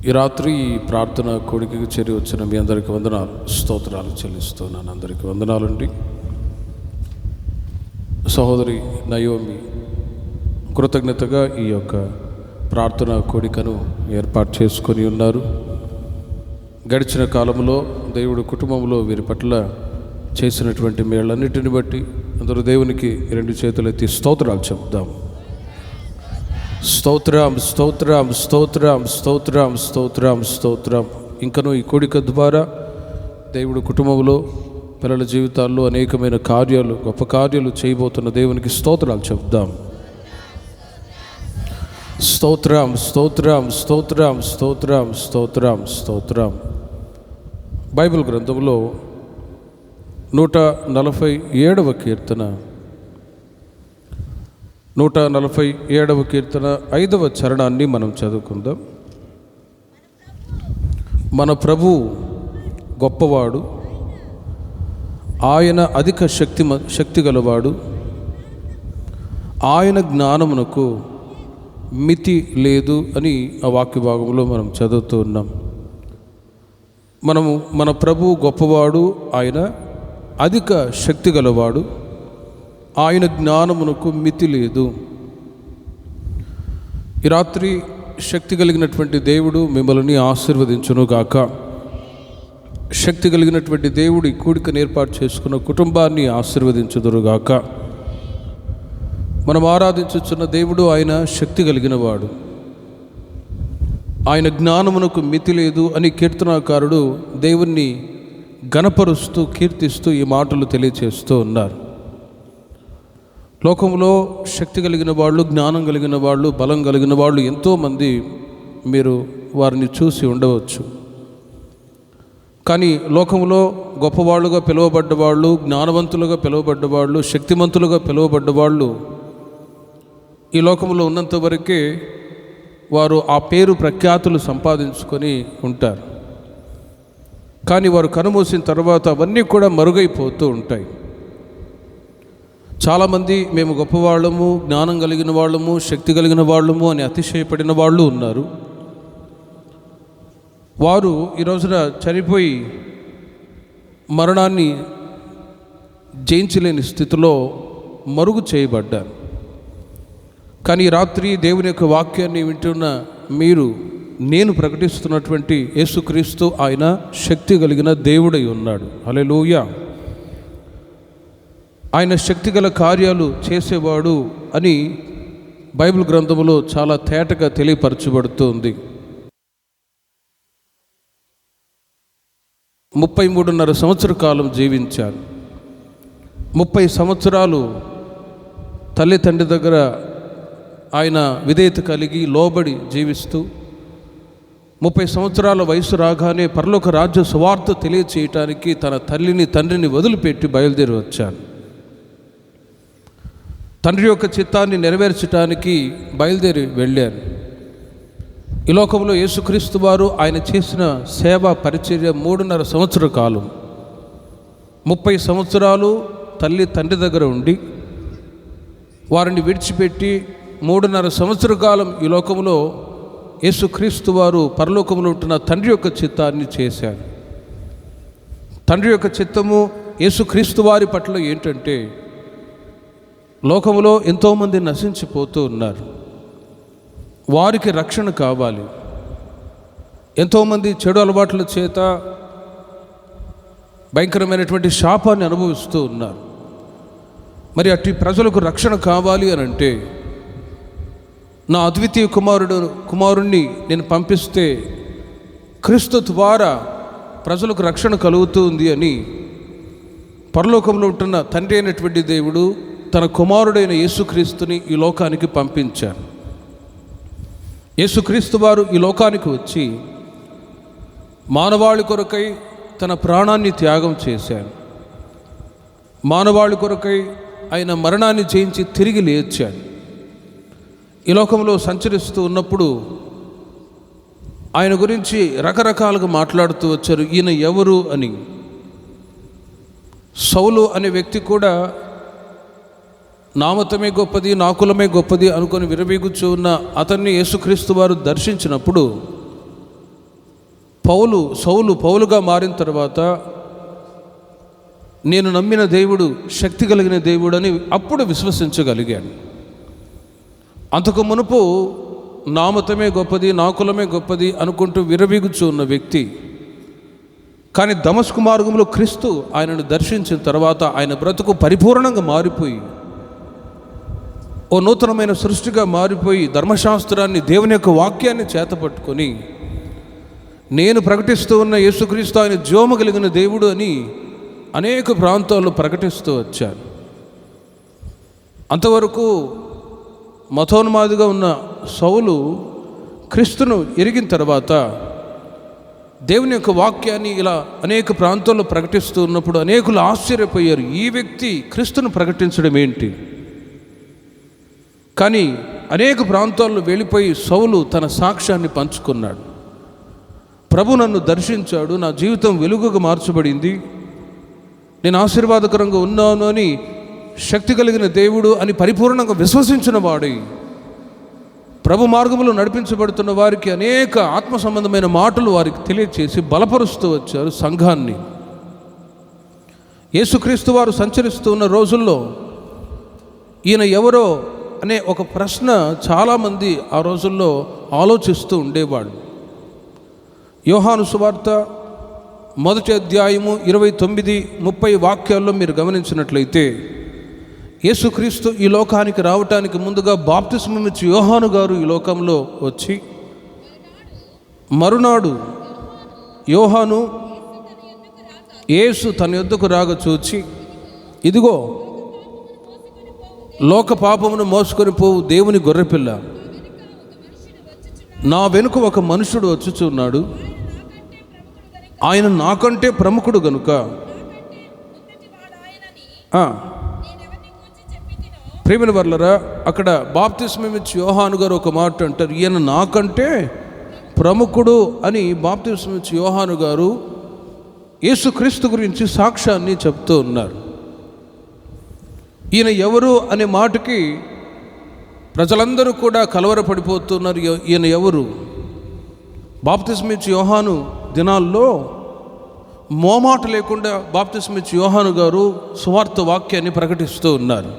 ఈ రాత్రి ఈ ప్రార్థన కోడికకి చేరి వచ్చిన మీ అందరికీ వందనాలు, స్తోత్రాలు చెల్లిస్తున్నాను. అందరికీ వందనాలండి. సహోదరి నయోమి కృతజ్ఞతగా ఈ యొక్క ప్రార్థన కోడికను ఏర్పాటు చేసుకొని ఉన్నారు. గడిచిన కాలంలో దేవుడు కుటుంబంలో వీరి పట్ల చేసినటువంటి మేళ్ళన్నిటిని బట్టి అందరూ దేవునికి రెండు చేతులు ఎత్తి స్తోత్రాలు చెప్దాం. స్తోత్రం, స్తోత్రం, స్తోత్రం, స్తోత్రం, స్తోత్రం, స్తోత్రం. ఇంకనూ ఈ కోడిక ద్వారా దేవుడు కుటుంబంలో పిల్లల జీవితాల్లో అనేకమైన కార్యాలు, గొప్ప కార్యాలు చేయబోతున్న దేవునికి స్తోత్రాలు చెప్దాం. స్తోత్రం, స్తోత్రం, స్తోత్రం, స్తోత్రం, స్తోత్రం, స్తోత్రం. బైబిల్ గ్రంథంలో 147వ కీర్తన 147వ కీర్తన 5వ చరణాన్ని మనం చదువుకుందాం. మన ప్రభు గొప్పవాడు, ఆయన అధిక శక్తి గలవాడు, ఆయన జ్ఞానమునకు మితి లేదు అని ఆ వాక్య భాగంలో మనం చదువుతూ ఉన్నాం. మన ప్రభు గొప్పవాడు, ఆయన అధిక శక్తి గలవాడు, ఆయన జ్ఞానమునకు మితి లేదు. ఈ రాత్రి శక్తి కలిగినటువంటి దేవుడు మిమ్మల్ని ఆశీర్వదించును గాక. శక్తి కలిగినటువంటి దేవుడు ఈ కూడికను ఏర్పాటు చేసుకున్న కుటుంబాన్ని ఆశీర్వదించుదురుగాక. మనం ఆరాధించుచున్న దేవుడు ఆయన శక్తి కలిగిన వాడు, ఆయన జ్ఞానమునకు మితి లేదు అని కీర్తనాకారుడు దేవుణ్ణి ఘనపరుస్తూ కీర్తిస్తూ ఈ మాటలు తెలియచేస్తూ ఉన్నారు. లోకంలో శక్తి కలిగిన వాళ్ళు, జ్ఞానం కలిగిన వాళ్ళు, బలం కలిగిన వాళ్ళు ఎంతోమంది మీరు వారిని చూసి ఉండవచ్చు. కానీ లోకంలో గొప్పవాళ్ళుగా పిలువబడ్డవాళ్ళు, జ్ఞానవంతులుగా పిలువబడ్డవాళ్ళు, శక్తిమంతులుగా పిలువబడ్డవాళ్ళు ఈ లోకంలో ఉన్నంత వరకే వారు ఆ పేరు ప్రఖ్యాతులు సంపాదించుకొని ఉంటారు. కానీ వారు కనుమూసిన తర్వాత అవన్నీ కూడా మరుగైపోతూ ఉంటాయి. చాలామంది మేము గొప్పవాళ్ళము, జ్ఞానం కలిగిన వాళ్ళము, శక్తి కలిగిన వాళ్ళము అని అతిశయపడిన వాళ్ళు ఉన్నారు. వారు ఈ రోజున చనిపోయి మరణాన్ని జయించలేని స్థితిలో మరుగు చేయబడ్డారు. కానీ రాత్రి దేవుని యొక్క వాక్యాన్ని వింటున్న మీరు, నేను ప్రకటిస్తున్నటువంటి యేసుక్రీస్తు ఆయన శక్తి కలిగిన దేవుడై ఉన్నాడు. హల్లెలూయా. ఆయన శక్తిగల కార్యాలు చేసేవాడు అని బైబిల్ గ్రంథంలో చాలా తేటగా తెలియపరచబడుతుంది. 33.5 సంవత్సర కాలం జీవించారు. 30 సంవత్సరాలు తల్లి తండ్రి దగ్గర ఆయన విధేయత కలిగి లోబడి జీవిస్తూ 30 సంవత్సరాల వయసు రాగానే పరలోక రాజ్య సువార్త తెలియచేయటానికి తన తల్లిని తండ్రిని వదిలిపెట్టి బయలుదేరి వచ్చాను. తండ్రి యొక్క చిత్తాన్ని నెరవేర్చడానికి బయలుదేరి వెళ్ళాను. ఈ లోకంలో యేసుక్రీస్తు వారు ఆయన చేసిన సేవా పరిచర్య 3.5 సంవత్సర కాలం, 30 సంవత్సరాలు తల్లి తండ్రి దగ్గర ఉండి వారిని విడిచిపెట్టి 3.5 సంవత్సర కాలం ఈ లోకంలో యేసుక్రీస్తు వారు పరలోకంలో ఉంటున్న తండ్రి యొక్క చిత్తాన్ని చేశారు. తండ్రి యొక్క చిత్తము యేసుక్రీస్తు వారి పట్ల ఏంటంటే, లోకంలో ఎంతోమంది నశించిపోతూ ఉన్నారు, వారికి రక్షణ కావాలి. ఎంతోమంది చెడు అలవాట్ల చేత భయంకరమైనటువంటి శాపాన్ని అనుభవిస్తూ ఉన్నారు. మరి అట్టి ప్రజలకు రక్షణ కావాలి అని అంటే, నా అద్వితీయ కుమారుణ్ణి నేను పంపిస్తే క్రీస్తు ద్వారా ప్రజలకు రక్షణ కలుగుతుంది అని పరలోకంలో ఉంటున్న తండ్రి అయినటువంటి దేవుడు తన కుమారుడైన యేసుక్రీస్తుని ఈ లోకానికి పంపించారు. యేసుక్రీస్తు వారు ఈ లోకానికి వచ్చి మానవాళి కొరకై తన ప్రాణాన్ని త్యాగం చేశారు. మానవాళి కొరకై ఆయన మరణాన్ని జయించి తిరిగి లేచాడు. ఈ లోకంలో సంచరిస్తూ ఉన్నప్పుడు ఆయన గురించి రకరకాలుగా మాట్లాడుతూ వచ్చారు. ఈయన ఎవరు అని. సౌలు అనే వ్యక్తి కూడా నా మతమే గొప్పది, నా కులమే గొప్పది అనుకొని విరవీగుచూ ఉన్న అతన్ని యేసుక్రీస్తు వారు దర్శించినప్పుడు పౌలుగా మారిన తర్వాత నేను నమ్మిన దేవుడు శక్తి కలిగిన దేవుడు అని అప్పుడు విశ్వసించగలిగాను. అంతకు మునుపు నా మతమే గొప్పది, నా కులమే గొప్పది అనుకుంటూ విరవీగుచూ ఉన్న వ్యక్తి, కానీ దమస్కు మార్గంలో క్రీస్తు ఆయనను దర్శించిన తర్వాత ఆయన బ్రతుకు పరిపూర్ణంగా మారిపోయి ఓ నూతనమైన సృష్టిగా మారిపోయి ధర్మశాస్త్రాన్ని, దేవుని యొక్క వాక్యాన్ని చేతపట్టుకొని నేను ప్రకటిస్తూ ఉన్న యేసుక్రీస్తు ఆయన జీవము కలిగిన దేవుడు అని అనేక ప్రాంతాల్లో ప్రకటిస్తూ వచ్చాను. అంతవరకు మతోన్మాదిగా ఉన్న సౌలు క్రీస్తును ఎరిగిన తర్వాత దేవుని యొక్క వాక్యాన్ని ఇలా అనేక ప్రాంతాల్లో ప్రకటిస్తూ ఉన్నప్పుడు అనేకులు ఆశ్చర్యపోయారు, ఈ వ్యక్తి క్రీస్తును ప్రకటించడం ఏంటి? కానీ అనేక ప్రాంతాల్లో వెళ్ళిపోయి సౌలు తన సాక్ష్యాన్ని పంచుకున్నాడు. ప్రభు నన్ను దర్శించాడు, నా జీవితం వెలుగుగా మార్చబడింది, నేను ఆశీర్వాదకరంగా ఉన్నాను అని శక్తి కలిగిన దేవుడు అని పరిపూర్ణంగా విశ్వసించిన వాడై ప్రభు మార్గంలో నడిపించబడుతున్న వారికి అనేక ఆత్మ సంబంధమైన మాటలు వారికి తెలియచేసి బలపరుస్తూ వచ్చారు సంఘాన్ని. యేసుక్రీస్తు వారు సంచరిస్తూ ఉన్న రోజుల్లో ఈయన ఎవరో అనే ఒక ప్రశ్న చాలామంది ఆ రోజుల్లో ఆలోచిస్తూ ఉండేవాళ్ళు. యోహాను సువార్త 1వ అధ్యాయము 29-30 వాక్యాల్లో మీరు గమనించినట్లయితే యేసుక్రీస్తు ఈ లోకానికి రావటానికి ముందుగా బాప్తిస్మం ఇచ్చి యోహాను గారు ఈ లోకంలో వచ్చి మరునాడు యోహాను యేసు తన యొద్దకు రాగ చూచి, ఇదిగో లోక పాపమును మోసుకొని పోవు దేవుని గొర్రెపిల్ల, నా వెనుక ఒక మనుషుడు వచ్చుచున్నాడు, ఆయన నాకంటే ప్రముఖుడు గనుక ప్రేమిన వర్లరా, అక్కడ బాప్తిస్మం ఇచ్చి యోహాను గారు ఒక మాట అంటారు, ఈయన నాకంటే ప్రముఖుడు అని బాప్తిస్మం ఇచ్చి యోహాను గారు యేసుక్రీస్తు గురించి సాక్ష్యాన్ని చెప్తూ ఉన్నారు. ఈయన ఎవరు అనే మాటకి ప్రజలందరూ కూడా కలవరపడిపోతున్నారు. ఈయన ఎవరు? బాప్తిస్మం ఇచ్చి యోహాను దినాల్లో మోమాట లేకుండా బాప్తిస్మం ఇచ్చి యోహాను గారు సువార్త వాక్యాన్ని ప్రకటిస్తూ ఉన్నారు.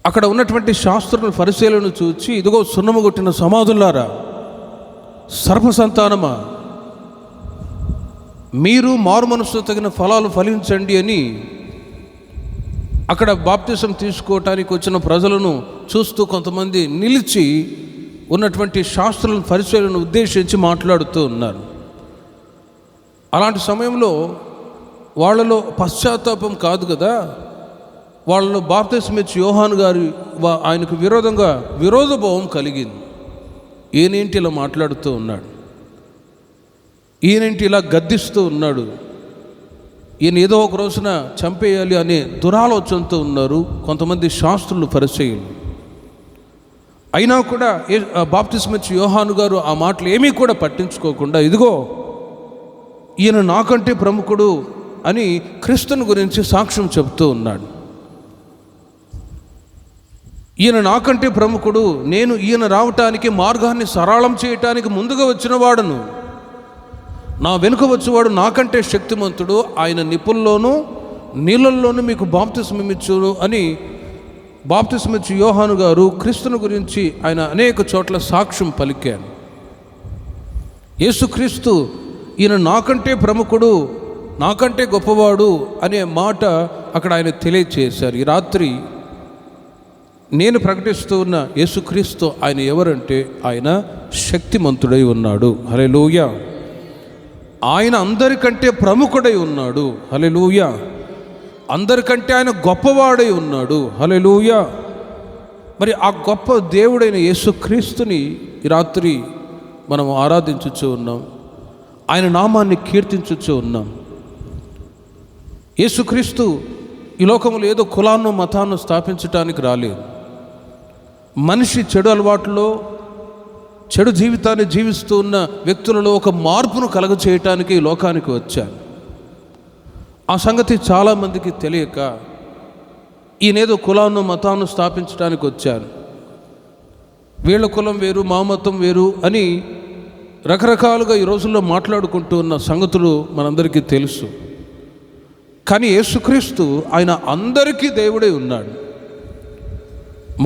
అక్కడ ఉన్నటువంటి శాస్త్రుల పరిశీలనను చూచి, ఇదిగో సున్నము కొట్టిన సమాధులారా, సర్ప సంతానమా, మీరు మారు మనసుతో తగిన ఫలాలు ఫలించండి అని అక్కడ బాప్తిసం తీసుకోవటానికి వచ్చిన ప్రజలను చూస్తూ కొంతమంది నిలిచి ఉన్నటువంటి శాస్త్రులను పరిశీలనను ఉద్దేశించి మాట్లాడుతూ ఉన్నారు. అలాంటి సమయంలో వాళ్ళలో పశ్చాత్తాపం కాదు కదా, వాళ్ళలో బాప్తిసం ఇచ్చి యోహాను గారి ఆయనకు విరోధంగా విరోధభావం కలిగింది. ఈయనేంటి ఇలా మాట్లాడుతూ ఉన్నాడు, ఈయనేంటి ఇలా గద్దిస్తూ ఉన్నాడు, ఈయన ఏదో ఒక రోజున చంపేయాలి అనే దురాలోచనతో ఉన్నారు కొంతమంది శాస్త్రులు, పరిసయ్యులు. అయినా కూడా బాప్తిసం ఇచ్చి యోహాను గారు ఆ మాటలు ఏమీ కూడా పట్టించుకోకుండా, ఇదిగో ఈయన నాకంటే ప్రముఖుడు అని క్రీస్తుని గురించి సాక్ష్యం చెబుతూ ఉన్నాడు. ఈయన నాకంటే ప్రముఖుడు, నేను ఈయన రావటానికి మార్గాన్ని సరళం చేయటానికి ముందుగా వచ్చిన వాడును, నా వెనుక వచ్చేవాడు నాకంటే శక్తిమంతుడు, ఆయన నిపుల్లోనూ నీళ్ళల్లోనూ మీకు బాప్తిస్మం ఇచ్చును అని బాప్తిస్మం ఇచ్చి యోహాను గారు క్రీస్తుని గురించి ఆయన అనేక చోట్ల సాక్ష్యం పలికారు. యేసుక్రీస్తు ఈయన నాకంటే ప్రముఖుడు, నాకంటే గొప్పవాడు అనే మాట అక్కడ ఆయన తెలియచేశారు. ఈ రాత్రి నేను ప్రకటిస్తూ ఉన్న యేసుక్రీస్తు ఆయన ఎవరంటే ఆయన శక్తిమంతుడై ఉన్నాడు. హల్లెలూయా. ఆయన అందరికంటే ప్రముఖుడై ఉన్నాడు. హల్లెలూయా. అందరికంటే ఆయన గొప్పవాడై ఉన్నాడు. హల్లెలూయా. మరి ఆ గొప్ప దేవుడైన యేసుక్రీస్తుని ఈ రాత్రి మనం ఆరాధించుచూ ఉన్నాం, ఆయన నామాన్ని కీర్తించుచూ ఉన్నాం. యేసుక్రీస్తు ఈ లోకంలో ఏదో కులాన్ని మతాన్ని స్థాపించడానికి రాలేదు. మనిషి చెడు అలవాట్లో చెడు జీవితాన్ని జీవిస్తూ ఉన్న వ్యక్తులలో ఒక మార్పును కలగచేయటానికి ఈ లోకానికి వచ్చారు. ఆ సంగతి చాలామందికి తెలియక ఈయనేదో కులాన్ని మతాన్ని స్థాపించడానికి వచ్చారు. వీళ్ళ కులం వేరు, మా మతం వేరు అని రకరకాలుగా ఈ రోజుల్లో మాట్లాడుకుంటూ ఉన్న సంగతులు మనందరికీ తెలుసు. కానీ యేసుక్రీస్తు ఆయన అందరికీ దేవుడే ఉన్నాడు.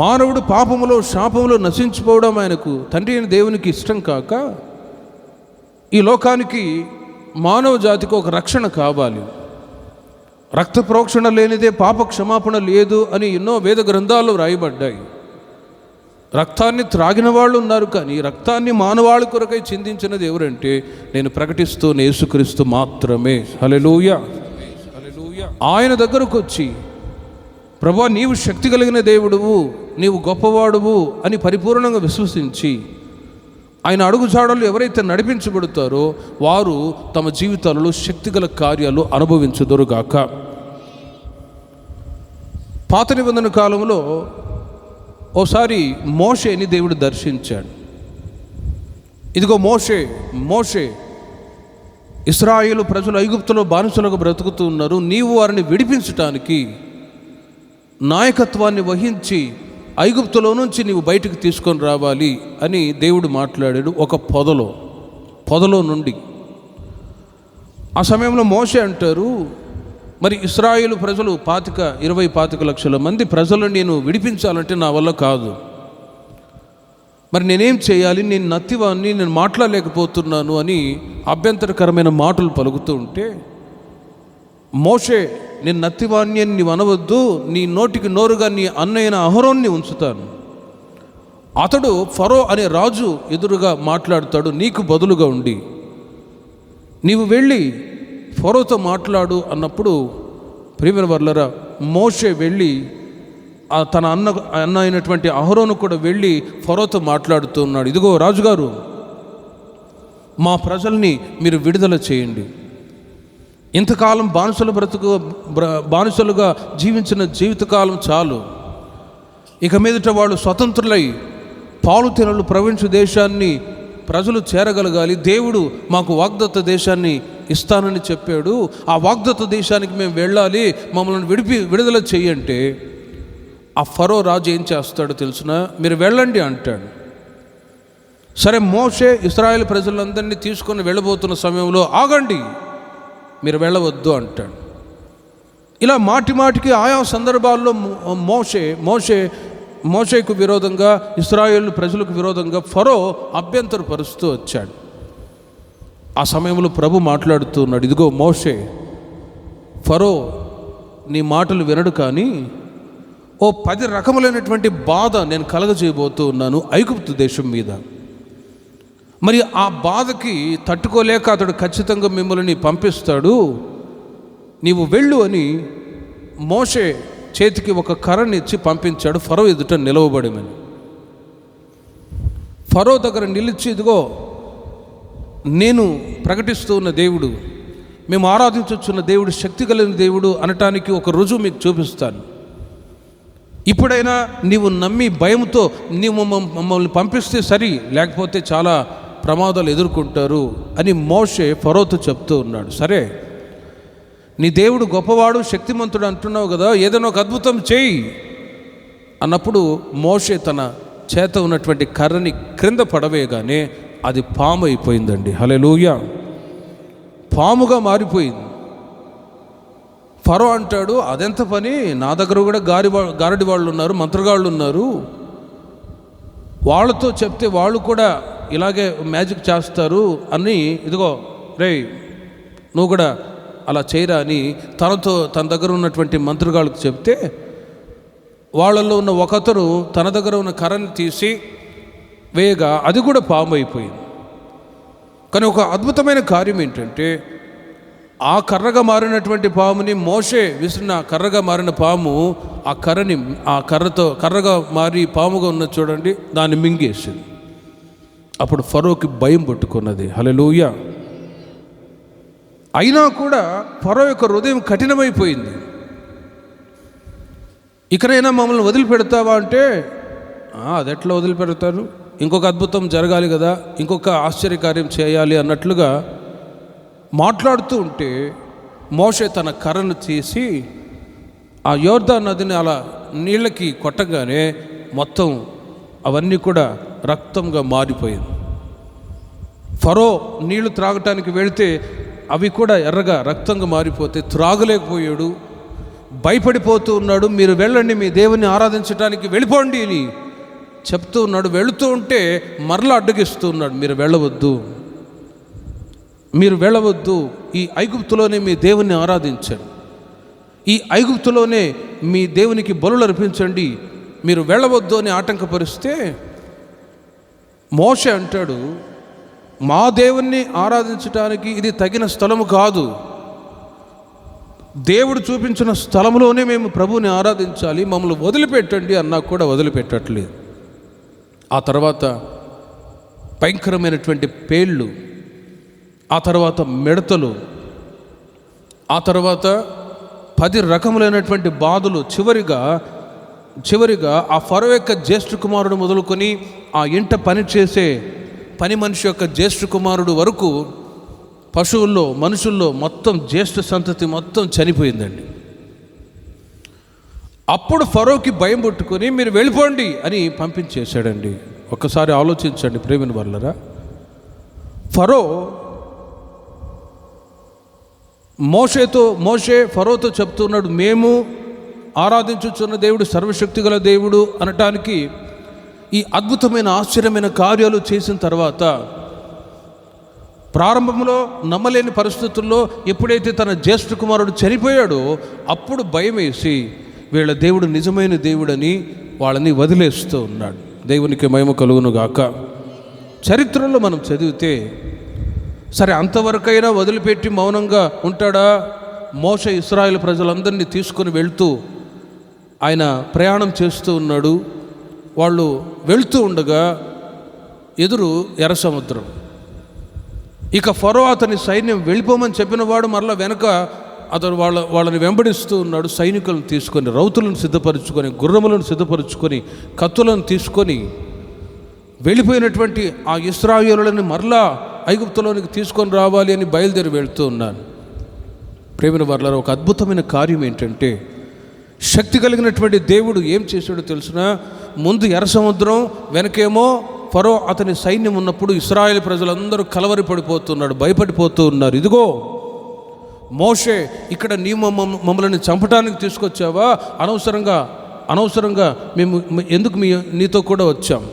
మానవుడు పాపములో శాపములో నశించిపోవడం ఆయనకు తండ్రి అయిన దేవునికి ఇష్టం కాక, ఈ లోకానికి మానవ జాతికి ఒక రక్షణ కావాలి. రక్త ప్రోక్షణ లేనిదే పాప క్షమాపణ లేదు అని ఎన్నో వేద గ్రంథాల్లో రాయబడ్డాయి. రక్తాన్ని త్రాగిన వాళ్ళు ఉన్నారు, కానీ రక్తాన్ని మానవాళి కొరకై చిందించినది ఎవరంటే నేను ప్రకటిస్తున్న యేసుక్రీస్తు మాత్రమే. హల్లెలూయా. ఆయన దగ్గరకు వచ్చి, ప్రభువా నీవు శక్తి కలిగిన దేవుడువు, నీవు గొప్పవాడువు అని పరిపూర్ణంగా విశ్వసించి ఆయన అడుగుజాడలు ఎవరైతే నడిపించబడతారో వారు తమ జీవితాలలో శక్తిగల కార్యాలు అనుభవించుదురుగాక. పాత నిబంధన కాలంలో ఓసారి మోషేని దేవుడు దర్శించాడు. ఇదిగో మోషే, ఇశ్రాయేలు ప్రజలు ఐగుప్తులో బానిసలుగా బ్రతుకుతూ ఉన్నారు, నీవు వారిని విడిపించటానికి నాయకత్వాన్ని వహించి ఐగుప్తులో నుంచి నీవు బయటికి తీసుకొని రావాలి అని దేవుడు మాట్లాడాడు. ఒక పొదలో నుండి. ఆ సమయంలో మోషే అంటారు, మరి ఇశ్రాయేలు ప్రజలు 25 లక్షల మంది ప్రజలను నేను విడిపించాలంటే నా వల్ల కాదు, మరి నేనేం చేయాలి, నేను నత్తివాన్ని, నేను మాట్లాడలేకపోతున్నాను అని అభ్యంతరకరమైన మాటలు పలుకుతూ ఉంటే, మోషే నేను నత్తివాణ్ణి అని నీవు అనవద్దు, నీ నోటికి నోరుగా నీ అన్నయ్యన అహరోన్ని ఉంచుతాను, అతడు ఫరో అనే రాజు ఎదురుగా మాట్లాడుతాడు, నీకు బదులుగా ఉండి నీవు వెళ్ళి ఫరోతో మాట్లాడు అన్నప్పుడు, ప్రియమైన వర్లరా, మోషే వెళ్ళి తన అన్న అయినటువంటి అహరోను కూడా వెళ్ళి ఫరోతో మాట్లాడుతూ ఉన్నాడు. ఇదిగో రాజుగారు, మా ప్రజల్ని మీరు విడుదల చేయండి, ఇంతకాలం బానిసలుగా జీవించిన జీవితకాలం చాలు, ఇక మీదట వాళ్ళు స్వతంత్రులై పాలుతెనలు ప్రపంచ దేశాన్ని ప్రజలు చేరగలగాలి, దేవుడు మాకు వాగ్దత్త దేశాన్ని ఇస్తానని చెప్పాడు, ఆ వాగ్దత్త దేశానికి మేము వెళ్ళాలి, మమ్మల్ని విడుదల చెయ్యంటే ఆ ఫరో రాజు ఏం చేస్తాడో తెలుసునా, మీరు వెళ్ళండి అంటాడు. సరే, మోషే ఇశ్రాయేలు ప్రజలందరినీ తీసుకొని వెళ్ళబోతున్న సమయంలో ఆగండి, మీరు వెళ్ళవద్దు అంటాడు. ఇలా మాటికి ఆయా సందర్భాల్లో మోషేకు విరోధంగా, ఇశ్రాయేలు ప్రజలకు విరోధంగా ఫరో అభ్యంతరపరుస్తూ వచ్చాడు. ఆ సమయంలో ప్రభు మాట్లాడుతూ ఉన్నాడు, ఇదిగో మోషే, ఫరో నీ మాటలు వినడు, కానీ 10 రకములైనటువంటి బాధ నేను కలగజేయబోతూ ఉన్నాను ఐగుప్తు దేశం మీద. మరి ఆ బాధకి తట్టుకోలేక అతడు ఖచ్చితంగా మిమ్మల్ని పంపిస్తాడు, నీవు వెళ్ళు అని మోషే చేతికి ఒక కర్రని ఇచ్చి పంపించాడు ఫరో ఎదుట నిలవబడమని. ఫరో దగ్గర నిలిచి, ఇదిగో నేను ప్రకటిస్తూ ఉన్న దేవుడు, మేము ఆరాధించుచున్న దేవుడు శక్తి కలిగిన దేవుడు అనటానికి ఒక రుజువు మీకు చూపిస్తాను, ఇప్పుడైనా నీవు నమ్మి భయంతో నీవు మమ్మల్ని పంపిస్తే సరి, లేకపోతే చాలా ప్రమాదాలు ఎదుర్కొంటారు అని మోషే ఫరోతో చెప్తూ ఉన్నాడు. సరే, నీ దేవుడు గొప్పవాడు శక్తిమంతుడు అంటున్నావు కదా, ఏదైనా ఒక అద్భుతం చేయి అన్నప్పుడు మోషే తన చేత ఉన్నటువంటి కర్రని క్రింద పడవేయగానే అది పాము అయిపోయిందండి. హల్లెలూయా. పాముగా మారిపోయింది. ఫరో అంటాడు, అదెంత పని, నా దగ్గర కూడా గారడి వాళ్ళు ఉన్నారు, మంత్రగాళ్ళు ఉన్నారు, వాళ్ళతో చెప్తే వాళ్ళు కూడా ఇలాగే మ్యాజిక్ చేస్తారు అని, ఇదిగో రే నువ్వు కూడా అలా చేయరా అని తన దగ్గర ఉన్నటువంటి మంత్రగాళ్ళకు చెప్తే, వాళ్ళల్లో ఉన్న ఒకతరు తన దగ్గర ఉన్న కర్రని తీసి వేయగా అది కూడా పాము అయిపోయింది. కానీ ఒక అద్భుతమైన కార్యం ఏంటంటే, ఆ కర్రగా మారినటువంటి పాముని మోషే విసిరిన కర్రగా మారిన పాము ఆ కర్రగా మారి పాముగా ఉన్నది చూడండి, దాన్ని మింగేసింది. అప్పుడు ఫరోకి భయం పట్టుకున్నది. హల్లెలూయా. అయినా కూడా ఫరో యొక్క హృదయం కఠినమైపోయింది. ఇకనైనా మమ్మల్ని వదిలిపెడతావా అంటే, అది ఎట్లా వదిలిపెడతారు, ఇంకొక అద్భుతం జరగాలి కదా, ఇంకొక ఆశ్చర్యకార్యం చేయాలి అన్నట్లుగా మాట్లాడుతూ ఉంటే మోషే తన కర్రను తీసి ఆ యోర్దాను నదిని అలా నీళ్ళకి కొట్టగానే మొత్తం అవన్నీ కూడా రక్తంగా మారిపోయింది. ఫరో నీళ్లు త్రాగటానికి వెళితే అవి కూడా ఎర్రగా రక్తంగా మారిపోతే త్రాగలేకపోయాడు, భయపడిపోతూ ఉన్నాడు. మీరు వెళ్ళండి, మీ దేవుని ఆరాధించడానికి వెళ్ళిపోండి అని చెప్తూ ఉన్నాడు. వెళుతూ ఉంటే మరలా అడ్డగిస్తూ ఉన్నాడు, మీరు వెళ్ళవద్దు, మీరు వెళ్ళవద్దు, ఈ ఐగుప్తులోనే మీ దేవుని ఆరాధించండి, ఈ ఐగుప్తులోనే మీ దేవునికి బలులు అర్పించండి, మీరు వెళ్ళవద్దు అని ఆటంకపరిస్తే మోషే అంటాడు, మా దేవుణ్ణి ఆరాధించడానికి ఇది తగిన స్థలము కాదు, దేవుడు చూపించిన స్థలంలోనే మేము ప్రభువుని ఆరాధించాలి, మమ్మల్ని వదిలిపెట్టండి అన్నా కూడా వదిలిపెట్టట్లేదు. ఆ తర్వాత భయంకరమైనటువంటి పేళ్ళు, ఆ తర్వాత మిడతలు, ఆ తర్వాత 10 రకములైనటువంటి బాధలు, చివరిగా ఆ ఫరో యొక్క జ్యేష్ఠ కుమారుడు మొదలుకొని ఆ ఇంట పనిచేసే పని మనిషి యొక్క జ్యేష్ఠ కుమారుడు వరకు పశువుల్లో, మనుషుల్లో మొత్తం జ్యేష్ఠ సంతతి మొత్తం చనిపోయిందండి. అప్పుడు ఫరోకి భయం పుట్టుకొని మీరు వెళ్ళిపోండి అని పంపించేశాడండి. ఒక్కసారి ఆలోచించండి ప్రేమిన వాళ్ళరా. మోషే ఫరోతో చెప్తున్నాడు, మేము ఆరాధించుచున్న దేవుడు సర్వశక్తి గల దేవుడు అనటానికి ఈ అద్భుతమైన ఆశ్చర్యమైన కార్యాలు చేసిన తర్వాత ప్రారంభంలో నమ్మలేని పరిస్థితుల్లో ఎప్పుడైతే తన జ్యేష్ఠ కుమారుడు చనిపోయాడో అప్పుడు భయం వేసి వీళ్ళ దేవుడు నిజమైన దేవుడని వాళ్ళని వదిలేస్తూ ఉన్నాడు. దేవునికి మహిమ కలుగును గాక. చరిత్రలో మనం చదివితే సరే అంతవరకైనా వదిలిపెట్టి మౌనంగా ఉంటాడా? మోషే ఇశ్రాయేలు ప్రజలందరినీ తీసుకొని వెళ్తూ ఆయన ప్రయాణం చేస్తూ ఉన్నాడు. వాళ్ళు వెళ్తూ ఉండగా ఎదురు ఎర్ర సముద్రం. ఇక ఫరో అతని సైన్యం వెళ్ళిపోమని చెప్పిన వాడు మరలా వెనక అతను వాళ్ళని వెంబడిస్తూ ఉన్నాడు. సైనికులను తీసుకొని, రౌతులను సిద్ధపరుచుకొని, గుర్రములను సిద్ధపరుచుకొని, కత్తులను తీసుకొని వెళ్ళిపోయినటువంటి ఆ ఇశ్రాయేలులను మరలా ఐగుప్తులోనికి తీసుకొని రావాలి అని బయలుదేరి వెళ్తూ ఉన్నాను. ప్రేమిన వారలారా, ఒక అద్భుతమైన కార్యం ఏంటంటే శక్తి కలిగినటువంటి దేవుడు ఏం చేశాడో తెలుసునా? ముందు ఎర్ర సముద్రం, వెనకేమో ఫరో అతని సైన్యం ఉన్నప్పుడు ఇశ్రాయేలు ప్రజలందరూ కలవరి పడిపోతున్నాడు, భయపడిపోతూ ఉన్నారు. ఇదిగో మోషే, ఇక్కడ నీ మమ్మల్ని చంపడానికి తీసుకొచ్చావా? అనవసరంగా మేము ఎందుకు నీతో కూడా వచ్చాం?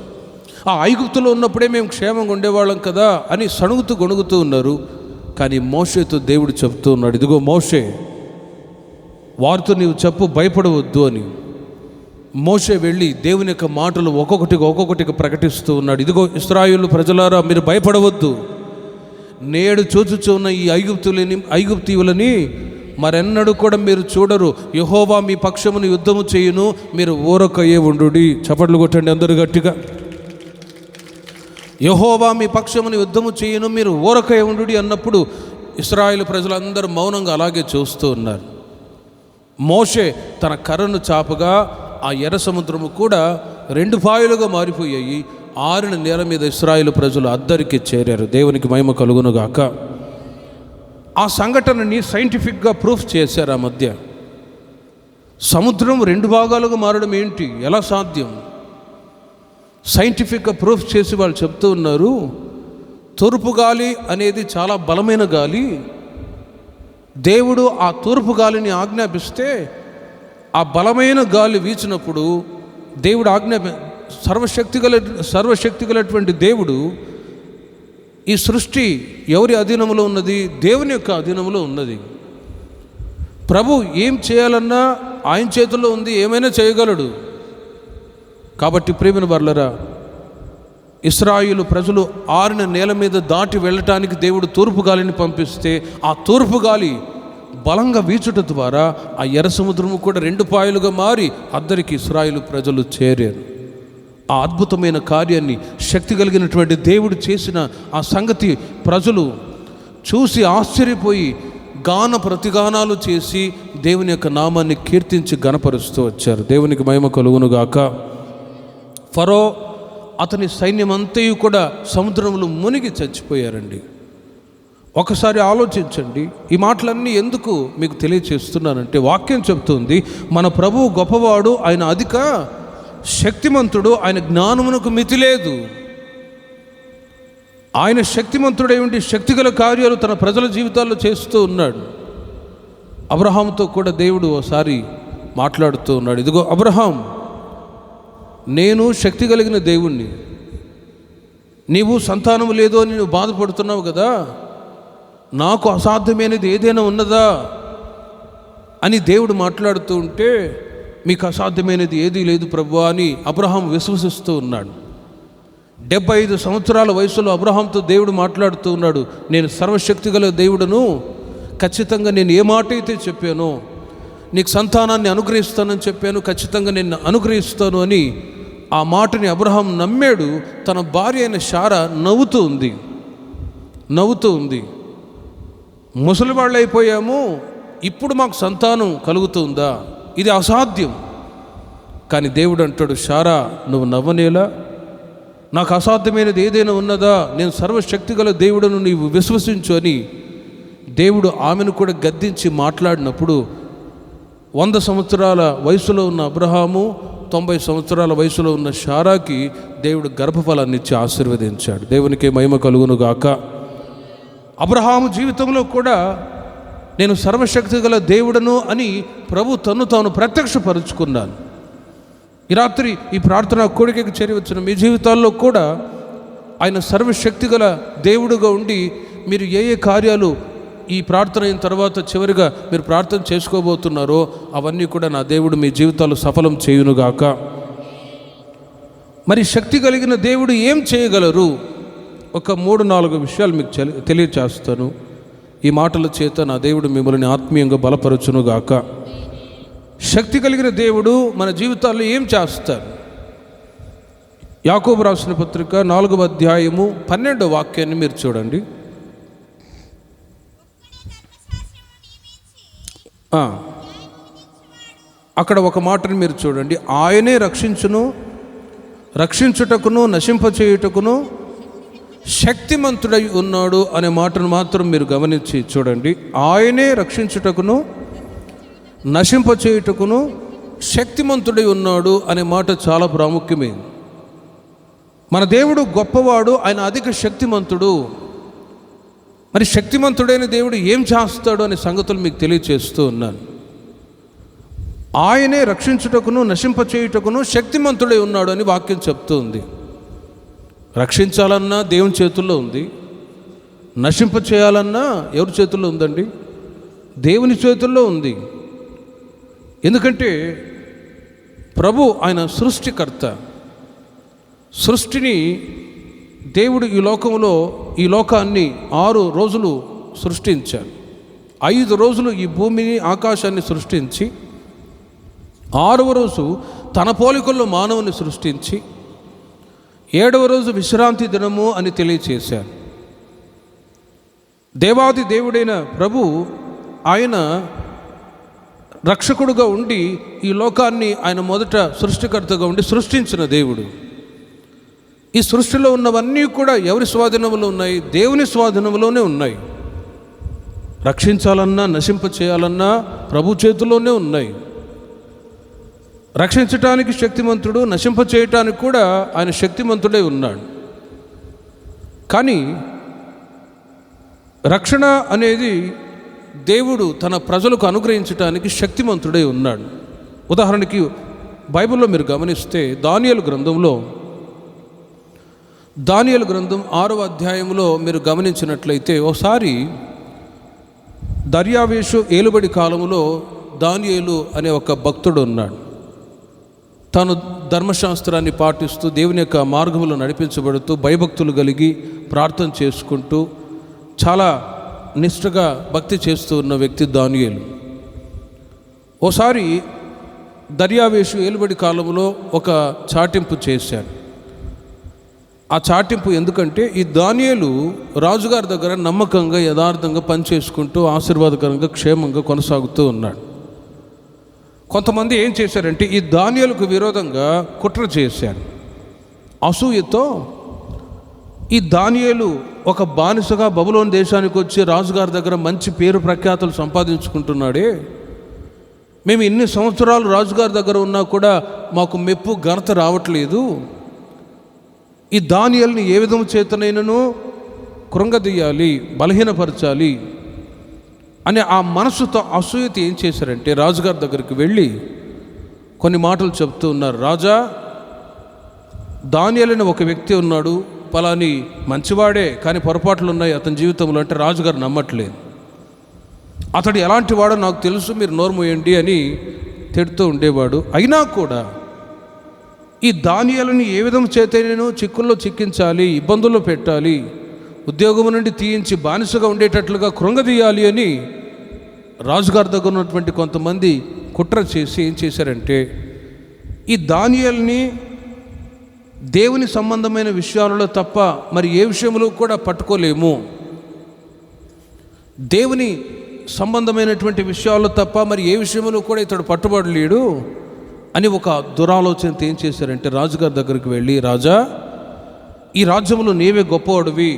ఆ ఐగుప్తులో ఉన్నప్పుడే మేము క్షేమంగా ఉండేవాళ్ళం కదా అని సణుగుతూ గొణుగుతూ ఉన్నారు. కానీ మోషేతో దేవుడు చెప్తూ ఉన్నాడు, ఇదిగో మోషే, వారితో నీవు చెప్పు, భయపడవద్దు అని. మోషే వెళ్ళి దేవుని యొక్క మాటలు ఒక్కొక్కటిగా ప్రకటిస్తూ ఉన్నాడు. ఇదిగో ఇశ్రాయేలు ప్రజలారా, మీరు భయపడవద్దు, నేడు చూచుచున్న ఈ ఐగుప్తీయులని మరెన్నడూ కూడా మీరు చూడరు. యెహోవా మీ పక్షమును యుద్ధము చేయును, మీరు ఊరకయ్యే ఉండుడి. చప్పట్లు కొట్టండి అందరూ గట్టిగా. యెహోవా మీ పక్షమును యుద్ధము చేయును, మీరు ఊరకయ్యే ఉండుడి అన్నప్పుడు ఇశ్రాయేలు ప్రజలందరూ మౌనంగా అలాగే చూస్తూ ఉన్నారు. మోషే తన కర్రను చాపగా ఆ ఎర్ర సముద్రము కూడా 2 పాయలుగా మారిపోయాయి. ఆరిన నేల మీద ఇశ్రాయేలు ప్రజలు అద్దరికి చేరారు. దేవునికి మహిమ కలుగునుగాక. ఆ సంఘటనని సైంటిఫిక్గా ప్రూఫ్ చేశారు. ఆ మధ్య సముద్రం 2 భాగాలుగా మారడం ఏంటి, ఎలా సాధ్యం? సైంటిఫిక్గా ప్రూఫ్ చేసి వాళ్ళు చెప్తూ ఉన్నారు, తూర్పు గాలి అనేది చాలా బలమైన గాలి. దేవుడు ఆ తూర్పు గాలిని ఆజ్ఞాపిస్తే ఆ బలమైన గాలి వీచినప్పుడు దేవుడు సర్వశక్తి గలటువంటి దేవుడు, ఈ సృష్టి ఎవరి అధీనంలో ఉన్నది? దేవుని యొక్క అధీనంలో ఉన్నది. ప్రభు ఏం చేయాలన్నా ఆయన చేతుల్లో ఉంది, ఏమైనా చేయగలడు. కాబట్టి ప్రేమిన వారలారా, ఇశ్రాయేలు ప్రజలు ఆరిన నేల మీద దాటి వెళ్ళటానికి దేవుడు తూర్పు గాలిని పంపిస్తే ఆ తూర్పు గాలి బలంగా వీచుట ద్వారా ఆ ఎర్ర సముద్రము కూడా 2 పాయలుగా మారి అద్దరికి ఇశ్రాయేలు ప్రజలు చేరారు. ఆ అద్భుతమైన కార్యాన్ని శక్తి కలిగినటువంటి దేవుడు చేసిన ఆ సంగతి ప్రజలు చూసి ఆశ్చర్యపోయి గాన ప్రతిగానాలు చేసి దేవుని యొక్క నామాన్ని కీర్తించి గణపరుస్తూ వచ్చారు. దేవునికి మహిమ కలుగునుగాక. ఫరో అతని సైన్యమంతయు కూడా సముద్రంలో మునిగి చచ్చిపోయారండి. ఒకసారి ఆలోచించండి. ఈ మాటలన్నీ ఎందుకు మీకు తెలియచేస్తున్నానంటే వాక్యం చెప్తుంది, మన ప్రభువు గొప్పవాడు, ఆయన అధిక శక్తిమంతుడు, ఆయన జ్ఞానమునకు మితి లేదు. ఆయన శక్తిమంతుడై ఉండి శక్తిగల కార్యాలు తన ప్రజల జీవితాల్లో చేస్తూ ఉన్నాడు. అబ్రహాముతో కూడా దేవుడు ఒకసారి మాట్లాడుతూ ఉన్నాడు, ఇదిగో అబ్రహాం, నేను శక్తి కలిగిన దేవుణ్ణి, నీవు సంతానం లేదో అని నువ్వు బాధపడుతున్నావు కదా, నాకు అసాధ్యమైనది ఏదైనా ఉన్నదా అని దేవుడు మాట్లాడుతూ ఉంటే, మీకు అసాధ్యమైనది ఏదీ లేదు ప్రభువా అని అబ్రహాం విశ్వసిస్తూ ఉన్నాడు. 75 సంవత్సరాల వయసులో అబ్రహాంతో దేవుడు మాట్లాడుతూ ఉన్నాడు, నేను సర్వశక్తి గల దేవుడను, ఖచ్చితంగా నేను ఏ మాట అయితే చెప్పానో, నీకు సంతానాన్ని అనుగ్రహిస్తానని చెప్పాను, ఖచ్చితంగా నేను అనుగ్రహిస్తాను అని ఆ మాటని అబ్రహాం నమ్మాడు. తన భార్య అయిన శారా నవ్వుతూ ఉంది, ముసలివాళ్ళు అయిపోయాము, ఇప్పుడు మాకు సంతానం కలుగుతుందా, ఇది అసాధ్యం. కానీ దేవుడు అంటాడు, శారా నువ్వు నవ్వనేలా, నాకు అసాధ్యమైనది ఏదైనా ఉన్నదా, నేను సర్వశక్తి గల దేవుడను నీవు విశ్వసించు అని దేవుడు ఆమెను కూడా గద్దించి మాట్లాడినప్పుడు 100 సంవత్సరాల వయసులో ఉన్న అబ్రహాము, 90 సంవత్సరాల వయసులో ఉన్న శారాకి దేవుడు గర్భఫలాన్ని ఇచ్చి ఆశీర్వదించాడు. దేవునికి మహిమ కలుగును గాక. అబ్రహాము జీవితంలో కూడా నేను సర్వశక్తి గల దేవుడను అని ప్రభు తను తాను ప్రత్యక్షపరుచుకున్నాను. ఈ రాత్రి ఈ ప్రార్థన కోడికకి చేరవచ్చిన మీ జీవితాల్లో కూడా ఆయన సర్వశక్తి గల దేవుడుగా ఉండి మీరు ఏ ఏ కార్యాలు ఈ ప్రార్థన అయిన తర్వాత చివరిగా మీరు ప్రార్థన చేసుకోబోతున్నారో అవన్నీ కూడా నా దేవుడు మీ జీవితాలు సఫలం చేయునుగాక. మరి శక్తి కలిగిన దేవుడు ఏం చేయగలరు? ఒక 3-4 విషయాలు మీకు తెలియచేస్తాను. ఈ మాటల చేత నా దేవుడు మిమ్మల్ని ఆత్మీయంగా బలపరచునుగాక. శక్తి కలిగిన దేవుడు మన జీవితాల్లో ఏం చేస్తారు? యాకోబు రాసిన పత్రిక 4వ అధ్యాయము 12వ వాక్యాన్ని మీరు చూడండి. అక్కడ ఒక మాటని మీరు చూడండి, ఆయనే రక్షించుటకును నశింపచేయుటకును శక్తిమంతుడై ఉన్నాడు అనే మాటను మాత్రం మీరు గమనించి చూడండి. ఆయనే రక్షించుటకును నశింపచేయుటకును శక్తిమంతుడై ఉన్నాడు అనే మాట చాలా ప్రాముఖ్యమైంది. మన దేవుడు గొప్పవాడు, ఆయన అధిక శక్తిమంతుడు. మరి శక్తిమంతుడైన దేవుడు ఏం చేస్తాడు అనే సంగతులు మీకు తెలియచేస్తూ ఉన్నాను. ఆయనే రక్షించుటకును నశింపచేయుటకును శక్తిమంతుడై ఉన్నాడు అని వాక్యం చెప్తూ ఉంది. రక్షించాలన్నా దేవుని చేతుల్లో ఉంది, నశింపచేయాలన్నా ఎవరి చేతుల్లో ఉందండి? దేవుని చేతుల్లో ఉంది. ఎందుకంటే ప్రభు ఆయన సృష్టికర్త. సృష్టిని దేవుడు ఈ లోకాన్ని 6 రోజులు సృష్టించాడు. 5 రోజులు ఈ భూమిని ఆకాశాన్ని సృష్టించి 6వ రోజు తన పోలికల్లో మానవుని సృష్టించి 7వ రోజు విశ్రాంతి దినము అని తెలియచేశారు. దేవాది దేవుడైన ప్రభు ఆయన రక్షకుడుగా ఉండి ఈ లోకాన్ని ఆయన మొదట సృష్టికర్తగా ఉండి సృష్టించిన దేవుడు. ఈ సృష్టిలో ఉన్నవన్నీ కూడా ఎవరి స్వాధీనంలో ఉన్నాయి? దేవుని స్వాధీనంలోనే ఉన్నాయి. రక్షించాలన్నా నశింపచేయాలన్నా ప్రభు చేతుల్లోనే ఉన్నాయి. రక్షించటానికి శక్తిమంతుడు, నశింపచేయటానికి కూడా ఆయన శక్తిమంతుడై ఉన్నాడు. కానీ రక్షణ అనేది దేవుడు తన ప్రజలకు అనుగ్రహించటానికి శక్తిమంతుడై ఉన్నాడు. ఉదాహరణకి బైబిల్లో మీరు గమనిస్తే దానియేలు గ్రంథం 6వ అధ్యాయంలో మీరు గమనించినట్లయితే, ఒకసారి దర్యావేషు ఏలుబడి కాలంలో దానియేలు అనే ఒక భక్తుడు ఉన్నాడు. తాను ధర్మశాస్త్రాన్ని పాటిస్తూ దేవుని యొక్క మార్గంలో నడిపించబడుతూ భయభక్తులు కలిగి ప్రార్థన చేసుకుంటూ చాలా నిష్ఠగా భక్తి చేస్తూ ఉన్న వ్యక్తి దానియేలు. ఓసారి దర్యావేషు ఏలుబడి కాలంలో ఒక చాటింపు చేశాడు. ఆ చాటింపు ఎందుకంటే ఈ దానియేలు రాజుగారి దగ్గర నమ్మకంగా యథార్థంగా పనిచేసుకుంటూ ఆశీర్వాదకరంగా క్షేమంగా కొనసాగుతూ ఉన్నాడు. కొంతమంది ఏం చేశారంటే ఈ దానియేలుకు విరోధంగా కుట్ర చేశారు. అసూయతో ఈ దానియేలు ఒక బానిసగా బబులోను దేశానికి వచ్చి రాజుగారి దగ్గర మంచి పేరు ప్రఖ్యాతులు సంపాదించుకుంటున్నాడే, మేము ఇన్ని సంవత్సరాలు రాజుగారి దగ్గర ఉన్నా కూడా మాకు మెప్పు ఘనత రావట్లేదు, ఈ దానియేలుని ఏ విధము చేతనైనను కృంగదీయాలి, బలహీనపరచాలి అనే ఆ మనసుతో అసూయత ఏం చేశారంటే రాజుగారి దగ్గరికి వెళ్ళి కొన్ని మాటలు చెప్తూ ఉన్నారు. రాజా, దానియేలు అనే ఒక వ్యక్తి ఉన్నాడు, పలాని మంచివాడే, కానీ పొరపాట్లు ఉన్నాయి అతని జీవితంలో. అంటే రాజుగారు నమ్మట్లేదు. అతడు ఎలాంటి వాడో నాకు తెలుసు, మీరు నోరు మూయండి అని తిడుతూ ఉండేవాడు. అయినా కూడా ఈ దానియేలుని ఏ విధం చేతే నేను చిక్కుల్లో చిక్కించాలి, ఇబ్బందుల్లో పెట్టాలి, ఉద్యోగం నుండి తీయించి బానిసగా ఉండేటట్లుగా కృంగదీయాలి అని రాజుగారి దగ్గర ఉన్నటువంటి కొంతమంది కుట్ర చేసి ఏం చేశారంటే ఈ దానియేలుని దేవుని సంబంధమైన విషయాలలో తప్ప మరి ఏ విషయంలో కూడా పట్టుకోలేము, దేవుని సంబంధమైనటువంటి విషయాల్లో తప్ప మరి ఏ విషయంలో కూడా ఇతడు పట్టుబడలేడు అని ఒక దురాలోచనతో ఏం చేశారంటే రాజుగారి దగ్గరికి వెళ్ళి, రాజా, ఈ రాజ్యంలో నీవే గొప్పవాడివి,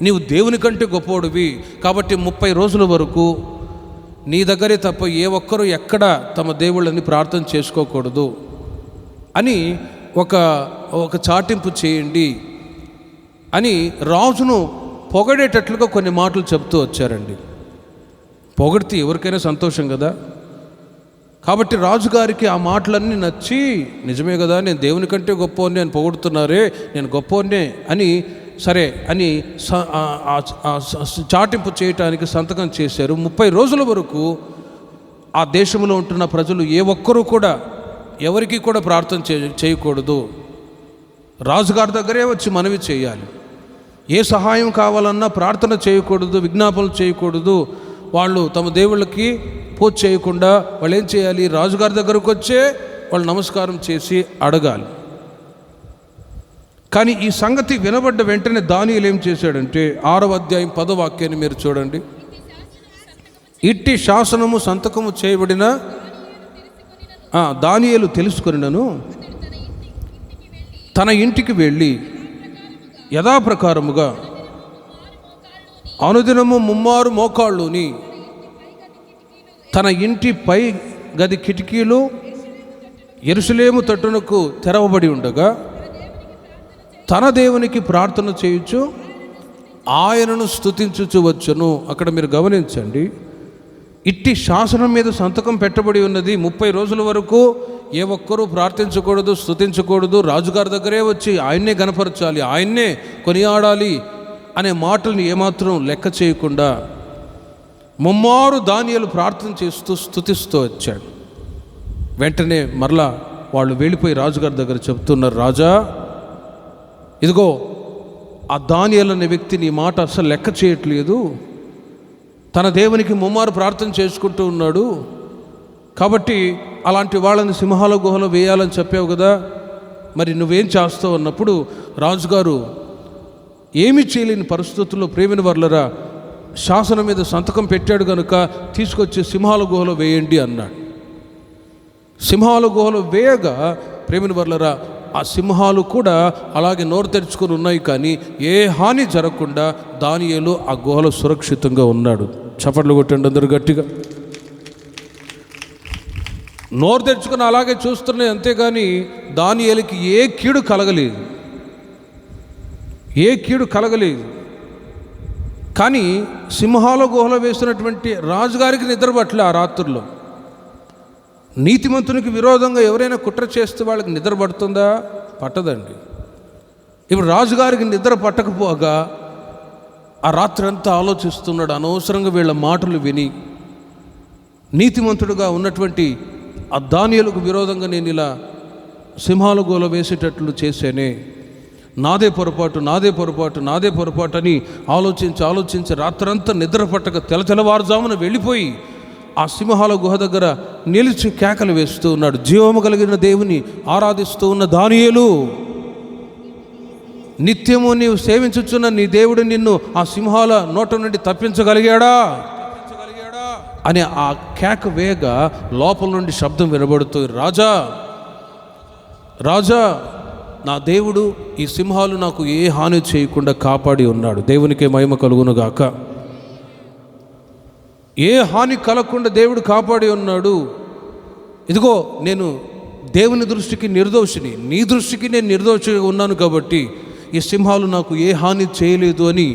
నీవు దేవుని కంటే గొప్పవాడివి, కాబట్టి 30 రోజుల వరకు నీ దగ్గరే తప్ప ఏ ఒక్కరూ ఎక్కడ తమ దేవుళ్ళని ప్రార్థన చేసుకోకూడదు అని ఒక చాటింపు చేయండి అని రాజును పొగడేటట్లుగా కొన్ని మాటలు చెప్తూ వచ్చారండి. పొగిడితే ఎవరికైనా సంతోషం కదా. కాబట్టి రాజుగారికి ఆ మాటలన్నీ నచ్చి, నిజమే కదా, నేను దేవుని కంటే గొప్పవాడిని అని పొగుడుతున్నారే, నేను గొప్పవాడినే అని సరే అని చాటింపు చేయటానికి సంతకం చేశారు. 30 రోజుల వరకు ఆ దేశంలో ఉంటున్న ప్రజలు ఏ ఒక్కరూ కూడా ఎవరికి కూడా ప్రార్థన చేయకూడదు, రాజుగారి దగ్గరే వచ్చి మనవి చేయాలి. ఏ సహాయం కావాలన్నా ప్రార్థన చేయకూడదు, విజ్ఞాపనలు చేయకూడదు. వాళ్ళు తమ దేవుళ్ళకి పూజ చేయకుండా వాళ్ళు ఏం చేయాలి, రాజుగారి దగ్గరకు వచ్చే వాళ్ళు నమస్కారం చేసి అడగాలి. కానీ ఈ సంగతి వినబడ్డ వెంటనే దానియేలు ఏం చేశాడంటే 6వ అధ్యాయం 10వ వాక్యాన్ని మీరు చూడండి. ఇట్టి శాసనము సంతకము చేయబడిన దానియేలు తెలుసుకొనినను తన ఇంటికి వెళ్ళి యథాప్రకారముగా అనుదినము 3 మోకాళ్ళుని తన ఇంటి పై గది కిటికీలు యెరూషలేము తట్టునకు తెరవబడి ఉండగా తన దేవునికి ప్రార్థన చేయొచ్చు, ఆయనను స్తుతించుచు వచ్చును. అక్కడ మీరు గమనించండి, ఇట్టి శాసనం మీద సంతకం పెట్టబడి ఉన్నది. 30 రోజుల వరకు ఏ ఒక్కరూ ప్రార్థించకూడదు, స్తుతించకూడదు, రాజుగారి దగ్గరే వచ్చి ఆయన్నే గణపరచాలి, ఆయన్నే కొనియాడాలి అనే మాటల్ని ఏమాత్రం లెక్క చేయకుండా 3 దానియేలు ప్రార్థన చేస్తూ స్తుతిస్తూ వచ్చాడు. వెంటనే మరలా వాళ్ళు వెళ్ళిపోయి రాజుగారి దగ్గర చెప్తున్నారు, రాజా, ఇదిగో ఆ దానియేలు అనే వ్యక్తిని ఈ మాట అసలు లెక్క చేయట్లేదు, తన దేవునికి 3 ప్రార్థన చేసుకుంటూ ఉన్నాడు, కాబట్టి అలాంటి వాళ్ళని సింహాల గుహలో వేయాలని చెప్పావు కదా, మరి నువ్వేం చేస్తావు అన్నప్పుడు రాజుగారు ఏమీ చేయలేని పరిస్థితుల్లో ప్రేమిన వర్లరా శాసనం మీద సంతకం పెట్టాడు కనుక తీసుకొచ్చి సింహాల గుహలో వేయండి అన్నాడు. సింహాల గుహలో వేయగా ప్రేమిన వర్లరా ఆ సింహాలు కూడా అలాగే నోరు తెరుచుకొని ఉన్నాయి, కానీ ఏ హాని జరగకుండా దానియేలు ఆ గుహలో సురక్షితంగా ఉన్నాడు. చప్పట్లు కొట్టండి అందరూ గట్టిగా. నోరు తెరుచుకొని అలాగే చూస్తున్నాయి, అంతేగాని దానియేలుకి ఏ కీడు కలగలేదు. కానీ సింహాల గుహలో వేసినటువంటి రాజుగారికి నిద్ర పట్టలే ఆ రాత్రుల్లో. నీతిమంతునికి విరోధంగా ఎవరైనా కుట్ర చేస్తే వాళ్ళకి నిద్ర పడుతుందా? పట్టదండి. ఇప్పుడు రాజుగారికి నిద్ర పట్టకపోగా ఆ రాత్రి అంతా ఆలోచిస్తున్నాడు. అనవసరంగా వీళ్ళ మాటలు విని నీతిమంతుడుగా ఉన్నటువంటి ఆ దానియేలుకు విరోధంగా నేను ఇలా సింహాల గుహలో వేసేటట్లు చేశానే, నాదే పొరపాటు అని ఆలోచించి రాత్రంతా నిద్ర పట్టక తెల్లవారుజామున వెళ్ళిపోయి ఆ సింహాల గుహ దగ్గర నిలిచి కేకలు వేస్తూ ఉన్నాడు. జీవము కలిగిన దేవుని ఆరాధిస్తూ ఉన్న దానియేలు, నిత్యము నీవు సేవించుచున్న నీ దేవుడు నిన్ను ఆ సింహాల నోట నుండి తప్పించగలిగాడా అనే ఆ కేక వేగ లోపల నుండి శబ్దం వినబడుతూ, రాజా నా దేవుడు ఈ సింహాలు నాకు ఏ హాని చేయకుండా కాపాడి ఉన్నాడు, దేవునికే మహిమ కలుగునుగాక. ఏ హాని కలగకుండా దేవుడు కాపాడి ఉన్నాడు. ఇదిగో నేను దేవుని దృష్టికి నిర్దోషిని, నీ దృష్టికి నేను నిర్దోషిగా ఉన్నాను కాబట్టి ఈ సింహాలు నాకు ఏ హాని చేయలేదు అని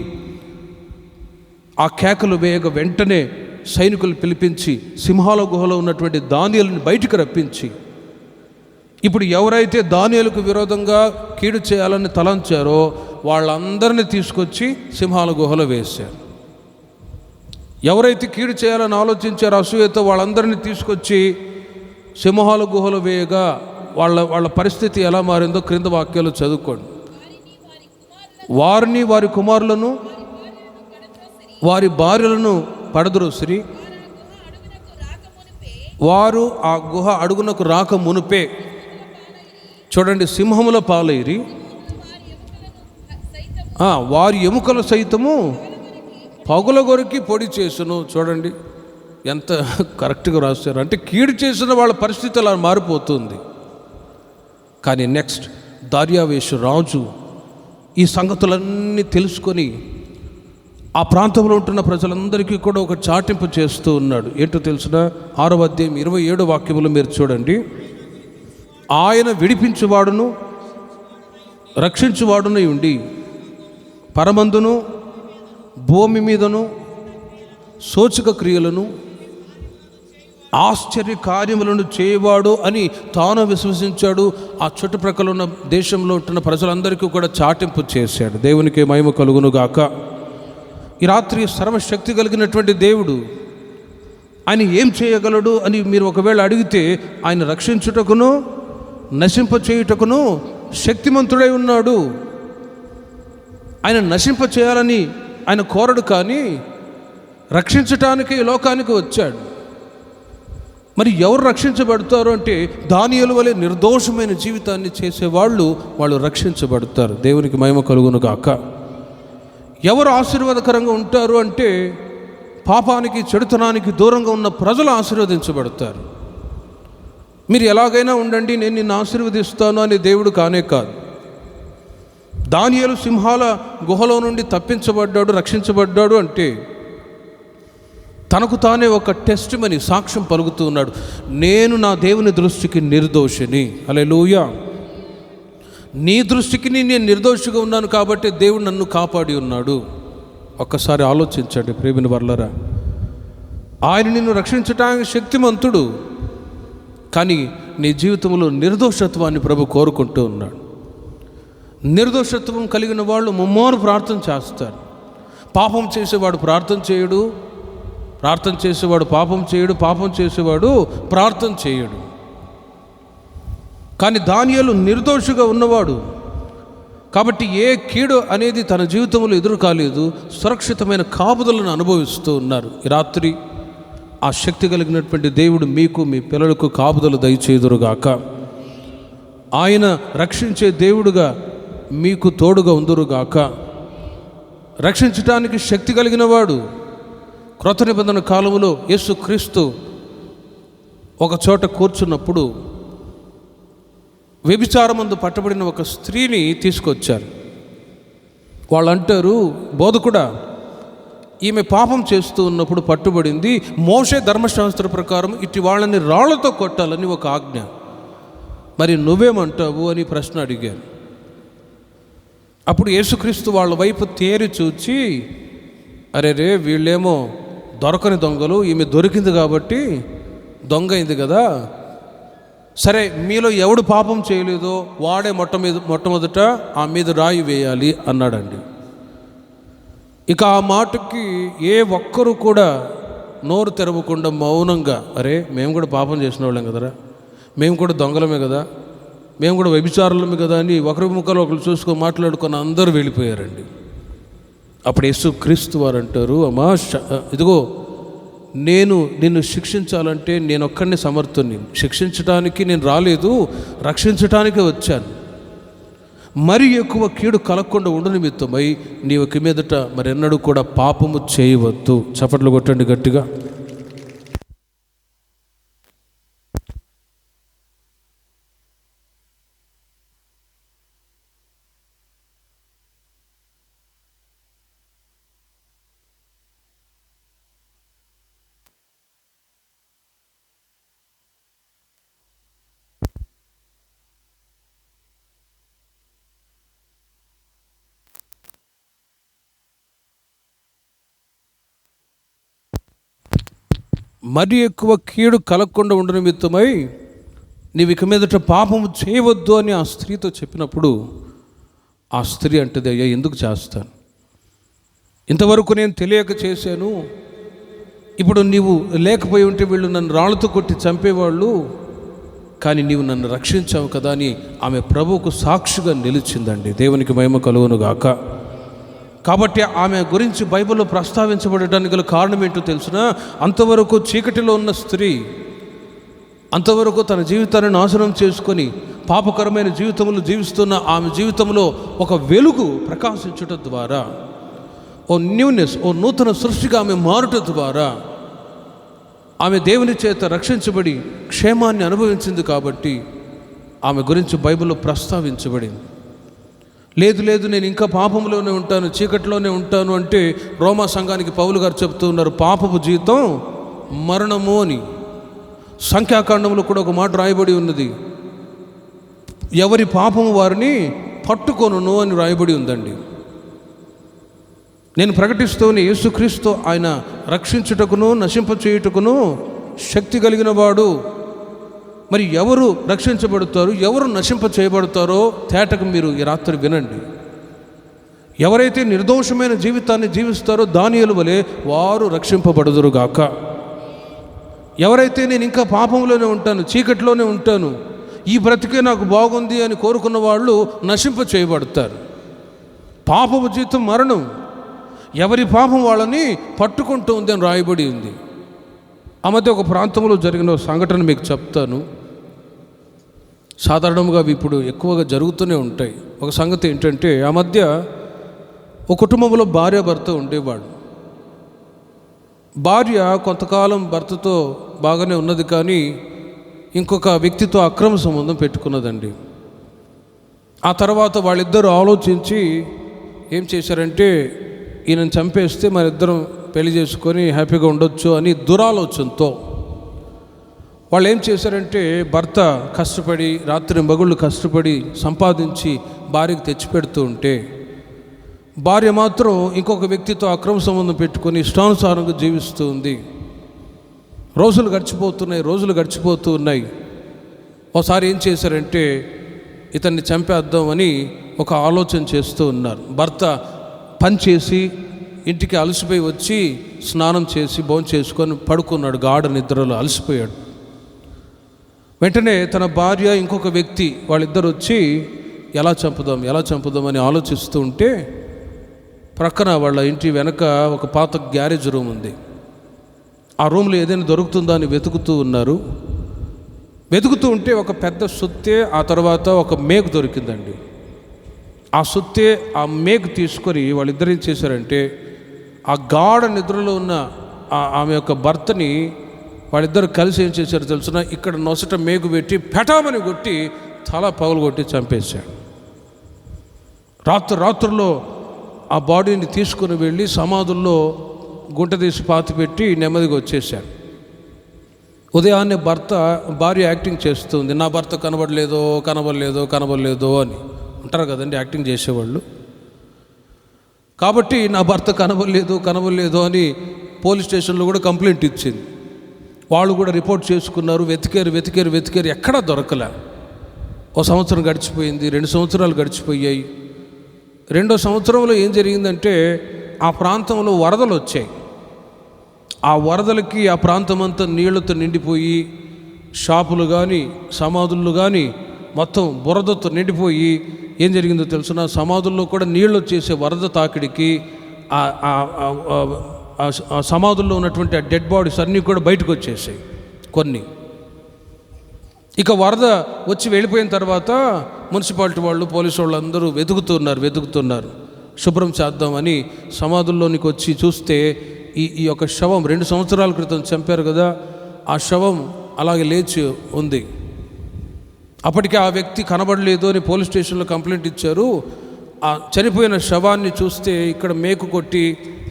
ఆ కేకలు వేయగా వెంటనే సైనికులు పిలిపించి సింహాల గుహలో ఉన్నటువంటి దానియేలుని బయటికి రప్పించి, ఇప్పుడు ఎవరైతే దానియేలుకు విరోధంగా కీడు చేయాలని తలంచారో వాళ్ళందరినీ తీసుకొచ్చి సింహాల గుహలో వేశారు. ఎవరైతే కీడు చేయాలని ఆలోచించారో అసూయతో వాళ్ళందరినీ తీసుకొచ్చి సింహాల గుహలో వేయగా వాళ్ళ పరిస్థితి ఎలా మారిందో క్రింద వాక్యాలు చదువుకోండి. వారిని, వారి కుమారులను, వారి భార్యలను పడద్రోసిరి. వారు ఆ గుహ అడుగునకు రాక మునిపే, చూడండి, సింహముల పాలైరి, వారి ఎముకలు సైతము పగులగొరికి పొడి చేసును. చూడండి ఎంత కరెక్ట్గా రాశారు. అంటే కీడు చేసిన వాళ్ళ పరిస్థితి అలా మారిపోతుంది. కానీ నెక్స్ట్ దార్యావేషు రాజు ఈ సంగతులన్నీ తెలుసుకొని ఆ ప్రాంతంలో ఉంటున్న ప్రజలందరికీ కూడా ఒక చాటింపు చేస్తూ ఉన్నాడు. ఏంటో తెలుసిన 6వ అధ్యాయం 27వ వాక్యములు మీరు చూడండి. ఆయన విడిపించువాడును రక్షించువాడునై ఉండి పరమందును భూమి మీదను సూచక క్రియలను ఆశ్చర్య కార్యములను చేయవాడు అని తాను విశ్వసించాడు. ఆ చుట్టుప్రక్కల ఉన్న దేశంలో ఉంటున్న ప్రజలందరికీ కూడా చాటింపు చేశాడు. దేవునికి మహిమ కలుగును గాక. ఈ రాత్రి సర్వశక్తి కలిగినటువంటి దేవుడు ఆయన ఏం చేయగలడు అని మీరు ఒకవేళ అడిగితే, ఆయన రక్షించుటకును నశింప చేయుటకును శక్తిమంతుడై ఉన్నాడు. ఆయన నశింప చేయాలని ఆయన కోరడు, కానీ రక్షించటానికి లోకానికి వచ్చాడు. మరి ఎవరు రక్షించబడతారు అంటే, దానియేలు వలె నిర్దోషమైన జీవితాన్ని చేసేవాళ్ళు రక్షించబడతారు. దేవునికి మహిమ కలుగును గాక. ఎవరు ఆశీర్వాదకరంగా ఉంటారు అంటే, పాపానికి చెడుతనానికి దూరంగా ఉన్న ప్రజలు ఆశీర్వదించబడతారు. మీరు ఎలాగైనా ఉండండి, నేను నిన్ను ఆశీర్వదిస్తాను అని దేవుడు కానే కాదు. దానియేలు సింహాల గుహలో నుండి తప్పించబడ్డాడు, రక్షించబడ్డాడు అంటే తనకు తానే ఒక టెస్ట్ మని సాక్ష్యం పలుకుతూ ఉన్నాడు. నేను నా దేవుని దృష్టికి నిర్దోషిని. హల్లెలూయా. నీ దృష్టికి నేను నిర్దోషిగా ఉన్నాను కాబట్టి దేవుడు నన్ను కాపాడి ఉన్నాడు. ఒక్కసారి ఆలోచించండి ప్రేమిని వర్లరా. ఆయన నిన్ను రక్షించటానికి శక్తిమంతుడు, కానీ నీ జీవితంలో నిర్దోషత్వాన్ని ప్రభు కోరుకుంటూ ఉన్నాడు. నిర్దోషత్వం కలిగిన వాళ్ళు ముమ్మోరు ప్రార్థన చేస్తారు. పాపం చేసేవాడు ప్రార్థన చేయడు, ప్రార్థన చేసేవాడు పాపం చేయడు, పాపం చేసేవాడు ప్రార్థన చేయడు. కానీ దానియేలు నిర్దోషిగా ఉన్నవాడు కాబట్టి ఏ కీడు అనేది తన జీవితంలో ఎదురు కాలేదు. సురక్షితమైన కాపుదలను అనుభవిస్తూ ఉన్నారు. ఈ రాత్రి ఆ శక్తి కలిగినటువంటి దేవుడు మీకు, మీ పిల్లలకు కాపుదలు దయచేదురుగాక. ఆయన రక్షించే దేవుడుగా మీకు తోడుగా ఉందురుగాక. రక్షించటానికి శక్తి కలిగిన వాడు. క్రొత్త నిబంధన కాలంలో యేసుక్రీస్తు ఒక చోట కూర్చున్నప్పుడు వ్యభిచారమందు పట్టబడిన ఒక స్త్రీని తీసుకొచ్చారు. వాళ్ళు అంటారు, బోధకుడా, ఈమె పాపం చేస్తూ ఉన్నప్పుడు పట్టుబడింది. మోషే ధర్మశాస్త్ర ప్రకారం ఇటు వాళ్ళని రాళ్లతో కొట్టాలని ఒక ఆజ్ఞ. మరి నువ్వేమంటావు అని ప్రశ్న అడిగారు. అప్పుడు యేసుక్రీస్తు వాళ్ళ వైపు తేరి చూచి, అరే వీళ్ళేమో దొరకని దొంగలు, ఈమె దొరికింది కాబట్టి దొంగ అయింది కదా, సరే మీలో ఎవడు పాపం చేయలేదో వాడే మొట్టమొదట ఆ మీద రాయి వేయాలి అన్నాడండి. ఇక ఆ మాటకి ఏ ఒక్కరు కూడా నోరు తెరవకుండా మౌనంగా, అరే మేము కూడా పాపం చేసిన వాళ్ళం కదరా, మేము కూడా దొంగలమే కదా, మేము కూడా వ్యభిచారులమే కదా అని ఒకరి ముఖాలు ఒకరు చూసుకొని మాట్లాడుకొని అందరూ వెళ్ళిపోయారండి. అప్పుడు యేసుక్రీస్తు వారు అంటారు, అమ్మా ఇదిగో నేను నిన్ను శిక్షించాలంటే నేను ఒక్కడిని సమర్థుని. శిక్షించడానికి నేను రాలేదు, రక్షించటానికే వచ్చాను. మరి ఎక్కువ కీడు కలగకుండా ఉండు నిమిత్తమై నీవు మీదట మరెన్నడూ కూడా పాపము చేయవద్దు. చప్పట్లు కొట్టండి గట్టిగా. మరి ఎక్కువ కీడు కలగకుండా ఉండ నిమిత్తమై నీవు ఇక మీదట పాపము చేయవద్దు అని ఆ స్త్రీతో చెప్పినప్పుడు ఆ స్త్రీ అంటది, అయ్యా ఎందుకు చేస్తాను, ఇంతవరకు నేను తెలియక చేశాను, ఇప్పుడు నీవు లేకపోయి ఉంటే వీళ్ళు నన్ను రాళ్ళతో కొట్టి చంపేవాళ్ళు, కానీ నీవు నన్ను రక్షించావు కదా అని ఆమె ప్రభువుకు సాక్షిగా నిలిచిందండి. దేవునికి మహిమ కలుగును గాక. కాబట్టి ఆమె గురించి బైబిల్లో ప్రస్తావించబడటానికి గల కారణం ఏంటో తెలుసిన, అంతవరకు చీకటిలో ఉన్న స్త్రీ, అంతవరకు తన జీవితాన్ని నాశనం చేసుకొని పాపకరమైన జీవితంలో జీవిస్తున్న ఆమె జీవితంలో ఒక వెలుగు ప్రకాశించటం ద్వారా, ఓ న్యూనెస్, ఓ నూతన సృష్టిగా ఆమె మారుట ద్వారా ఆమె దేవుని చేత రక్షించబడి క్షేమాన్ని అనుభవించింది. కాబట్టి ఆమె గురించి బైబిల్లో ప్రస్తావించబడింది. లేదు నేను ఇంకా పాపంలోనే ఉంటాను, చీకటిలోనే ఉంటాను అంటే రోమా సంఘానికి పౌలు గారు చెప్తూ ఉన్నారు, పాపపు జీతం మరణము అని. సంఖ్యాకాండంలో కూడా ఒక మాట రాయబడి ఉన్నది, ఎవరి పాపము వారిని పట్టుకొనును అని రాయబడి ఉందండి. నేను ప్రకటిస్తూనే యేసుక్రీస్తు ఆయన రక్షించుటకును నశింపచేయుటకును శక్తి కలిగిన వాడు. మరి ఎవరు రక్షించబడతారు, ఎవరు నశింప చేయబడతారో తేటకు మీరు ఈ రాత్రి వినండి. ఎవరైతే నిర్దోషమైన జీవితాన్ని జీవిస్తారో దానియేలు వలె వారు రక్షింపబడుదురుగాక. ఎవరైతే నేను ఇంకా పాపంలోనే ఉంటాను, చీకటిలోనే ఉంటాను, ఈ బ్రతికే నాకు బాగుంది అని కోరుకున్న వాళ్ళు నశింప చేయబడతారు. పాపపు జీతం మరణం, ఎవరి పాపం వాళ్ళని పట్టుకుంటూ ఉంది అని రాయబడి ఉంది. ఆ మధ్య ఒక ప్రాంతంలో జరిగిన సంఘటన మీకు చెప్తాను. సాధారణంగా అవి ఇప్పుడు ఎక్కువగా జరుగుతూనే ఉంటాయి. ఒక సంగతి ఏంటంటే, ఆ మధ్య ఒక కుటుంబంలో భార్యాభర్త ఉండేవాడు. భార్య కొంతకాలం భర్తతో బాగానే ఉన్నది, కానీ ఇంకొక వ్యక్తితో అక్రమ సంబంధం పెట్టుకున్నదండి. ఆ తర్వాత వాళ్ళిద్దరూ ఆలోచించి ఏం చేశారంటే, ఈయనను చంపేస్తే మరిద్దరం పెళ్లి చేసుకొని హ్యాపీగా ఉండొచ్చు అని దురాలోచనతో వాళ్ళు ఏం చేశారంటే, భర్త కష్టపడి రాత్రి మగుళ్ళు కష్టపడి సంపాదించి భార్యకు తెచ్చిపెడుతూ ఉంటే, భార్య మాత్రం ఇంకొక వ్యక్తితో అక్రమ సంబంధం పెట్టుకొని ఇష్టానుసారంగా జీవిస్తూ ఉంది. రోజులు గడిచిపోతూ ఉన్నాయి. ఒకసారి ఏం చేశారంటే, ఇతన్ని చంపేద్దామని ఒక ఆలోచన చేస్తూ ఉన్నారు. భర్త పని చేసి ఇంటికి అలసిపోయి వచ్చి స్నానం చేసి భోజనం చేసుకొని పడుకున్నాడు. గాఢ నిద్రలో అలసిపోయాడు. వెంటనే తన భార్య ఇంకొక వ్యక్తి వాళ్ళిద్దరు వచ్చి ఎలా చంపుదాం అని ఆలోచిస్తూ ఉంటే, ప్రక్కన వాళ్ళ ఇంటి వెనక ఒక పాత గ్యారేజ్ రూమ్ ఉంది. ఆ రూమ్లో ఏదైనా దొరుకుతుందా అని వెతుకుతూ ఉన్నారు. వెతుకుతూ ఉంటే ఒక పెద్ద సుత్తే, ఆ తర్వాత ఒక మేకు దొరికిందండి. ఆ సుత్తే, ఆ మేకు తీసుకొని వాళ్ళిద్దరు ఏం చేశారంటే, ఆ గాఢ నిద్రలో ఉన్న ఆమె యొక్క భర్తని వాళ్ళిద్దరు కలిసి ఏం చేశారు తెలుసునా, ఇక్కడ నొసట మేకు పెట్టి పెటామని కొట్టి తల పగులు కొట్టి చంపేశాడు. రాత్రుల్లో ఆ బాడీని తీసుకుని వెళ్ళి సమాధుల్లో గుంట తీసి పాతి పెట్టి నెమ్మదిగా వచ్చేసాడు. ఉదయాన్నే భార్య యాక్టింగ్ చేస్తుంది, నా భర్త కనబడలేదో అని ఉంటారు కదండి యాక్టింగ్ చేసేవాళ్ళు. కాబట్టి నా భర్త కనబడలేదు అని పోలీస్ స్టేషన్లో కూడా కంప్లైంట్ ఇచ్చింది. వాళ్ళు కూడా రిపోర్ట్ చేసుకున్నారు. వెతికారు, ఎక్కడా దొరకలే. 1 సంవత్సరం గడిచిపోయింది, 2 సంవత్సరాలు గడిచిపోయాయి. 2వ సంవత్సరంలో ఏం జరిగిందంటే, ఆ ప్రాంతంలో వరదలు వచ్చాయి. ఆ వరదలకి ఆ ప్రాంతం అంతా నీళ్లతో నిండిపోయి, షాపులు కానీ సమాధులు కానీ మొత్తం బురదతో నిండిపోయి ఏం జరిగిందో తెలుసున, సమాధుల్లో కూడా నీళ్ళు వచ్చేసే వరద తాకిడికి ఆ సమాధుల్లో ఉన్నటువంటి ఆ డెడ్ బాడీస్ అన్నీ కూడా బయటకు వచ్చేసాయి కొన్ని. ఇక వరద వచ్చి వెళ్ళిపోయిన తర్వాత మున్సిపాలిటీ వాళ్ళు, పోలీసు వాళ్ళు అందరూ వెతుకుతున్నారు శుభ్రం చేద్దామని. సమాధుల్లోనికి వచ్చి చూస్తే ఈ యొక్క శవం 2 సంవత్సరాల క్రితం చంపారు కదా, ఆ శవం అలాగే లేచి ఉంది. అప్పటికే ఆ వ్యక్తి కనబడలేదు అని పోలీస్ స్టేషన్లో కంప్లైంట్ ఇచ్చారు. ఆ చనిపోయిన శవాన్ని చూస్తే ఇక్కడ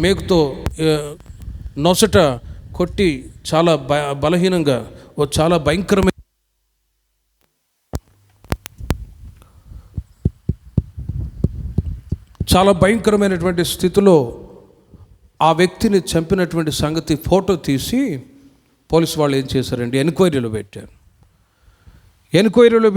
మేకుతో నొసట కొట్టి చాలా బలహీనంగా చాలా భయంకరమైనటువంటి స్థితిలో ఆ వ్యక్తిని చంపినటువంటి సంగతి ఫోటో తీసి పోలీసు వాళ్ళు ఏం చేశారండి, ఎంక్వైరీలో పెట్టారు. ఎంక్వైరీలో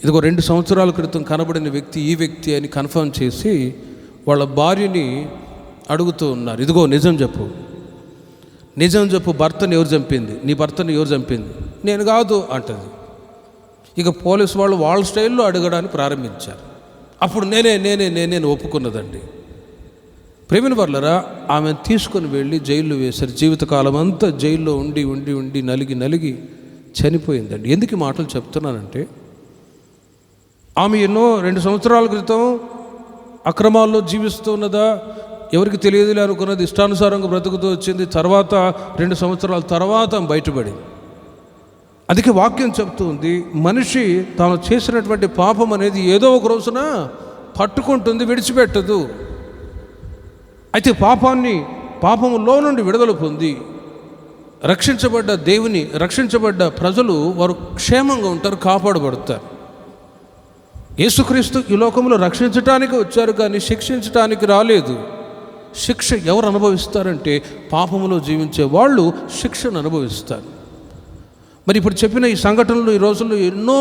ఇదిగో 2 సంవత్సరాల క్రితం కనబడిన వ్యక్తి ఈ వ్యక్తి అని కన్ఫర్మ్ చేసి వాళ్ళ భార్యని అడుగుతూ ఉన్నారు. ఇదిగో నిజం చెప్పు, నిజం చెప్పు, భర్తను ఎవరు చంపింది, నీ భర్తను ఎవరు చంపింది? నేను కాదు అంటది. ఇక పోలీసు వాళ్ళు వాళ్ళ స్టైల్లో అడగడానికి ప్రారంభించారు. అప్పుడు నేనే ఒప్పుకున్నదండి. ప్రేమిన వర్లరా, ఆమెను తీసుకొని వెళ్ళి జైల్లో వేశారు. జీవితకాలం అంతా జైల్లో ఉండి ఉండి ఉండి నలిగి చనిపోయిందండి. ఎందుకు ఈ మాటలు చెప్తున్నానంటే, ఆమె 2 సంవత్సరాల క్రితం అక్రమాల్లో జీవిస్తున్నదా, ఎవరికి తెలియదులే అనుకున్నది, ఇష్టానుసారంగా బ్రతుకుతూ వచ్చింది. తర్వాత 2 సంవత్సరాల తర్వాత బయటపడింది. అందుకే వాక్యం చెప్తుంది, మనిషి తాను చేసినటువంటి పాపం అనేది ఏదో ఒక రోజున పట్టుకుంటుంది, విడిచిపెట్టదు. అయితే పాపములో నుండి విడుదల పొంది రక్షించబడ్డ రక్షించబడ్డ ప్రజలు వారు క్షేమంగా ఉంటారు, కాపాడబడతారు. యేసుక్రీస్తు ఈ లోకంలో రక్షించటానికి వచ్చారు కానీ శిక్షించటానికి రాలేదు. శిక్ష ఎవరు అనుభవిస్తారంటే పాపములో జీవించే వాళ్ళు శిక్షను అనుభవిస్తారు. మరి ఇప్పుడు చెప్పిన ఈ సంఘటనలు ఈ రోజుల్లో ఎన్నో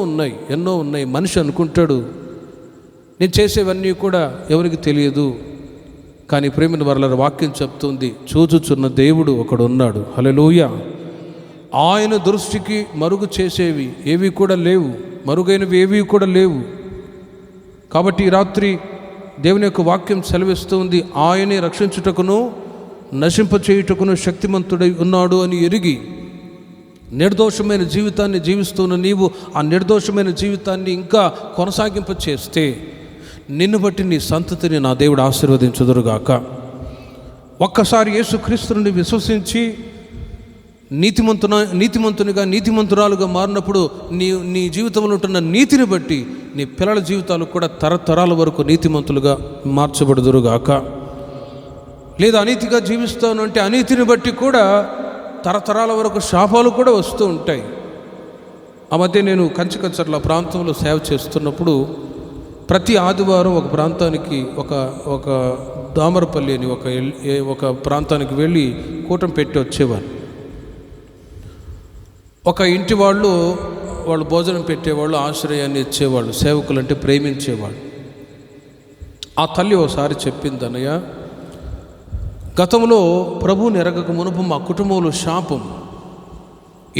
ఉన్నాయి. మనిషి అనుకుంటాడు నేను చేసేవన్నీ కూడా ఎవరికి తెలియదు. కానీ ప్రేమిన వర్ల వాక్యం చెప్తుంది, చూచుచున్న దేవుడు ఒకడు ఉన్నాడు. హల్లెలూయా. ఆయన దృష్టికి మరుగు చేసేవి ఏవి కూడా లేవు, మరుగైనవి ఏవి కూడా లేవు. కాబట్టి ఈ రాత్రి దేవుని యొక్క వాక్యం సెలవిస్తుంది, ఆయనే రక్షించుటకును నశింపచేయుటకును శక్తిమంతుడై ఉన్నాడు అని ఎరిగి నిర్దోషమైన జీవితాన్ని జీవిస్తున్న నీవు ఆ నిర్దోషమైన జీవితాన్ని ఇంకా కొనసాగింప చేస్తే నిన్ను బట్టి నీ సంతతిని నా దేవుడు ఆశీర్వదించుదురుగాక. ఒక్కసారి యేసుక్రీస్తుని విశ్వసించి నీతిమంతురాలుగా మారినప్పుడు నీ జీవితంలో ఉంటున్న నీతిని బట్టి నీ పిల్లల జీవితాలు కూడా తరతరాల వరకు నీతిమంతులుగా మార్చబడుదురుగాక. లేదా అనీతిగా జీవిస్తాను అంటే అనీతిని బట్టి కూడా తరతరాల వరకు శాపాలు కూడా వస్తూ ఉంటాయి. ఆ మధ్య నేను కంచికచర్ల ప్రాంతంలో సేవ చేస్తున్నప్పుడు ప్రతి ఆదివారం ఒక ప్రాంతానికి ఒక దామరపల్లి అని ఒక ప్రాంతానికి వెళ్ళి కూటం పెట్టి వచ్చేవారు. ఒక ఇంటి వాళ్ళు భోజనం పెట్టేవాళ్ళు, ఆశ్రయాన్ని ఇచ్చేవాళ్ళు, సేవకులు అంటే ప్రేమించేవాళ్ళు. ఆ తల్లి ఒకసారి చెప్పింది, అన్నయ్య, గతంలో ప్రభువుని ఎరగక మునుపు మా కుటుంబంలో శాపం.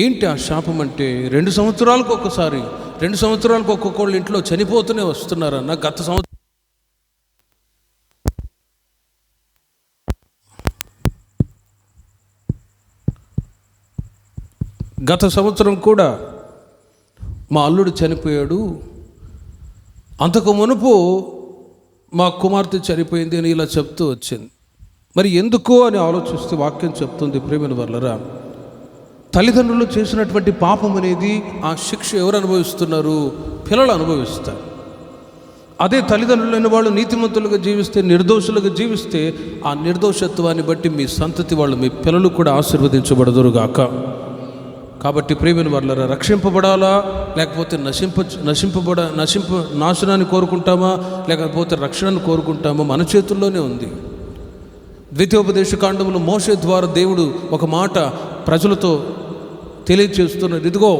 ఏంటి ఆ శాపం అంటే 2 సంవత్సరాలకు ఒక్కసారి 2 సంవత్సరాలకు ఒక్కొక్కళ్ళు ఇంట్లో చనిపోతూనే వస్తున్నారన్న. గత సంవత్సరం కూడా మా అల్లుడు చనిపోయాడు, అంతకు మునుపు మా కుమార్తె చనిపోయింది అని ఇలా చెప్తూ వచ్చింది. మరి ఎందుకు అని ఆలోచిస్తే వాక్యం చెప్తుంది, ప్రేమిన వర్లరా, తల్లిదండ్రులు చేసినటువంటి పాపం అనేది ఆ శిక్ష ఎవరు అనుభవిస్తున్నారు? పిల్లలు అనుభవిస్తారు. అదే తల్లిదండ్రులైన వాళ్ళు నీతిమంతులుగా జీవిస్తే, నిర్దోషులుగా జీవిస్తే ఆ నిర్దోషత్వాన్ని బట్టి మీ సంతతి వాళ్ళు, మీ పిల్లలు కూడా ఆశీర్వదించబడదురుగాక. కాబట్టి ప్రేమిన వర్లరా, రక్షింపబడాలా లేకపోతే నాశనాన్ని కోరుకుంటామా లేకపోతే రక్షణను కోరుకుంటామా మన చేతుల్లోనే ఉంది. ద్వితీయోపదేశకాండంలో మోషే ద్వారా దేవుడు ఒక మాట ప్రజలతో తెలియచేస్తున్నది, ఇదిగో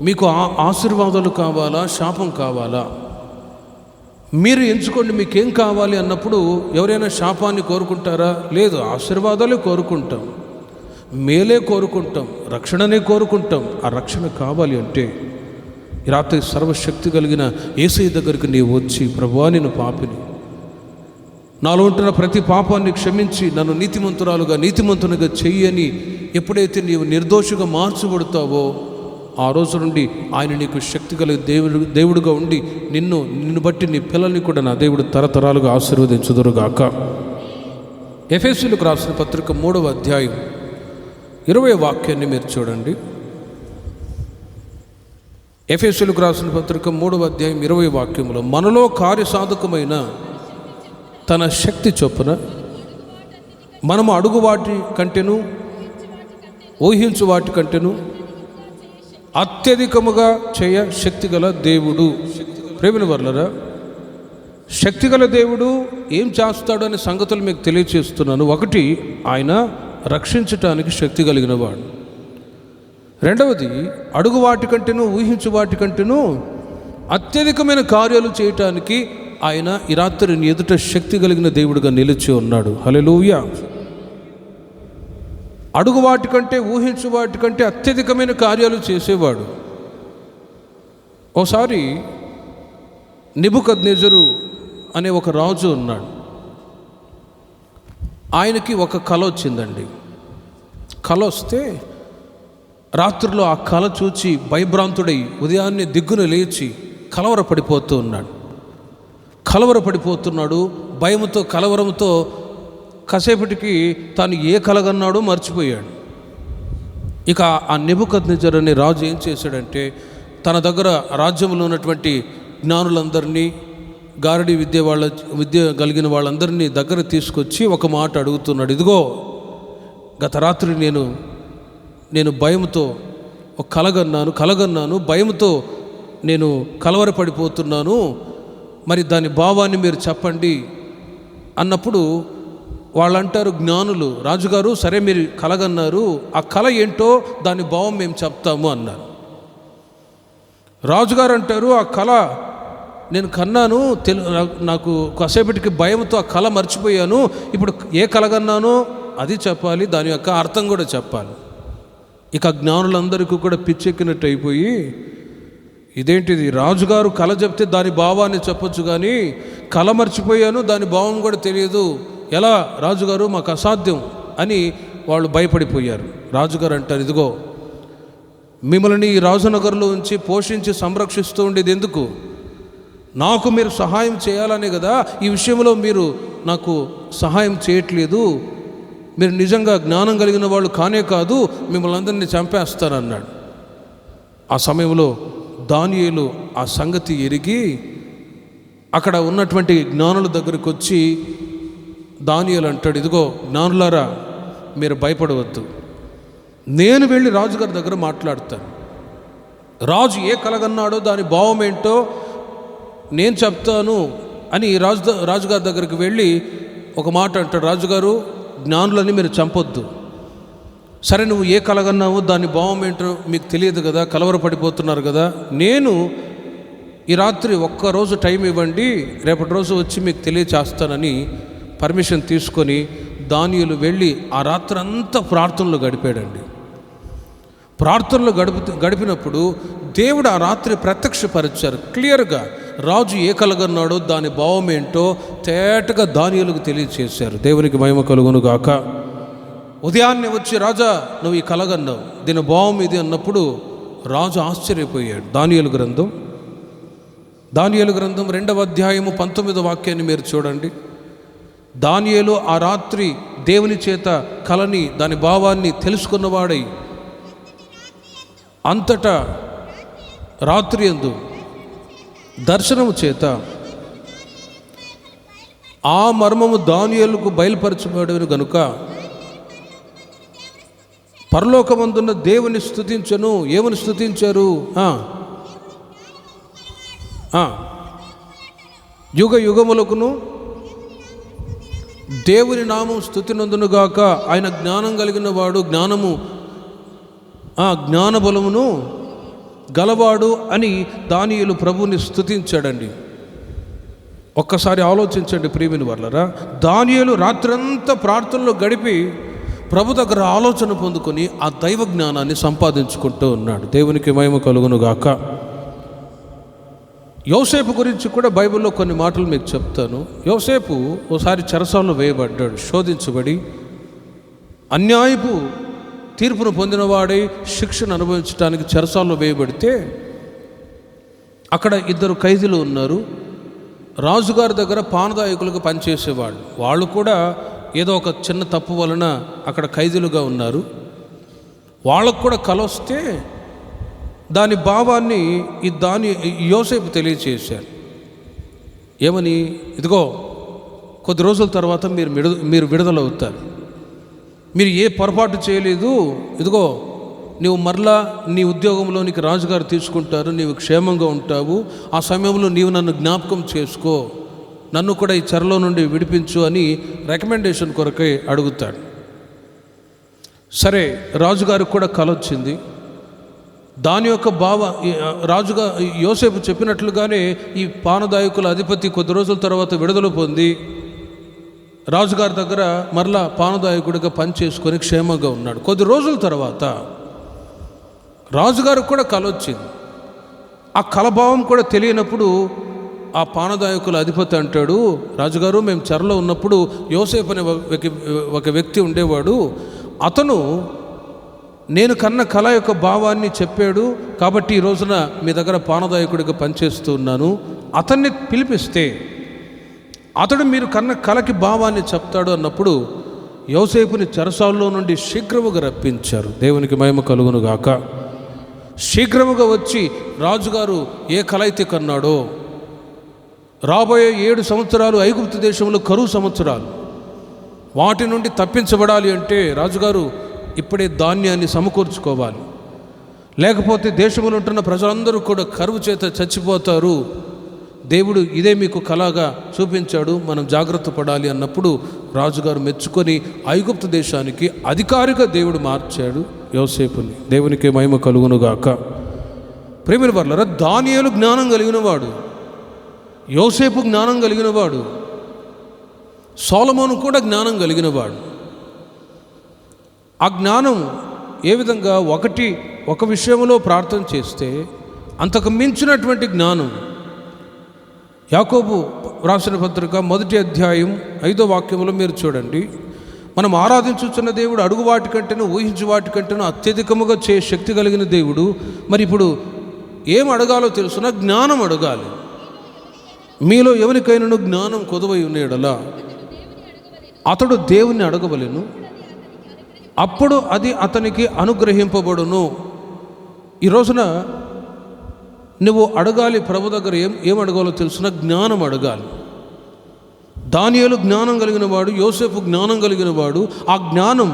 మీకు ఆశీర్వాదాలు కావాలా శాపం కావాలా, మీరు ఎంచుకోండి, మీకేం కావాలి అన్నప్పుడు ఎవరైనా శాపాన్ని కోరుకుంటారా? లేదు, ఆశీర్వాదాలే కోరుకుంటాం, మేలే కోరుకుంటాం, రక్షణనే కోరుకుంటాం. ఆ రక్షణ కావాలి అంటే ఈ రాత్రి సర్వశక్తి కలిగిన యేసయ్య దగ్గరికి నీవు వచ్చి, ప్రభువా నేను పాపిని, నాలో ఉంటున్న ప్రతి పాపాన్ని క్షమించి నన్ను నీతిమంతునిగా చెయ్యని ఎప్పుడైతే నీవు నిర్దోషిగా మార్చబడతావో ఆ రోజు నుండి ఆయన నీకు శక్తి కలిగి దేవుడుగా ఉండి నిన్ను బట్టి నీ పిల్లల్ని కూడా నా దేవుడు తరతరాలుగా ఆశీర్వదించుదురుగాక. ఎఫెసీయులకు రాసిన పత్రిక 3వ అధ్యాయం 20వ వాక్యాన్ని మీరు చూడండి. ఎఫెసీయులకు రాసిన పత్రిక 3వ అధ్యాయం 20వ వాక్యములో, మనలో కార్యసాధకమైన తన శక్తి చొప్పున మనము అడుగు వాటి కంటేను ఊహించు వాటి కంటేను అత్యధికముగా చేయ శక్తిగల దేవుడు. ప్రేమిన వర్లరా, శక్తిగల దేవుడు ఏం చేస్తాడు అనే సంగతులు మీకు తెలియచేస్తున్నాను. ఒకటి, ఆయన రక్షించటానికి శక్తి కలిగిన వాడు. రెండవది, అడుగు వాటి కంటేను ఊహించు వాటి కంటేను అత్యధికమైన కార్యాలు చేయటానికి ఆయన ఈ రాత్రి నీ ఎదుట శక్తి కలిగిన దేవుడిగా నిలిచి ఉన్నాడు. హల్లెలూయా. అడుగు వాటి కంటే ఊహించు వాటి కంటే అత్యధికమైన కార్యాలు చేసేవాడు. ఓసారి నెబుకద్నెజరు అనే ఒక రాజు ఉన్నాడు. ఆయనకి ఒక కల వచ్చిందండి. కల వస్తే రాత్రిలో ఆ కల చూచి భయభ్రాంతుడై ఉదయాన్నే దిగ్గున లేచి కలవరపడిపోతున్నాడు. భయంతో కలవరంతో కాసేపటికి తాను ఏ కలగన్నాడో మర్చిపోయాడు. ఇక ఆ నెబుకద్నెజరు అనే రాజు ఏం చేశాడంటే, తన దగ్గర రాజ్యంలో ఉన్నటువంటి జ్ఞానులందరినీ, గారడీ విద్య కలిగిన వాళ్ళందరినీ దగ్గర తీసుకొచ్చి ఒక మాట అడుగుతున్నాడు. ఇదిగో, గత రాత్రి నేను భయంతో ఒక కలగన్నాను, భయంతో నేను కలవరపడిపోతున్నాను, మరి దాని భావాన్ని మీరు చెప్పండి అన్నప్పుడు వాళ్ళంటారు, జ్ఞానులు, రాజుగారు సరే మీరు కలగన్నారు, ఆ కల ఏంటో దాని భావం మేము చెప్తాము అన్నారు. రాజుగారు అంటారు, ఆ కల నేను కన్నాను, నాకు కాసేపటికి భయంతో ఆ కల మర్చిపోయాను, ఇప్పుడు ఏ కలగన్నానో అది చెప్పాలి, దాని యొక్క అర్థం కూడా చెప్పాలి. ఇక జ్ఞానులందరికీ కూడా పిచ్చెక్కినట్టు అయిపోయి, ఇదేంటిది, రాజుగారు కల చెప్తే దాని భావాన్ని చెప్పొచ్చు కానీ కల మర్చిపోయాను, దాని భావం కూడా తెలియదు, ఎలా రాజుగారు, మాకు అసాధ్యం అని వాళ్ళు భయపడిపోయారు. రాజుగారు అంటారు, ఇదిగో, మిమ్మల్ని ఈ రాజనగర్లో ఉంచి పోషించి సంరక్షిస్తూ ఉండేది ఎందుకు? నాకు మీరు సహాయం చేయాలనే కదా. ఈ విషయంలో మీరు నాకు సహాయం చేయట్లేదు, మీరు నిజంగా జ్ఞానం కలిగిన వాళ్ళు కానే కాదు, మిమ్మల్ని అందరినీ చంపేస్తానన్నాడు. ఆ సమయంలో దానియేలు ఆ సంగతి ఎరిగి అక్కడ ఉన్నటువంటి జ్ఞానుల దగ్గరికి వచ్చి దానియేలు అంటాడు, ఇదిగో జ్ఞానులారా, మీరు భయపడవద్దు, నేను వెళ్ళి రాజుగారి దగ్గర మాట్లాడతాను, రాజు ఏ కలగన్నాడో దాని భావం ఏంటో నేను చెప్తాను అని రాజుగారి దగ్గరికి వెళ్ళి ఒక మాట అంటాడు. రాజుగారు, జ్ఞానులని మీరు చంపొద్దు, సరే నువ్వు ఏ కలగన్నావో దాని భావం ఏంటో మీకు తెలియదు కదా, కలవరపడిపోతున్నారు కదా, నేను ఈ రాత్రి ఒక్కరోజు టైం ఇవ్వండి, రేపటి రోజు వచ్చి మీకు తెలియచేస్తానని పర్మిషన్ తీసుకొని దానియేలు వెళ్ళి ఆ రాత్రి అంతా ప్రార్థనలు గడిపాడండి. ప్రార్థనలు గడిపినప్పుడు దేవుడు ఆ రాత్రి ప్రత్యక్షపరిచారు క్లియర్గా. రాజు ఏ కలగన్నాడో దాని భావం ఏంటో తేటగా దానియేలుకు తెలియచేశారు. దేవునికి మహిమ కలుగును గాక. ఉదయాన్నే వచ్చి, రాజా నువ్వు ఈ కలగన్నావు, దీని భావం ఇది అన్నప్పుడు రాజు ఆశ్చర్యపోయాడు. దానియేలు గ్రంథం 2వ అధ్యాయము 19వ వాక్యాన్ని మీరు చూడండి. దానియేలు ఆ రాత్రి దేవుని చేత కలని దాని భావాన్ని తెలుసుకున్నవాడై అంతటా రాత్రి యందు దర్శనము చేత ఆ మర్మము దానియేలుకు బయలుపరచబడిన గనుక పరలోకమందున్న దేవుని స్తుతించను. ఏమని స్తుతించారు? యుగ యుగములకును దేవుని నామం స్తుతినందునుగాక. ఆయన జ్ఞానం కలిగిన వాడు, జ్ఞానబలమును గలవాడు అని దానియేలు ప్రభువుని స్తుతించాడండి. ఒక్కసారి ఆలోచించండి ప్రియమైన వర్లరా, దానియేలు రాత్రంతా ప్రార్థనలో గడిపి ప్రభు దగ్గర ఆలోచన పొందుకొని ఆ దైవ జ్ఞానాన్ని సంపాదించుకుంటూ ఉన్నాడు. దేవునికి మహిమ కలుగును గాక. యోసేపు గురించి కూడా బైబిల్లో కొన్ని మాటలు మీకు చెప్తాను. యోసేపు ఓసారి చెరసాలలో వేయబడ్డాడు, శోధించబడి అన్యాయపు తీర్పును పొందినవాడై శిక్షను అనుభవించడానికి చెరసాలలో వేయబడితే అక్కడ 2 ఖైదీలు ఉన్నారు. రాజుగారి దగ్గర పానదాయకులకు పనిచేసేవాళ్ళు, వాళ్ళు కూడా ఏదో ఒక చిన్న తప్పు వలన అక్కడ ఖైదీలుగా ఉన్నారు. వాళ్ళకు కూడా కల వస్తే దాని భావాన్ని యోసేపు తెలియచేశారు. ఏమని? ఇదిగో కొద్ది రోజుల తర్వాత మీరు విడుదలవుతారు, మీరు ఏ పొరపాటు చేయలేదు, ఇదిగో నీవు మరలా నీ ఉద్యోగంలోనికి రాజుగారు తీసుకుంటారు, నీవు క్షేమంగా ఉంటావు, ఆ సమయంలో నీవు నన్ను జ్ఞాపకం చేసుకో, నన్ను కూడా ఈ చెరలో నుండి విడిపించు అని రికమెండేషన్ కొరకై అడుగుతాడు. సరే, రాజుగారికి కూడా కల వచ్చింది. దాని యొక్క రాజుగా యోసేపు చెప్పినట్లుగానే ఈ పానదాయకుల అధిపతి కొద్ది రోజుల తర్వాత విడుదల పొంది రాజుగారి దగ్గర మరలా పానదాయకుడిగా పనిచేసుకొని క్షేమంగా ఉన్నాడు. కొద్ది రోజుల తర్వాత రాజుగారికి కూడా కల వచ్చింది. ఆ కలభావం కూడా తెలియనప్పుడు ఆ పానదాయకుల అధిపతి అంటాడు, రాజుగారు, మేము చెరలో ఉన్నప్పుడు యోసేపు అనే ఒక వ్యక్తి ఉండేవాడు, అతను నేను కన్న కళ యొక్క భావాన్ని చెప్పాడు, కాబట్టి ఈ రోజున మీ దగ్గర పానదాయకుడిగా పనిచేస్తూ ఉన్నాను, అతన్ని పిలిపిస్తే అతడు మీరు కన్న కళకి భావాన్ని చెప్తాడు అన్నప్పుడు యోసేపుని చెరసాల్లో నుండి శీఘ్రముగా రప్పించారు. దేవునికి మహిమ కలుగును గాక. శీఘ్రముగా వచ్చి రాజుగారు ఏ కళ అయితే కన్నాడో, రాబోయే 7 సంవత్సరాలు ఐగుప్తు దేశంలో కరువు సంవత్సరాలు, వాటి నుండి తప్పించబడాలి అంటే రాజుగారు ఇప్పుడే ధాన్యాన్ని సమకూర్చుకోవాలి, లేకపోతే దేశంలో ఉంటున్న ప్రజలందరూ కూడా కరువు చేత చచ్చిపోతారు, దేవుడు ఇదే మీకు కళగా చూపించాడు, మనం జాగ్రత్త పడాలి అన్నప్పుడు రాజుగారు మెచ్చుకొని ఐగుప్తు దేశానికి అధికారిగా దేవుడు మార్చాడు యోసేపుని. దేవునికి మహిమ కలుగునుగాక. ప్రేమిన వర్లారా, దానియేలు జ్ఞానం కలిగినవాడు, యోసేపు జ్ఞానం కలిగినవాడు, సొలొమోను కూడా జ్ఞానం కలిగినవాడు. ఆ జ్ఞానం ఏ విధంగా ఒక విషయంలో ప్రార్థన చేస్తే అంతకు మించినటువంటి జ్ఞానం. యాకోబు రాసిన పత్రిక 1వ అధ్యాయం 5వ వాక్యంలో మీరు చూడండి, మనం ఆరాధించుచున్న దేవుడు అడుగు వాటి కంటేనూ ఊహించు వాటి కంటేనూ అత్యధికముగా శక్తి కలిగిన దేవుడు. మరి ఇప్పుడు ఏం అడగాలో తెలుసునా? జ్ఞానం అడగాలి. మీలో ఎవరికైనా జ్ఞానం కొదువై ఉన్నాడలా అతడు దేవుని అడగవలెను, అప్పుడు అది అతనికి అనుగ్రహింపబడును. ఈ రోజున నువ్వు అడగాలి ప్రభు దగ్గర. ఏం అడగాలో తెలుసునా? జ్ఞానం అడగాలి. దానియేలు జ్ఞానం కలిగిన వాడు, యోసేపు జ్ఞానం కలిగిన వాడు. ఆ జ్ఞానం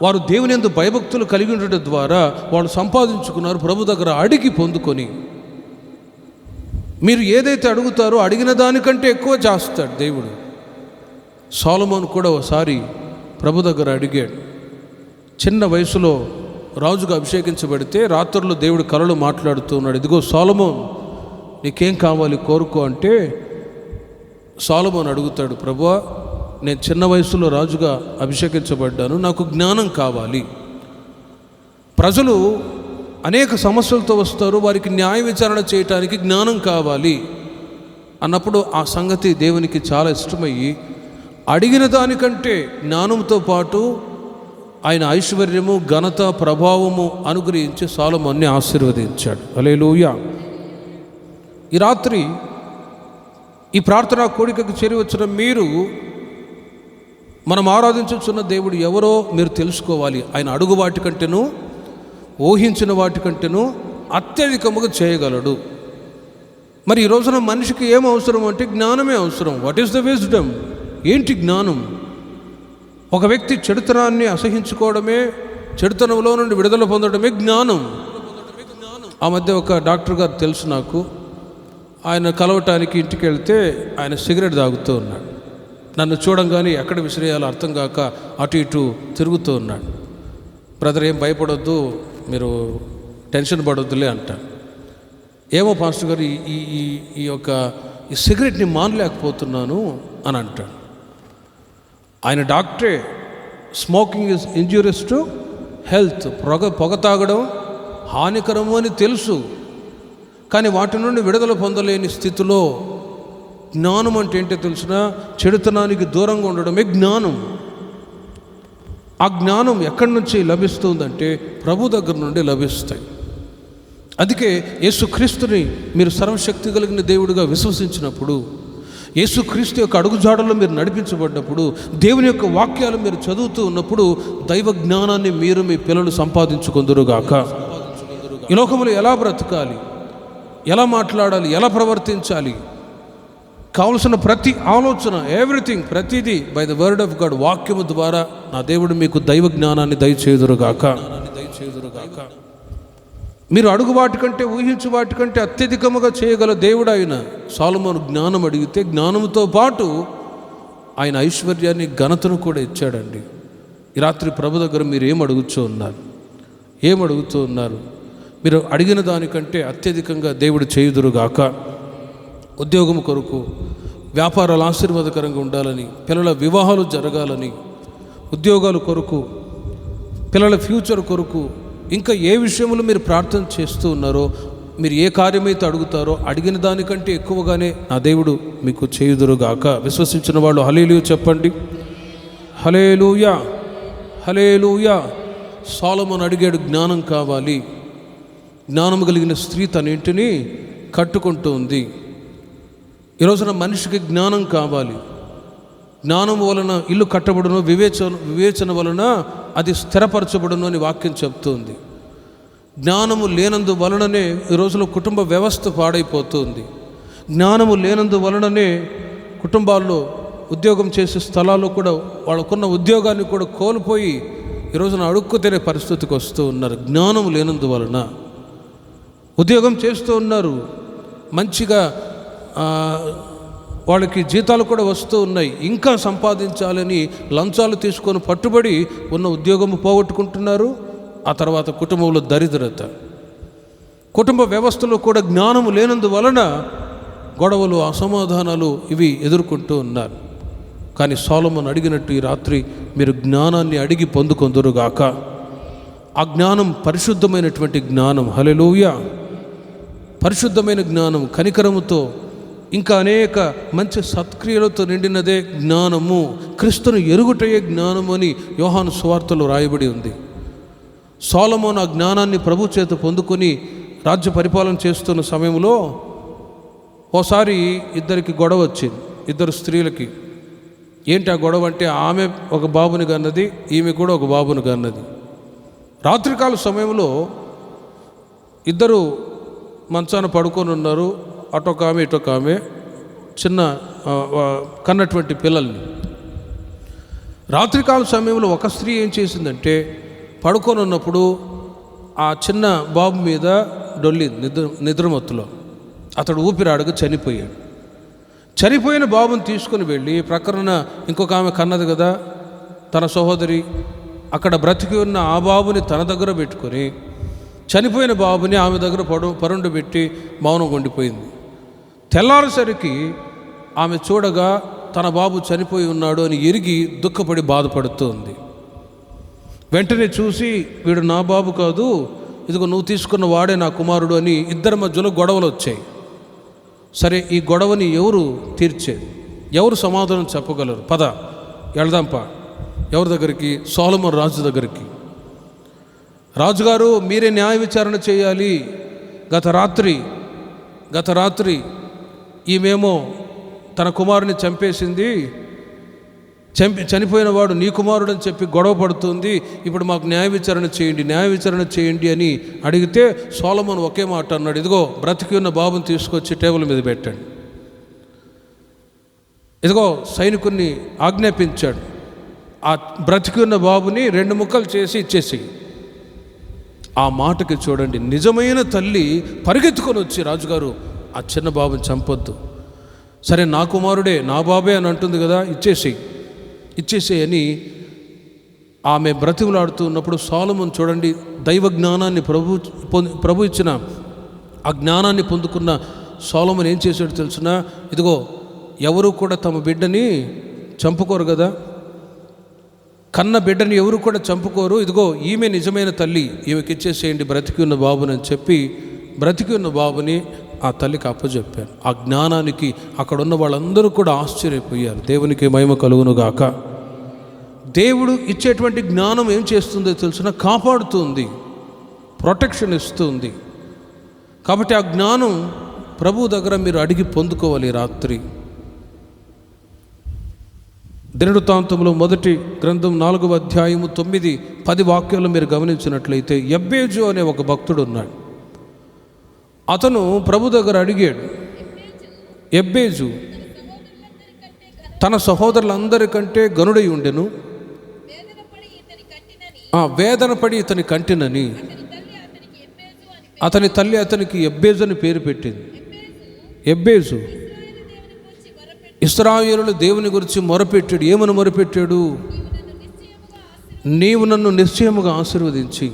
వారు దేవుని యందు భయభక్తులు కలిగి ఉండటం ద్వారా వాళ్ళు సంపాదించుకున్నారు, ప్రభు దగ్గర అడిగి పొందుకొని. మీరు ఏదైతే అడుగుతారో అడిగిన దానికంటే ఎక్కువ చేస్తాడు దేవుడు. సొలొమోను కూడా ఒకసారి ప్రభు దగ్గర అడిగాడు. చిన్న వయసులో రాజుగా అభిషేకించబడితే రాత్రుల్లో దేవుడు కలలు మాట్లాడుతూ ఉన్నాడు, ఇదిగో సొలొమోను, నీకేం కావాలి కోరుకో అంటే సొలొమోను అడుగుతాడు, ప్రభువా, నేను చిన్న వయసులో రాజుగా అభిషేకించబడ్డాను, నాకు జ్ఞానం కావాలి. ప్రజలు అనేక సమస్యలతో వస్తారు, వారికి న్యాయ విచారణ చేయటానికి జ్ఞానం కావాలి అన్నప్పుడు ఆ సంగతి దేవునికి చాలా ఇష్టమయ్యి అడిగిన దానికంటే జ్ఞానంతో పాటు ఆయన ఐశ్వర్యము, ఘనత, ప్రభావము అనుగ్రహించి సొలొమోన్ని ఆశీర్వదించాడు. హల్లెలూయా. ఈ రాత్రి ఈ ప్రార్థనా కోడికకు చేరి వచ్చిన మీరు, మనం ఆరాధించుచున్న దేవుడు ఎవరో మీరు తెలుసుకోవాలి. ఆయన అడుగు వాటికంటేనూ ఊహించిన వాటికంటేనూ అత్యధికముగా చేయగలడు. మరి ఈ రోజున మనిషికి ఏం అవసరం అంటే జ్ఞానమే అవసరం. What is the wisdom? ఏంటి జ్ఞానం? ఒక వ్యక్తి చెడుతనాన్ని అసహించుకోవడమే, చెడుతనంలో నుండి విడుదల పొందడమే జ్ఞానం. ఆ మధ్య ఒక డాక్టర్ గారు తెలుసు నాకు, ఆయన కలవటానికి ఇంటికి వెళ్తే ఆయన సిగరెట్ తాగుతూ ఉన్నాడు. నన్ను చూడంగానే ఎక్కడ విసిరేయాలో అర్థం కాక అటు ఇటు తిరుగుతూ ఉన్నాడు. బ్రదర్, ఏం భయపడొద్దు, మీరు టెన్షన్ పడొద్దులే అంటాను. ఏమో పాస్టర్ గారు, ఈ సిగరెట్ని మానలేకపోతున్నాను అని అంటాడు. ఆయన డాక్టరే. Smoking is injurious to health. పొగ తాగడం హానికరము అని తెలుసు, కానీ వాటి నుండి విడుదల పొందలేని స్థితిలో జ్ఞానం అంటే ఏంటో తెలిసినా చెడుతనానికి దూరంగా ఉండడమే జ్ఞానం. ఆ జ్ఞానం ఎక్కడి నుంచి లభిస్తుందంటే ప్రభు దగ్గర నుండి లభిస్తాయి. అందుకే యేసుక్రీస్తుని మీరు సర్వశక్తి కలిగిన దేవుడిగా విశ్వసించినప్పుడు, యేసుక్రీస్తు యొక్క అడుగుజాడల్లో మీరు నడిపించబడ్డప్పుడు, దేవుని యొక్క వాక్యాలు మీరు చదువుతూ ఉన్నప్పుడు దైవ జ్ఞానాన్ని మీరు మీ పిల్లలు సంపాదించుకొందురుగాక. ఈ లోకంలో ఎలా బ్రతకాలి, ఎలా మాట్లాడాలి, ఎలా ప్రవర్తించాలి, కావలసిన ప్రతి ఆలోచన, ఎవ్రీథింగ్, ప్రతిదీ by the word of God, వాక్యము ద్వారా నా దేవుడు మీకు దైవ జ్ఞానాన్ని దయచేయుదురుగాక. మీరు అడుగు వాటికంటే, ఊహించు వాటికంటే అత్యధికముగా చేయగల దేవుడు ఆయన. సొలొమోను జ్ఞానం అడిగితే జ్ఞానంతో పాటు ఆయన ఐశ్వర్యాన్ని, ఘనతను కూడా ఇచ్చాడండి. ఈ రాత్రి ప్రభు దగ్గర మీరు ఏమడుగుతూ ఉన్నారు? మీరు అడిగిన దానికంటే అత్యధికంగా దేవుడు చేయుదురుగాక. ఉద్యోగం కొరకు, వ్యాపారాలు ఆశీర్వాదకరంగా ఉండాలని, పిల్లల వివాహాలు జరగాలని, ఉద్యోగాల కొరకు, పిల్లల ఫ్యూచర్ కొరకు, ఇంకా ఏ విషయంలో మీరు ప్రార్థన చేస్తూ ఉన్నారో, మీరు ఏ కార్యమైతే అడుగుతారో అడిగిన దానికంటే ఎక్కువగానే నా దేవుడు మీకు చేయుదురుగాక. విశ్వసించిన వాళ్ళు హల్లెలూయా చెప్పండి. హల్లెలూయా, హల్లెలూయా. సొలొమోను అడిగాడు, జ్ఞానం కావాలి. జ్ఞానం కలిగిన స్త్రీ తన ఇంటిని కట్టుకుంటూ ఉంది. ఈరోజున మనిషికి జ్ఞానం కావాలి. జ్ఞానం వలన ఇల్లు కట్టబడును, వివేచన వలన అది స్థిరపరచబడును అని వాక్యం చెప్తుంది. జ్ఞానము లేనందు వలననే ఈ రోజులో కుటుంబ వ్యవస్థ పాడైపోతుంది. జ్ఞానము లేనందు వలననే కుటుంబాల్లో, ఉద్యోగం చేసే స్థలాల్లో కూడా వాళ్ళకున్న ఉద్యోగాన్ని కూడా కోల్పోయి ఈ రోజున అడుక్కు తినే పరిస్థితికి వస్తూ ఉన్నారు. జ్ఞానం లేనందు వలన ఉద్యోగం చేస్తూ ఉన్నారు, మంచిగా వాళ్ళకి జీతాలు కూడా వస్తూ ఉన్నాయి, ఇంకా సంపాదించాలని లంచాలు తీసుకొని పట్టుబడి ఉన్న ఉద్యోగం పోగొట్టుకుంటున్నారు. ఆ తర్వాత కుటుంబంలో దరిద్రత, కుటుంబ వ్యవస్థలో కూడా జ్ఞానము లేనందు వలన గొడవలు, అసమాధానాలు ఇవి ఎదుర్కొంటూ ఉన్నారు. కానీ సొలొమోను అడిగినట్టు ఈ రాత్రి మీరు జ్ఞానాన్ని అడిగి పొందుకొందురుగాక. ఆ జ్ఞానం పరిశుద్ధమైనటువంటి జ్ఞానం. హల్లెలూయా. పరిశుద్ధమైన జ్ఞానం, కనికరముతో, ఇంకా అనేక మంచి సత్క్రియలతో నిండినదే జ్ఞానము. క్రీస్తును ఎరుగుటయే జ్ఞానము అని యోహాను సువార్తలో రాయబడి ఉంది. సొలొమోను ఆ జ్ఞానాన్ని ప్రభు చేత పొందుకొని రాజ్య పరిపాలన చేస్తున్న సమయంలో ఓసారి ఇద్దరికి గొడవ వచ్చింది, ఇద్దరు స్త్రీలకి. ఏంటి ఆ గొడవ అంటే, ఆమె ఒక బాబుని కన్నది, ఈమె కూడా ఒక బాబుని కన్నది. రాత్రికాల సమయంలో ఇద్దరు మంచాన పడుకొని ఉన్నారు. అటొక ఆమె, ఇటొక ఆమె, చిన్న కన్నటువంటి పిల్లల్ని. రాత్రికాల సమయంలో ఒక స్త్రీ ఏం చేసిందంటే, పడుకొని ఉన్నప్పుడు ఆ చిన్న బాబు మీద డొల్లింది నిద్రమత్తులో. అతడు ఊపిరాడక చనిపోయాడు. చనిపోయిన బాబుని తీసుకుని వెళ్ళి ప్రక్కన ఇంకొక ఆమె కన్నది కదా తన సహోదరి, అక్కడ బ్రతికి ఉన్న ఆ బాబుని తన దగ్గర పెట్టుకొని చనిపోయిన బాబుని ఆమె దగ్గర పరుండు పెట్టి మౌనం ఉండిపోయింది. తెల్లారేసరికి ఆమె చూడగా తన బాబు చనిపోయి ఉన్నాడు అని ఎరిగి దుఃఖపడి బాధపడుతుంది. వెంటనే చూసి, వీడు నా బాబు కాదు, ఇదిగో నువ్వు తీసుకున్న వాడే నా కుమారుడు అని ఇద్దరి మధ్యలో గొడవలు వచ్చాయి. సరే, ఈ గొడవని ఎవరు తీర్చేది, ఎవరు సమాధానం చెప్పగలరు? పద వెళ్దాంపా. ఎవరి దగ్గరికి? సొలొమోను రాజు దగ్గరికి. రాజుగారు, మీరే న్యాయ విచారణ చేయాలి. గత రాత్రి ఈమెమో తన కుమారుని చంపేసింది, చనిపోయిన వాడు నీ కుమారుడు అని చెప్పి గొడవ పడుతుంది. ఇప్పుడు మాకు న్యాయ విచారణ చేయండి అని అడిగితే సొలొమోను ఒకే మాట అన్నాడు, ఇదిగో బ్రతికి ఉన్న బాబుని తీసుకొచ్చి టేబుల్ మీద పెట్టండి. ఇదిగో సైనికుడిని ఆజ్ఞాపించాడు, ఆ బ్రతికి ఉన్న బాబుని 2 ముక్కలు చేసి ఇచ్చేసి. ఆ మాటకి చూడండి, నిజమైన తల్లి పరిగెత్తుకొని వచ్చి, రాజుగారు ఆ చిన్న బాబుని చంపొద్దు, సరే నా కుమారుడే, నా బాబే అని అంటుంది కదా, ఇచ్చేసే అని ఆమె బ్రతిమలాడుతూ ఉన్నప్పుడు సొలొమోను చూడండి, దైవ జ్ఞానాన్ని ప్రభు ఇచ్చిన ఆ జ్ఞానాన్ని పొందుకున్న సొలొమోను ఏం చేశాడు తెలుసునా? ఇదిగో ఎవరు కూడా తమ బిడ్డని చంపుకోరు కదా, కన్న బిడ్డని ఎవరు కూడా చంపుకోరు, ఇదిగో ఈమె నిజమైన తల్లి, ఈమెకి ఇచ్చేసేయండి బ్రతికి ఉన్న బాబుని అని చెప్పి బ్రతికి ఉన్న బాబుని ఆ తల్లికి అప్పచెప్పాను. ఆ జ్ఞానానికి అక్కడున్న వాళ్ళందరూ కూడా ఆశ్చర్యపోయారు. దేవునికి మహిమ కలుగునుగాక. దేవుడు ఇచ్చేటువంటి జ్ఞానం ఏం చేస్తుందో తెలుసునా? కాపాడుతుంది, ప్రొటెక్షన్ ఇస్తుంది. కాబట్టి ఆ జ్ఞానం ప్రభు దగ్గర మీరు అడిగి పొందుకోవాలి. రాత్రి దినవృత్తాంతంలో 1 గ్రంథం 4వ అధ్యాయము 9-10 వాక్యాలు మీరు గమనించినట్లయితే, యబ్బేజు అనే ఒక భక్తుడు ఉన్నాడు. అతను ప్రభు దగ్గర అడిగాడు, ఎబ్బేజు తన సహోదరులందరికంటే గనుడై ఉండెను, వేదన పడి ఇతని కంటినని అతని తల్లి అతనికి ఎబ్బేజు అని పేరు పెట్టింది. ఎబ్బేజు ఇశ్రాయేలుల దేవుని గురించి మొరపెట్టాడు. ఏమని మొరపెట్టాడు? నీవు నన్ను నిశ్చయముగా ఆశీర్వదించి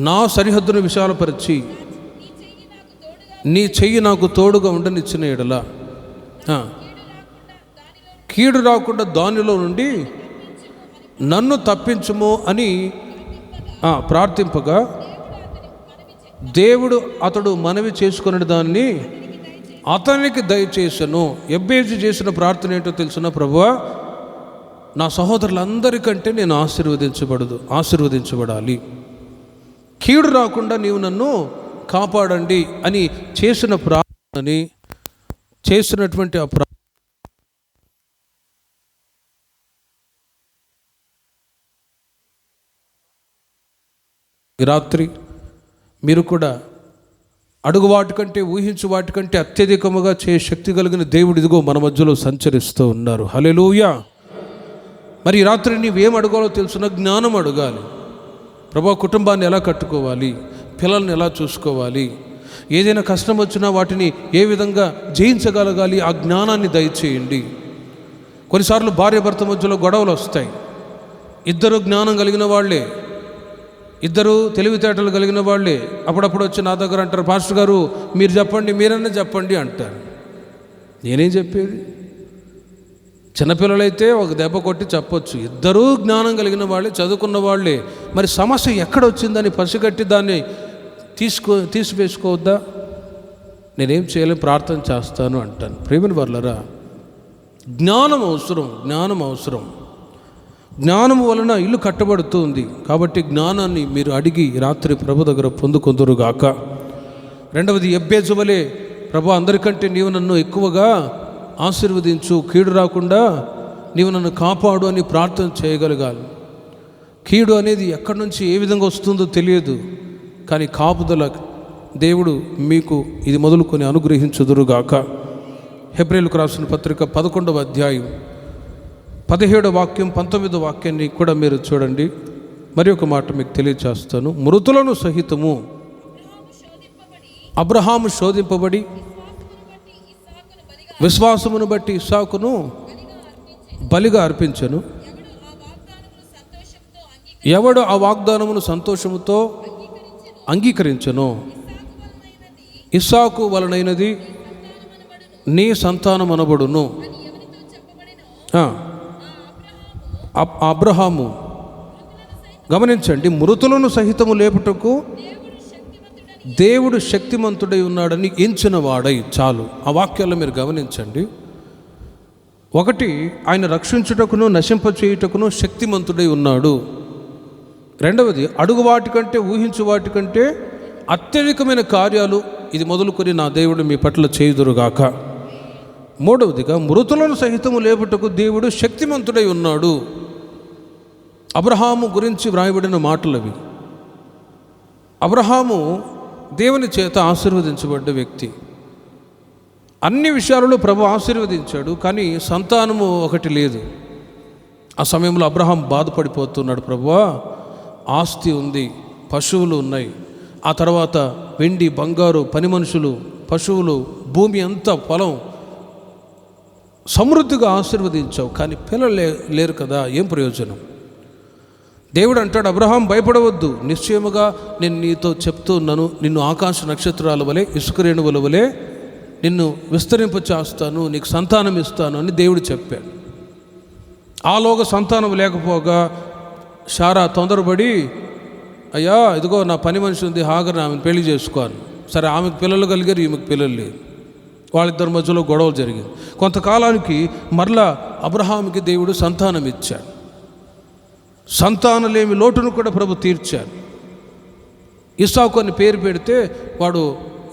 నా సరిహద్దును విశాలపరిచి నీ చెయ్యి నాకు తోడుగా ఉండనిచ్చిన ఎడల కీడు రాకుండా దానిలో నుండి నన్ను తప్పించుము అని ప్రార్థింపగా దేవుడు అతడు మనవి చేసుకునే దాన్ని అతనికి దయచేసను. ఎబ్బేజు చేసిన ప్రార్థన ఏంటో తెలుసునా? ప్రభువా, నా సహోదరులందరికంటే నేను ఆశీర్వదించబడాలి, కీడు రాకుండా నీవు నన్ను కాపాడండి అని చేసిన ప్రార్థనని చేసినటువంటి ఆ రాత్రి మీరు కూడా అడుగు వాటికంటే ఊహించు వాటికంటే అత్యధికముగా శక్తి కలిగిన దేవుడు ఇదిగో మన మధ్యలో సంచరిస్తూ ఉన్నారు. హల్లెలూయా. మరి ఈ రాత్రి నీవేం అడగాలో తెలుసున్న జ్ఞానం అడగాలి. ప్రభా, కుటుంబాన్ని ఎలా కట్టుకోవాలి, పిల్లల్ని ఎలా చూసుకోవాలి, ఏదైనా కష్టం వచ్చినా వాటిని ఏ విధంగా జయించగలగాలి, ఆ జ్ఞానాన్ని దయచేయండి. కొన్నిసార్లు భార్య భర్త మధ్యలో గొడవలు వస్తాయి. ఇద్దరు జ్ఞానం కలిగిన వాళ్ళే, ఇద్దరు తెలివితేటలు కలిగిన వాళ్ళే. అప్పుడప్పుడు వచ్చి నా దగ్గర అంటారు, పాస్టర్ గారు మీరు చెప్పండి, మీరన్నా చెప్పండి అంటారు. నేనేం చెప్పేది? చిన్నపిల్లలైతే ఒక దెబ్బ కొట్టి చెప్పొచ్చు. ఇద్దరూ జ్ఞానం కలిగిన వాళ్ళే, చదువుకున్న వాళ్ళే. మరి సమస్య ఎక్కడ వచ్చిందని పసిగట్టి దాన్ని తీసివేసుకోవద్దా? నేనేం చేయలేను, ప్రార్థన చేస్తాను అంటాను. ప్రేమిని వర్లరా, జ్ఞానం అవసరం. జ్ఞానం వలన ఇల్లు కట్టబడుతూ ఉంది. కాబట్టి జ్ఞానాన్ని మీరు అడిగి రాత్రి ప్రభు దగ్గర పొందుకొందురుగాక. రెండవది, ఎబ్బేజు వలె ప్రభు అందరికంటే నీవు నన్ను ఎక్కువగా ఆశీర్వదించు, కీడు రాకుండా నీవు నన్ను కాపాడు అని ప్రార్థన చేయగలగాలి. కీడు అనేది ఎక్కడి నుంచి ఏ విధంగా వస్తుందో తెలియదు, కానీ కాపుదల దేవుడు మీకు ఇది మొదలుకొని అనుగ్రహించుదురుగాక. హెబ్రీయులకు రాసిన పత్రిక 11వ అధ్యాయం 17వ వాక్యం 19వ వాక్యాన్ని కూడా మీరు చూడండి. మరి ఒక మాట మీకు తెలియచేస్తాను. మృతులను సహితము అబ్రహాము శోధింపబడి విశ్వాసమును బట్టి ఇస్సాకును బలిగా అర్పించెను. ఎవడు ఆ వాగ్దానమును సంతోషముతో అంగీకరించెను, ఇస్సాకు వలనైనది నీ సంతానమనబడును. అబ్రహాము, గమనించండి, మృతులను సహితము లేపుటకు దేవుడు శక్తిమంతుడై ఉన్నాడని ఎంచిన వాడై. చాలు, ఆ వాక్యాల్లో మీరు గమనించండి. ఒకటి, ఆయన రక్షించుటకును నశింపచేయుటకును శక్తిమంతుడై ఉన్నాడు. రెండవది, అడుగు వాటికంటే ఊహించు వాటికంటే అత్యధికమైన కార్యాలు ఇది మొదలుకొని నా దేవుడు మీ పట్ల చేయుదురుగాక. మూడవదిగా, మృతులను సహితము లేపుటకు దేవుడు శక్తిమంతుడై ఉన్నాడు. అబ్రహాము గురించి వ్రాయబడిన మాటలవి. అబ్రహాము దేవుని చేత ఆశీర్వదించబడ్డ వ్యక్తి. అన్ని విషయాలలో ప్రభు ఆశీర్వదించాడు, కానీ సంతానము ఒకటి లేదు. ఆ సమయంలో అబ్రహాం బాధపడిపోతున్నాడు. ప్రభువా, ఆస్తి ఉంది, పశువులు ఉన్నాయి, ఆ తర్వాత వెండి బంగారు, పని మనుషులు, పశువులు, భూమి అంతా, పొలం సమృద్ధిగా ఆశీర్వదించావు, కానీ పిల్లలు లేరు కదా, ఏం ప్రయోజనం? దేవుడు అంటాడు, అబ్రహాం భయపడవద్దు, నిశ్చయముగా నేను నీతో చెప్తున్నాను, నిన్ను ఆకాశ నక్షత్రాల వలె ఇసుక రేణువుల వలె నిన్ను విస్తరింప చేస్తాను, నీకు సంతానం ఇస్తాను అని దేవుడు చెప్పాడు. ఆలోగా సంతానం లేకపోగా శారా తొందరపడి, అయ్యా ఇదిగో నా పని మనిషి ఉంది హాగర్, ఆమెను పెళ్లి చేసుకోను. సరే, ఆమెకు పిల్లలు కలిగారు, ఈమెకు పిల్లలు లేరు. వాళ్ళిద్దరి మధ్యలో గొడవలు జరిగింది. కొంతకాలానికి మరలా అబ్రహాంకి దేవుడు సంతానం ఇచ్చాడు. సంతానలేమి లోటును కూడా ప్రభు తీర్చాడు. ఇస్సాకు అని పేరు పెడితే వాడు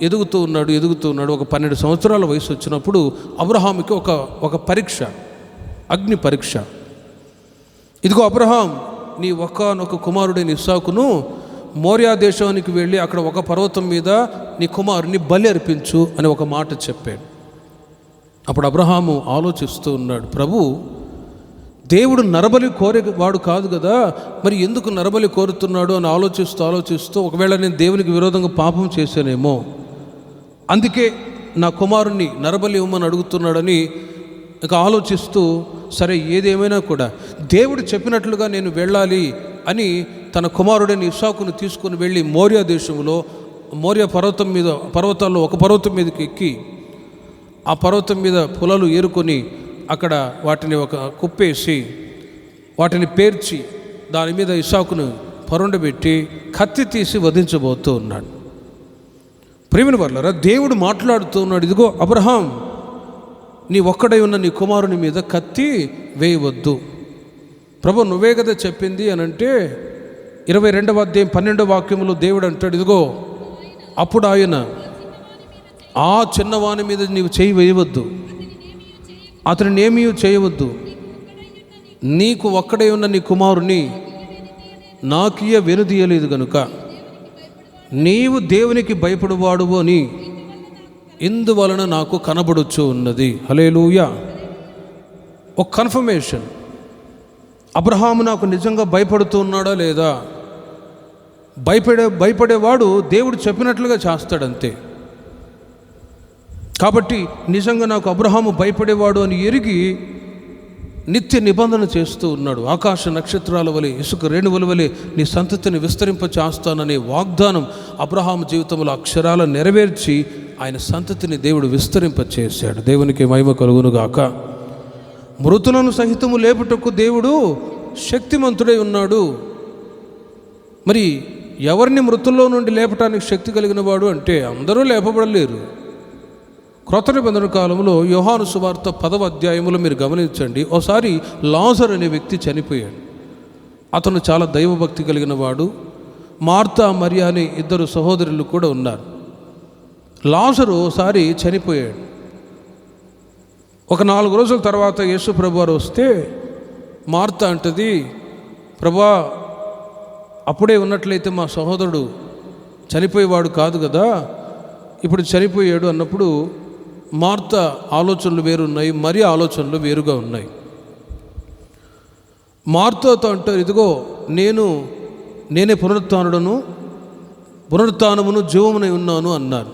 ఎదుగుతూ ఉన్నాడు. ఒక 12 సంవత్సరాల వయసు వచ్చినప్పుడు అబ్రహాంకి ఒక పరీక్ష, అగ్ని పరీక్ష. ఇదిగో అబ్రహాం, నీ ఒక్కనొక కుమారుడైన ఇస్సాకును మోరియా దేశానికి వెళ్ళి అక్కడ ఒక పర్వతం మీద నీ కుమారుని బలి అర్పించు అని ఒక మాట చెప్పాడు. అప్పుడు అబ్రహాము ఆలోచిస్తూ ఉన్నాడు, ప్రభు దేవుడు నరబలి కోరేవాడు కాదు కదా, మరి ఎందుకు నరబలి కోరుతున్నాడు అని ఆలోచిస్తూ ఒకవేళ నేను దేవునికి విరోధంగా పాపం చేశానేమో, అందుకే నా కుమారుణ్ణి నరబలి ఇవ్వమని అడుగుతున్నాడని ఇక ఆలోచిస్తూ, సరే ఏదేమైనా కూడా దేవుడు చెప్పినట్లుగా నేను వెళ్ళాలి అని తన కుమారుడైన ఇస్సాకును తీసుకుని వెళ్ళి మోరియా దేశంలో మోరియా పర్వతాల్లో ఒక పర్వతం మీదకి ఎక్కి ఆ పర్వతం మీద పొలాలు ఏరుకొని అక్కడ వాటిని ఒక కుప్పేసి వాటిని పేర్చి దాని మీద ఇస్సాకును పరుండబెట్టి కత్తి తీసి వధించబోతూ ఉన్నాడు. ప్రియమైన వారలారా, దేవుడు మాట్లాడుతూ ఉన్నాడు, ఇదిగో అబ్రహాం, నీ ఒక్కడై ఉన్న నీ కుమారుని మీద కత్తి వేయవద్దు. ప్రభు నువ్వే కదా చెప్పింది అని అంటే 22వ అధ్యాయం 12వ వాక్యంలో దేవుడు అంటాడు, ఇదిగో అప్పుడు ఆయన ఆ చిన్నవాని మీద నీవు చేయి వేయవద్దు, అతనిని ఏమీ చేయవద్దు, నీకు ఒక్కడే ఉన్న నీ కుమారుని నాకియ వెనుదీయలేదు గనుక నీవు దేవునికి భయపడువాడువో అని ఇందువలన నాకు కనబడుచు ఉన్నది. హల్లెలూయా. ఒక కన్ఫర్మేషన్, అబ్రహాము నాకు నిజంగా భయపడుతూ ఉన్నాడా లేదా? భయపడేవాడు దేవుడు చెప్పినట్లుగా చేస్తాడంతే. కాబట్టి నిజంగా నాకు అబ్రహాము భయపడేవాడు అని ఎరిగి నిత్య నిబంధన చేస్తూ ఉన్నాడు. ఆకాశ నక్షత్రాల వలె ఇసుక రేణువుల వలె నీ సంతతిని విస్తరింప చేస్తాననే వాగ్దానం అబ్రహాము జీవితంలో అక్షరాల నెరవేర్చి ఆయన సంతతిని దేవుడు విస్తరింప చేశాడు. దేవునికి మహిమ కలుగునుగాక. మృతులను సహితము లేపుటకు దేవుడు శక్తిమంతుడై ఉన్నాడు. మరి ఎవరిని మృతుల్లో నుండి లేపటానికి శక్తి కలిగిన వాడు అంటే అందరూ లేపబడలేరు. క్రొత్త నిబంధన కాలంలో యోహాను సువార్త 10వ అధ్యాయంలో మీరు గమనించండి, ఓసారి లాజరు అనే వ్యక్తి చనిపోయాడు. అతను చాలా దైవభక్తి కలిగిన వాడు. మార్తా మరియా అనే ఇద్దరు సహోదరులు కూడా ఉన్నారు. లాజరు ఓసారి చనిపోయాడు. ఒక 4 రోజుల తర్వాత యేసు ప్రభు వారు వస్తే మార్తా అంటది, ప్రభా అప్పుడే ఉన్నట్లయితే మా సహోదరుడు చనిపోయేవాడు కాదు కదా, ఇప్పుడు చనిపోయాడు అన్నప్పుడు మార్తా ఆలోచనలు వేరున్నాయి, మరి ఆలోచనలు వేరుగా ఉన్నాయి. మార్తాతో అంటారు, ఇదిగో నేనే పునరుత్థానమును జీవమునై ఉన్నాను అన్నారు.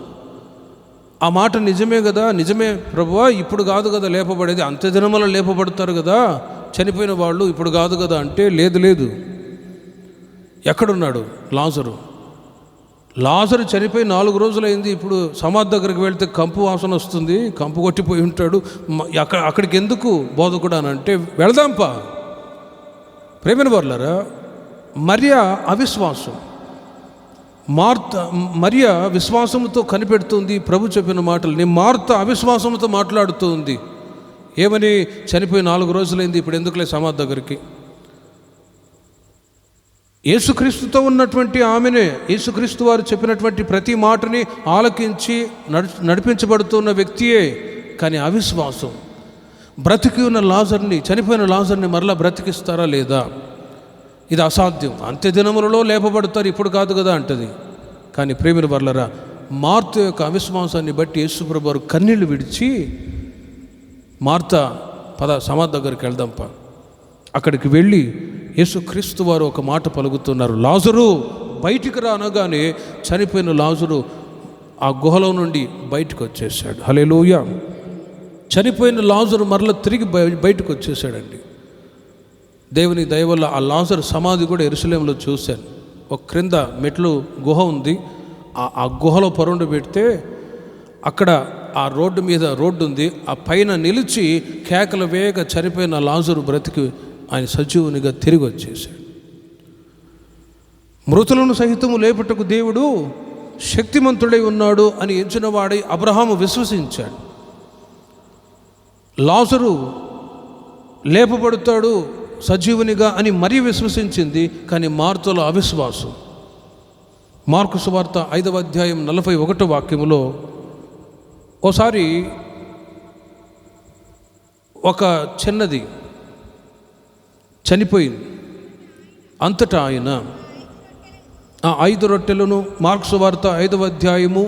ఆ మాట నిజమే కదా, నిజమే ప్రభువా, ఇప్పుడు కాదు కదా లేపబడేది, అంత్యదినములో లేపబడతారు కదా చనిపోయిన వాళ్ళు, ఇప్పుడు కాదు కదా అంటే లేదు. ఎక్కడున్నాడు లాజరు చనిపోయి 4 రోజులైంది. ఇప్పుడు సమాధి దగ్గరికి వెళ్తే కంపు వాసన వస్తుంది, కంపు కొట్టిపోయి ఉంటాడు. అక్కడికి ఎందుకు బోధకుడు అని అంటే వెళదాంపా. ప్రేమైన వారలారా, మరియా అవిశ్వాసం, మరియా విశ్వాసంతో కనిపెడుతుంది ప్రభు చెప్పిన మాటలు. మార్తా అవిశ్వాసంతో మాట్లాడుతూ ఉంది. ఏమని? చనిపోయి 4 రోజులైంది, ఇప్పుడు ఎందుకులే సమాధి దగ్గరికి. యేసుక్రీస్తుతో ఉన్నటువంటి ఆమెనే యేసుక్రీస్తు వారు చెప్పినటువంటి ప్రతి మాటని ఆలకించి నడిపించబడుతున్న వ్యక్తియే. కానీ అవిశ్వాసం. బ్రతికి ఉన్న లాజర్ని, చనిపోయిన లాజర్ని మరలా బ్రతికిస్తారా లేదా? ఇది అసాధ్యం, అంత్యదినములలో లేపబడతారు, ఇప్పుడు కాదు కదా అంటది. కానీ ప్రేమిల వర్లరా, మార్త యొక్క అవిశ్వాసాన్ని బట్టి యేసుప్రభు వారు కన్నీళ్లు విడిచి, మార్తా పద సమాధి దగ్గరికి వెళ్దాంపా. అక్కడికి వెళ్ళి యేసుక్రీస్తు వారు ఒక మాట పలుకుతున్నారు, లాజరు బయటికి రా అనగానే చనిపోయిన లాజరు ఆ గుహలో నుండి బయటకు వచ్చేసాడు. హల్లెలూయా. చనిపోయిన లాజరు మరలా తిరిగి బయటకు వచ్చేసాడండి. దేవుని దయ వల్ల ఆ లాజరు సమాధి కూడా యెరూషలేములో చూశాను. ఒక క్రింద మెట్లు గుహ ఉంది, ఆ గుహలో పరుండు పెడితే అక్కడ ఆ రోడ్డు మీద రోడ్డు ఉంది, ఆ పైన నిలిచి కేకల వేగ చనిపోయిన లాజరు బ్రతికి ఆయన సజీవునిగా తిరిగి వచ్చేసాడు. మృతులను సహితము లేపుటకు దేవుడు శక్తిమంతుడై ఉన్నాడు అని ఎంచినవాడై అబ్రహాము విశ్వసించాడు. లాజరు లేపబడతాడు సజీవునిగా అని మరీ విశ్వసించింది. కానీ మార్తలో అవిశ్వాసం. మార్కు సువార్త 5వ అధ్యాయం 41వ వాక్యములో ఓసారి ఒక చిన్నది చనిపోయింది. అంతటా ఆయన ఆ 5 రొట్టెలను మార్క్సు వార్త 5వ అధ్యాయము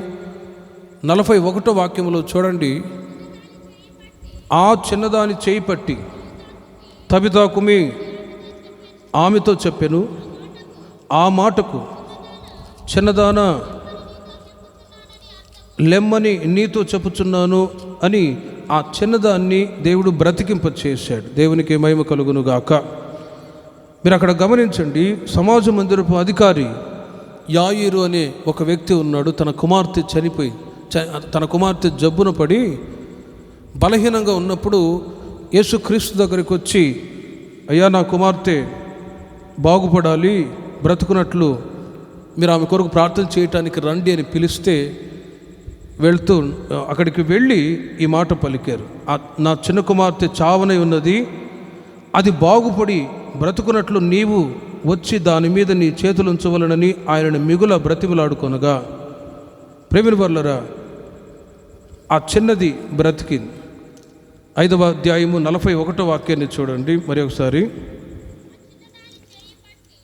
41వ వాక్యములో చూడండి. ఆ చిన్నదాని చేయి పట్టి తబితా కుమి ఆమెతో చెప్పెను, ఆ మాటకు చిన్నదానా లెమ్మని నీతో చెప్పుచున్నాను అని ఆ చిన్నదాన్ని దేవుడు బ్రతికింప చేశాడు. దేవునికి మహిమ కలుగును గాక. మీరు అక్కడ గమనించండి, సమాజ మందిరపు అధికారి యాయిరు అనే ఒక వ్యక్తి ఉన్నాడు. తన కుమార్తె జబ్బున పడి బలహీనంగా ఉన్నప్పుడు యేసుక్రీస్తు దగ్గరికి వచ్చి, అయ్యా నా కుమార్తె బాగుపడాలి, బ్రతుకున్నట్లు మీరు ఆమె కొరకు ప్రార్థన చేయటానికి రండి అని పిలిస్తే వెళ్తూ అక్కడికి వెళ్ళి ఈ మాట పలికారు, నా చిన్న కుమార్తె చావనై ఉన్నది, అది బాగుపడి బ్రతుకున్నట్లు నీవు వచ్చి దాని మీద నీ చేతులు ఉంచవలనని ఆయనను మిగుల బ్రతిమలాడుకొనగా, ప్రేమిన వర్లరా, ఆ చిన్నది బ్రతికింది. 5వ అధ్యాయము 41వ వాక్యాన్ని చూడండి మరి ఒకసారి.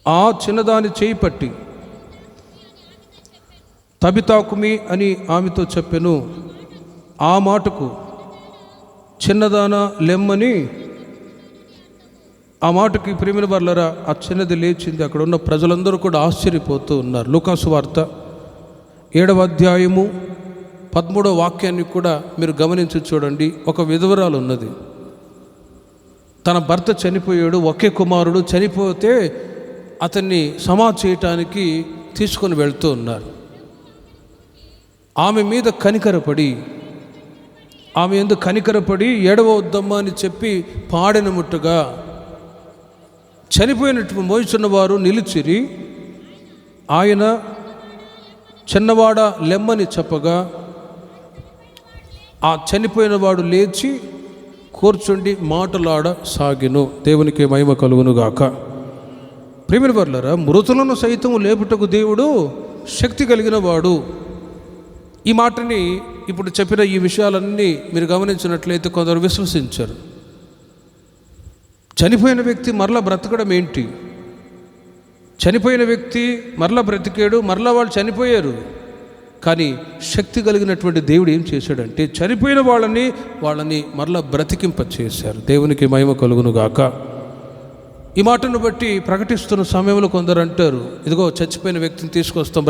ఆ చిన్నదాని చేయి పట్టి తబితా కుమి అని ఆమెతో చెప్పెను, ఆ మాటకు చిన్నదానా లెమ్మని, ఆ మాటకి ప్రేమిన వర్లరా ఆ చిన్నది లేచింది. అక్కడ ఉన్న ప్రజలందరూ కూడా ఆశ్చర్యపోతూ ఉన్నారు. లూకాసు వార్త 7వ అధ్యాయము 13వ వాక్యాన్ని కూడా మీరు గమనించి చూడండి. ఒక విధవరాలు ఉన్నది, తన భర్త చనిపోయాడు, ఒకే కుమారుడు చనిపోతే అతన్ని సమాధి చేయటానికి తీసుకొని వెళ్తూ ఉన్నారు. ఆమె మీద కనికరపడి, ఆమె ఎందుకు కనికరపడి ఏడవద్దమ్మా అని చెప్పి పాడిన ముట్టుగా చనిపోయినట్టు మోయిచున్న వారు నిలిచిరి. ఆయన చిన్నవాడ లెమ్మని చెప్పగా ఆ చనిపోయిన వాడు లేచి కూర్చుండి మాటలాడ సాగిను. దేవునికి మహిమ కలుగునుగాక. ప్రియమైన వర్లరా, మృతులను సైతం లేపుటకు దేవుడు శక్తి కలిగిన వాడు. ఈ మాటని ఇప్పుడు చెప్పిన ఈ విషయాలన్నీ మీరు గమనించినట్లయితే కొందరు విశ్వసించారు. చనిపోయిన వ్యక్తి మరలా బ్రతకడం ఏంటి? చనిపోయిన వ్యక్తి మరలా బ్రతికాడు, మరలా వాళ్ళు చనిపోయారు. కానీ శక్తి కలిగినటువంటి దేవుడు ఏం చేశాడంటే చనిపోయిన వాళ్ళని మరలా బ్రతికింప చేశారు. దేవునికి మహిమ కలుగునుగాక. ఈ మాటను బట్టి ప్రకటిస్తున్న సమయంలో కొందరు అంటారు, ఇదిగో చచ్చిపోయిన వ్యక్తిని తీసుకొస్తాం,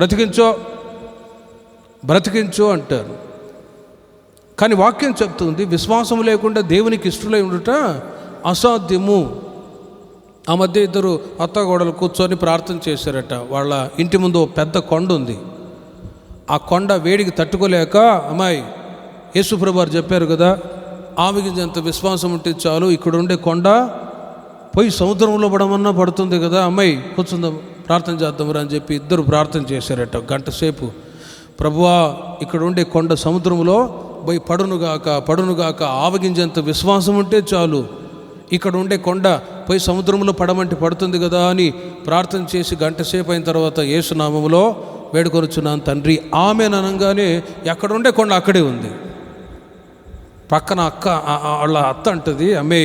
బ్రతికించో అంటారు. కానీ వాక్యం చెప్తుంది, విశ్వాసం లేకుండా దేవునికి ఇష్టలై ఉండుట అసాధ్యము. ఆ మధ్య ఇద్దరు అత్తగోడలు కూర్చొని ప్రార్థన చేశారట. వాళ్ళ ఇంటి ముందు పెద్ద కొండ ఉంది. ఆ కొండ వేడికి తట్టుకోలేక, అమ్మాయి యేసుప్రభు వారు చెప్పారు కదా, ఆమెకి ఎంత విశ్వాసం ఉంటే చాలు, ఇక్కడ ఉండే కొండ పోయి సముద్రంలో పడమన్నా పడుతుంది కదా, అమ్మాయి కూర్చుందాం ప్రార్థన చేద్దామరా అని చెప్పి ఇద్దరు ప్రార్థన చేశారట. గంట సేపు, ప్రభువా ఇక్కడ ఉండే కొండ సముద్రంలో పోయి పడునుగాక, ఆవగించేంత విశ్వాసం ఉంటే చాలు, ఇక్కడ ఉండే కొండ పోయి సముద్రంలో పడమంటే పడుతుంది కదా అని ప్రార్థన చేసి గంట సేపు అయిన తర్వాత యేసునామములో వేడుకొనుచున్నాను తండ్రి ఆమెన్ అనగానే ఎక్కడుండే కొండ అక్కడే ఉంది. పక్కన వాళ్ళ అత్త అంటుంది, అమ్మే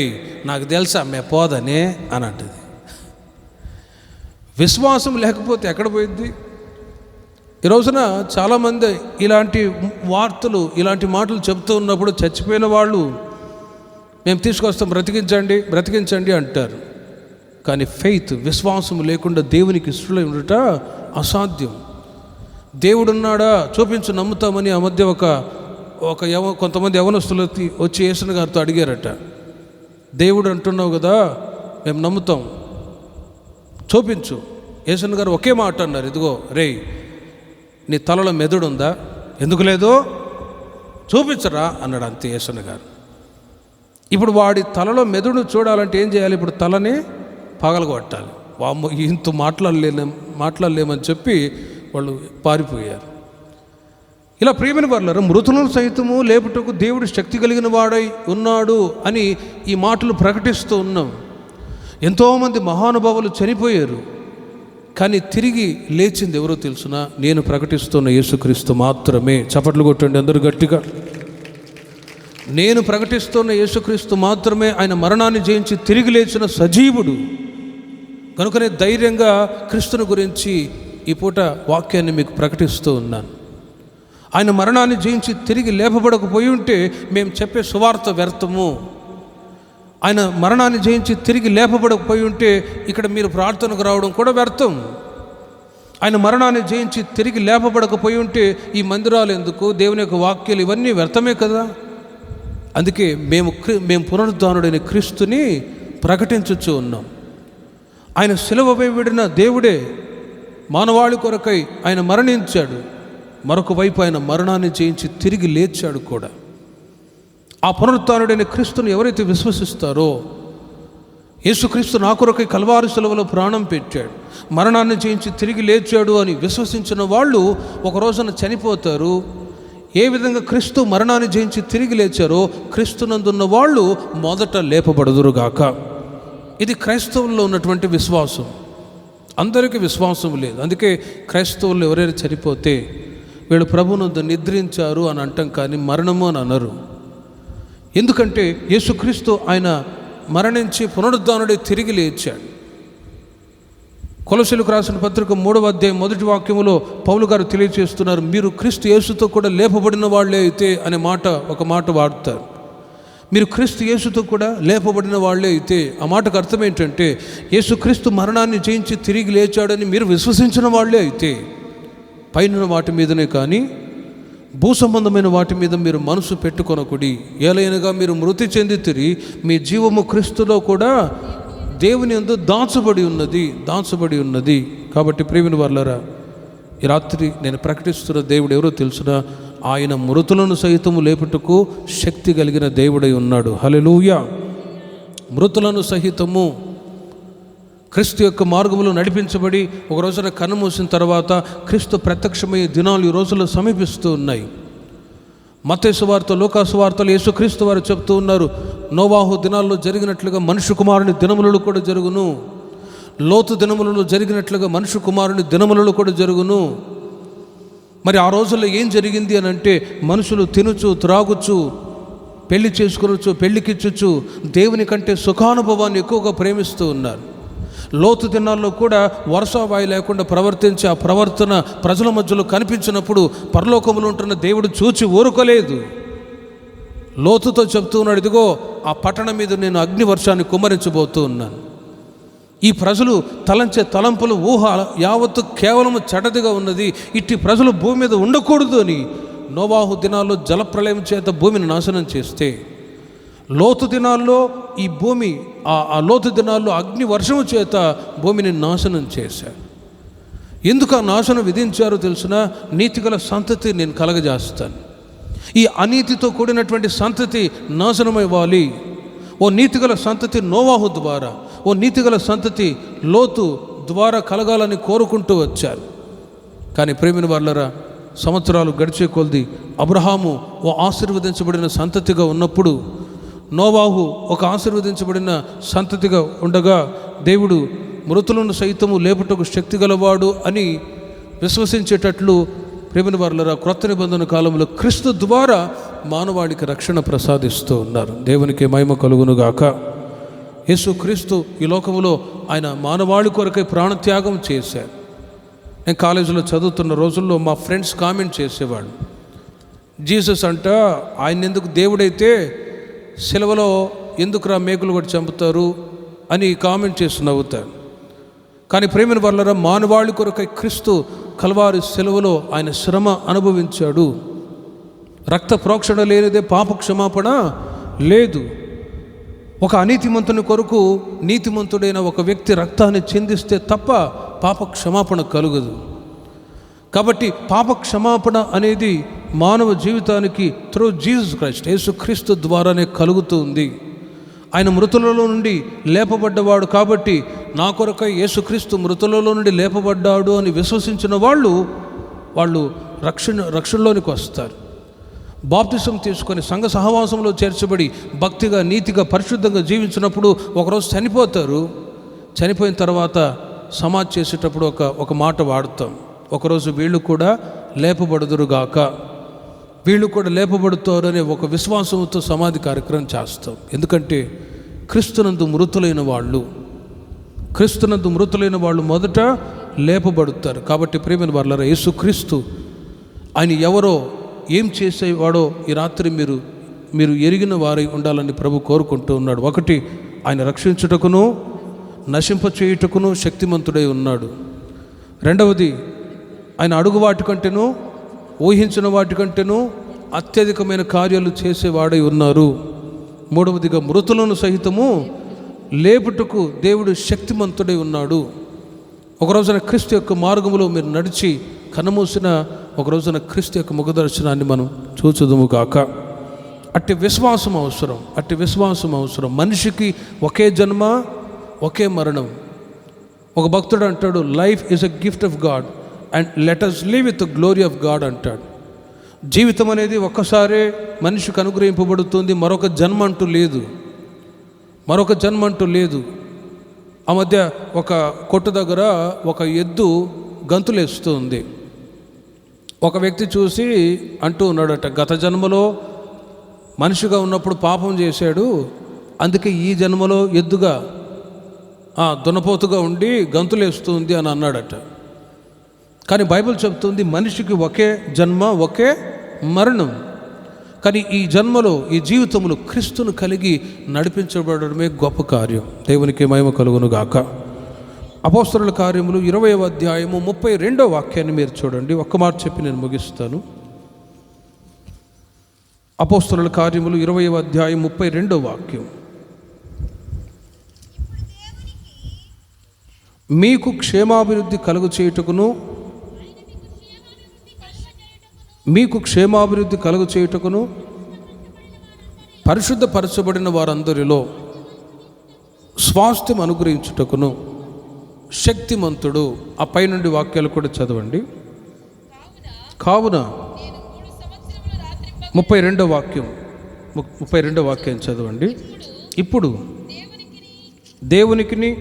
నాకు తెలుసా అమ్మే పోదని అని అంటుంది. విశ్వాసం లేకపోతే ఎక్కడ పోయింది? ఈ రోజున చాలామంది ఇలాంటి వార్తలు, ఇలాంటి మాటలు చెప్తూ ఉన్నప్పుడు చచ్చిపోయిన వాళ్ళు మేము తీసుకొస్తాం, బ్రతికించండి అంటారు. కానీ ఫెయిత్, విశ్వాసం లేకుండా దేవునికి ఇష్టలై ఉండట అసాధ్యం. దేవుడున్నాడా చూపించు నమ్ముతామని ఆ మధ్య కొంతమంది యవనస్తులు వచ్చి యేసన్న గారితో అడిగారట. దేవుడు అంటున్నావు కదా, మేము నమ్ముతాం, చూపించు. యేసన్న గారు ఒకే మాట అన్నారు, ఇదిగో రే నీ తలలో మెదడు ఉందా? ఎందుకు లేదు? చూపించరా అన్నాడు. అంతే యేసన్న గారు. ఇప్పుడు వాడి తలలో మెదడు చూడాలంటే ఏం చేయాలి? ఇప్పుడు తలని పగలగొట్టాలి. వామ్మో ఇంత మాట్లాడలేమని చెప్పి వాళ్ళు పారిపోయారు. ఇలా ప్రియమైన వర్లారా, మృతులను సైతము లేపుటకు దేవుడు శక్తి కలిగిన వాడై ఉన్నాడు అని ఈ మాటలు ప్రకటిస్తూ ఉన్నాం. ఎంతోమంది మహానుభావులు చనిపోయారు, కానీ తిరిగి లేచింది ఎవరో తెలుసునా? నేను ప్రకటిస్తున్న యేసుక్రీస్తు మాత్రమే. చప్పట్లు కొట్టండి అందరూ గట్టిగా. నేను ప్రకటిస్తున్న యేసుక్రీస్తు మాత్రమే ఆయన మరణాన్ని జయించి తిరిగి లేచిన సజీవుడు. కనుకనే ధైర్యంగా క్రీస్తుని గురించి ఈ పూట వాక్యాన్ని మీకు ప్రకటిస్తూ ఉన్నాను. ఆయన మరణాన్ని జయించి తిరిగి లేపబడకపోయి ఉంటే మేము చెప్పే సువార్త వ్యర్థము. ఆయన మరణాన్ని జయించి తిరిగి లేపబడకపోయి ఉంటే ఇక్కడ మీరు ప్రార్థనకు రావడం కూడా వ్యర్థం. ఆయన మరణాన్ని జయించి తిరిగి లేపబడకపోయి ఉంటే ఈ మందిరాలు ఎందుకు, దేవుని యొక్క వాక్యాలు ఇవన్నీ వ్యర్థమే కదా. అందుకే మేము పునరుద్ధానుడైన క్రీస్తుని ప్రకటించుచూ ఉన్నాం. ఆయన సిలువపై విడిన దేవుడే మానవాళి కొరకై ఆయన మరణించాడు. మరొక వైపు ఆయన మరణాన్ని జయించి తిరిగి లేచాడు కూడా. ఆ పునరుద్ధానుడైన క్రీస్తుని ఎవరైతే విశ్వసిస్తారో, యేసుక్రీస్తు నా కొరకై కల్వారి సిలువలో ప్రాణం పెట్టాడు, మరణాన్ని జయించి తిరిగి లేచాడు అని విశ్వసించిన వాళ్ళు ఒక రోజున చనిపోతారు. ఏ విధంగా క్రీస్తు మరణాన్ని జయించి తిరిగి లేచారో క్రీస్తునందున్న వాళ్ళు మొదట లేపబడుదురుగాక. ఇది క్రైస్తవుల్లో ఉన్నటువంటి విశ్వాసం. అందరికీ విశ్వాసం లేదు. అందుకే క్రైస్తవులు ఎవరైనా చనిపోతే వీళ్ళు ప్రభునందు నిద్రించారు అని అంటాం, కానీ మరణము అని అనరు. ఎందుకంటే యేసుక్రీస్తు ఆయన మరణించి పునరుద్ధానుడై తిరిగి లేచాడు. కొలొస్సీయులకు రాసిన పత్రిక 3వ అధ్యాయం 1వ వాక్యములో పౌలు గారు తెలియజేస్తున్నారు, మీరు క్రీస్తు యేసుతో కూడా లేపబడిన వాళ్ళే అయితే అనే ఒక మాట వాడతారు. మీరు క్రీస్తు యేసుతో కూడా లేపబడిన వాళ్ళే అయితే ఆ మాటకు అర్థం ఏంటంటే యేసుక్రీస్తు మరణాన్ని జయించి తిరిగి లేచాడని మీరు విశ్వసించిన వాళ్ళే అయితే పైన వాటి మీదనే కానీ భూ సంబంధమైన వాటి మీద మీరు మనసు పెట్టుకొనకుడి. ఏలైనగా మీరు మృతి చెందితిరి, మీ జీవము క్రీస్తులో కూడా దేవుని యందు దాచబడి ఉన్నది. కాబట్టి ప్రియమైన వారలారా, ఈ రాత్రి నేను ప్రకటిస్తున్న దేవుడు ఎవరో తెలుసునా? ఆయన మృతులను సహితము లేపుటకు శక్తి కలిగిన దేవుడై ఉన్నాడు. హల్లెలూయా. మృతులను సహితము క్రీస్తు యొక్క మార్గములో నడిపించబడి ఒక రోజున కన్నుమూసిన తర్వాత క్రీస్తు ప్రత్యక్షమయ్యే దినాలు ఈ రోజుల్లో సమీపిస్తూ ఉన్నాయి. మత్తయి సువార్త, లూకా సువార్తలు యేసుక్రీస్తు వారు చెప్తూ ఉన్నారు, నోవాహు దినాల్లో జరిగినట్లుగా మనుష్య కుమారుని దినములలో కూడా జరుగును, లోతు దినములలో జరిగినట్లుగా మనుష్య కుమారుని దినములలో కూడా జరుగును. మరి ఆ రోజుల్లో ఏం జరిగింది అని అంటే మనుషులు తినుచు త్రాగుచు పెళ్లి చేసుకునొచ్చు, పెళ్లికిచ్చుచు దేవుని కంటే సుఖానుభవాన్ని ఎక్కువగా ప్రేమిస్తూ ఉన్నారు. లోతు దినాల్లో కూడా వర్షావాయి లేకుండా ప్రవర్తించి ఆ ప్రవర్తన ప్రజల మధ్యలో కనిపించినప్పుడు పరలోకములో ఉంటున్న దేవుడు చూచి ఊరుకోలేదు. లోతుతో చెప్తూ ఉన్నాడు, ఇదిగో ఆ పట్టణం మీద నేను అగ్ని వర్షాన్ని కుమ్మరించబోతూ ఉన్నాను. ఈ ప్రజలు తలంచే తలంపులు ఊహ యావత్తు కేవలము చెడ్డదిగా ఉన్నది, ఇట్టి ప్రజలు భూమి మీద ఉండకూడదు అని నోవాహు దినాల్లో జలప్రలయం చేత భూమిని నాశనం చేస్తే, లోతు దినాల్లో ఈ భూమి ఆ లోతు దినాల్లో అగ్ని వర్షము చేత భూమిని నాశనం చేశారు. ఎందుకు ఆ నాశనం విధించారో తెలుసునా? నీతిగల సంతతి నేను కలగజేస్తాను. ఈ అనీతితో కూడినటువంటి సంతతి నాశనమైవ్వాలి. ఓ నీతిగల సంతతి నోవాహు ద్వారా, ఓ నీతిగల సంతతి లోతు ద్వారా కలగాలని కోరుకుంటూ వచ్చారు. కానీ ప్రేమిన వారలారా, సంవత్సరాలు గడిచే కొలది అబ్రహాము ఓ ఆశీర్వదించబడిన సంతతిగా ఉన్నప్పుడు, నోవాహు ఒక ఆశీర్వదించబడిన సంతతిగా ఉండగా దేవుడు మృతులను సైతము లేపుటకు శక్తి గలవాడు అని విశ్వసించేటట్లు ప్రేమిన వారలారా క్రొత్త నిబంధన కాలంలో క్రీస్తు ద్వారా మానవాళికి రక్షణ ప్రసాదిస్తూ ఉన్నారు. దేవునికి మహిమ కలుగునుగాక. యేసు క్రీస్తు ఈ లోకములో ఆయన మానవాళి కొరకై ప్రాణత్యాగం చేశారు. నేను కాలేజీలో చదువుతున్న రోజుల్లో మా ఫ్రెండ్స్ కామెంట్ చేసేవాడు, జీసస్ అంట ఆయన ఎందుకు దేవుడైతే సిలువలో ఎందుకురా మేకులు కూడా చంపుతారు అని కామెంట్ చేసి నవ్వుతారు. కానీ ప్రేమిన వారలారా, మానవాళి కొరకై క్రీస్తు కల్వారి సిలువలో ఆయన శ్రమ అనుభవించాడు. రక్త ప్రోక్షణ లేనిదే పాప క్షమాపణ లేదు. ఒక అనీతిమంతుని కొరకు నీతిమంతుడైన ఒక వ్యక్తి రక్తాన్ని చిందిస్తే తప్ప పాప క్షమాపణ కలుగదు. కాబట్టి పాప క్షమాపణ అనేది మానవ జీవితానికి త్రూ జీసస్ క్రైస్ట్, యేసుక్రీస్తు ద్వారానే కలుగుతూ ఉంది. ఆయన మృతులలో నుండి లేపబడ్డవాడు కాబట్టి నా కొరకై యేసుక్రీస్తు మృతులలో నుండి లేపబడ్డాడు అని విశ్వసించిన వాళ్ళు రక్షణలోనికి వస్తారు. బాప్తిసం తీసుకొని సంఘ సహవాసంలో చేర్చబడి భక్తిగా, నీతిగా, పరిశుద్ధంగా జీవించినప్పుడు ఒకరోజు చనిపోతారు. చనిపోయిన తర్వాత సమాధి చేసేటప్పుడు ఒక మాట వాడతాం, ఒకరోజు వీళ్ళు కూడా లేపబడుదురుగాక, వీళ్ళు కూడా లేపబడుతారు అనే ఒక విశ్వాసంతో సమాధి కార్యక్రమం చేస్తాం. ఎందుకంటే క్రీస్తునందు మృతులైన వాళ్ళు మొదట లేపబడుతారు. కాబట్టి ప్రియమైన వారలారా, యేసుక్రీస్తు ఆయన ఎవరో, ఏం చేసేవాడో ఈ రాత్రి మీరు ఎరిగిన వారై ఉండాలని ప్రభు కోరుకుంటూ ఉన్నాడు. ఒకటి, ఆయన రక్షించుటకును నశింపచేయుటకును శక్తిమంతుడై ఉన్నాడు. రెండవది, ఆయన అడుగు వాటికంటేనూ ఊహించిన వాటికంటేనూ అత్యధికమైన కార్యాలు చేసేవాడై ఉన్నారు. మూడవదిగా, మృతులను సహితము లేపుటకు దేవుడు శక్తిమంతుడై ఉన్నాడు. ఒక రోజున క్రీస్తు యొక్క మార్గములో మీరు నడిచి కనుమూసిన ఒక రోజున క్రీస్తు యొక్క ముఖదర్శనాన్ని మనం చూచుదుము గాక. అట్టి విశ్వాసం అవసరం. మనిషికి ఒకే జన్మ, ఒకే మరణం. ఒక భక్తుడు అంటాడు, life is a gift of God and let us live with the glory of God అంటాడు. జీవితం అనేది ఒక్కసారే మనిషికి అనుగ్రహింపబడుతుంది. మరొక జన్మ అంటూ లేదు. ఆ మధ్య ఒక కొట్టు దగ్గర ఒక ఎద్దు గంతులేస్తూ ఉంది. ఒక వ్యక్తి చూసి అంటూ ఉన్నాడట, గత జన్మలో మనిషిగా ఉన్నప్పుడు పాపం చేశాడు, అందుకే ఈ జన్మలో ఎద్దుగా దున్నపోతుగా ఉండి గంతులేస్తుంది అని అన్నాడట. కానీ బైబిల్ చెప్తుంది మనిషికి ఒకే జన్మ, ఒకే మరణం. కానీ ఈ జన్మలో, ఈ జీవితంలో క్రీస్తును కలిగి నడిపించబడమే గొప్ప కార్యం. దేవునికి మహిమ కలుగును గాక. అపోస్తలుల కార్యములు 20వ అధ్యాయము 32వ వాక్యాన్ని మీరు చూడండి. ఒక్క మాట చెప్పి నేను ముగిస్తాను. అపోస్తలుల కార్యములు 20వ అధ్యాయం 32వ వాక్యం. మీకు క్షేమాభివృద్ధి కలుగు చేయుటకును పరిశుద్ధపరచబడిన వారందరిలో స్వాస్థ్యం అనుగ్రహించుటకును శక్తిమంతుడు. ఆ పై నుండి వాక్యాలు కూడా చదవండి. కావున 32వ వాక్యం చదవండి. ఇప్పుడు దేవునికిని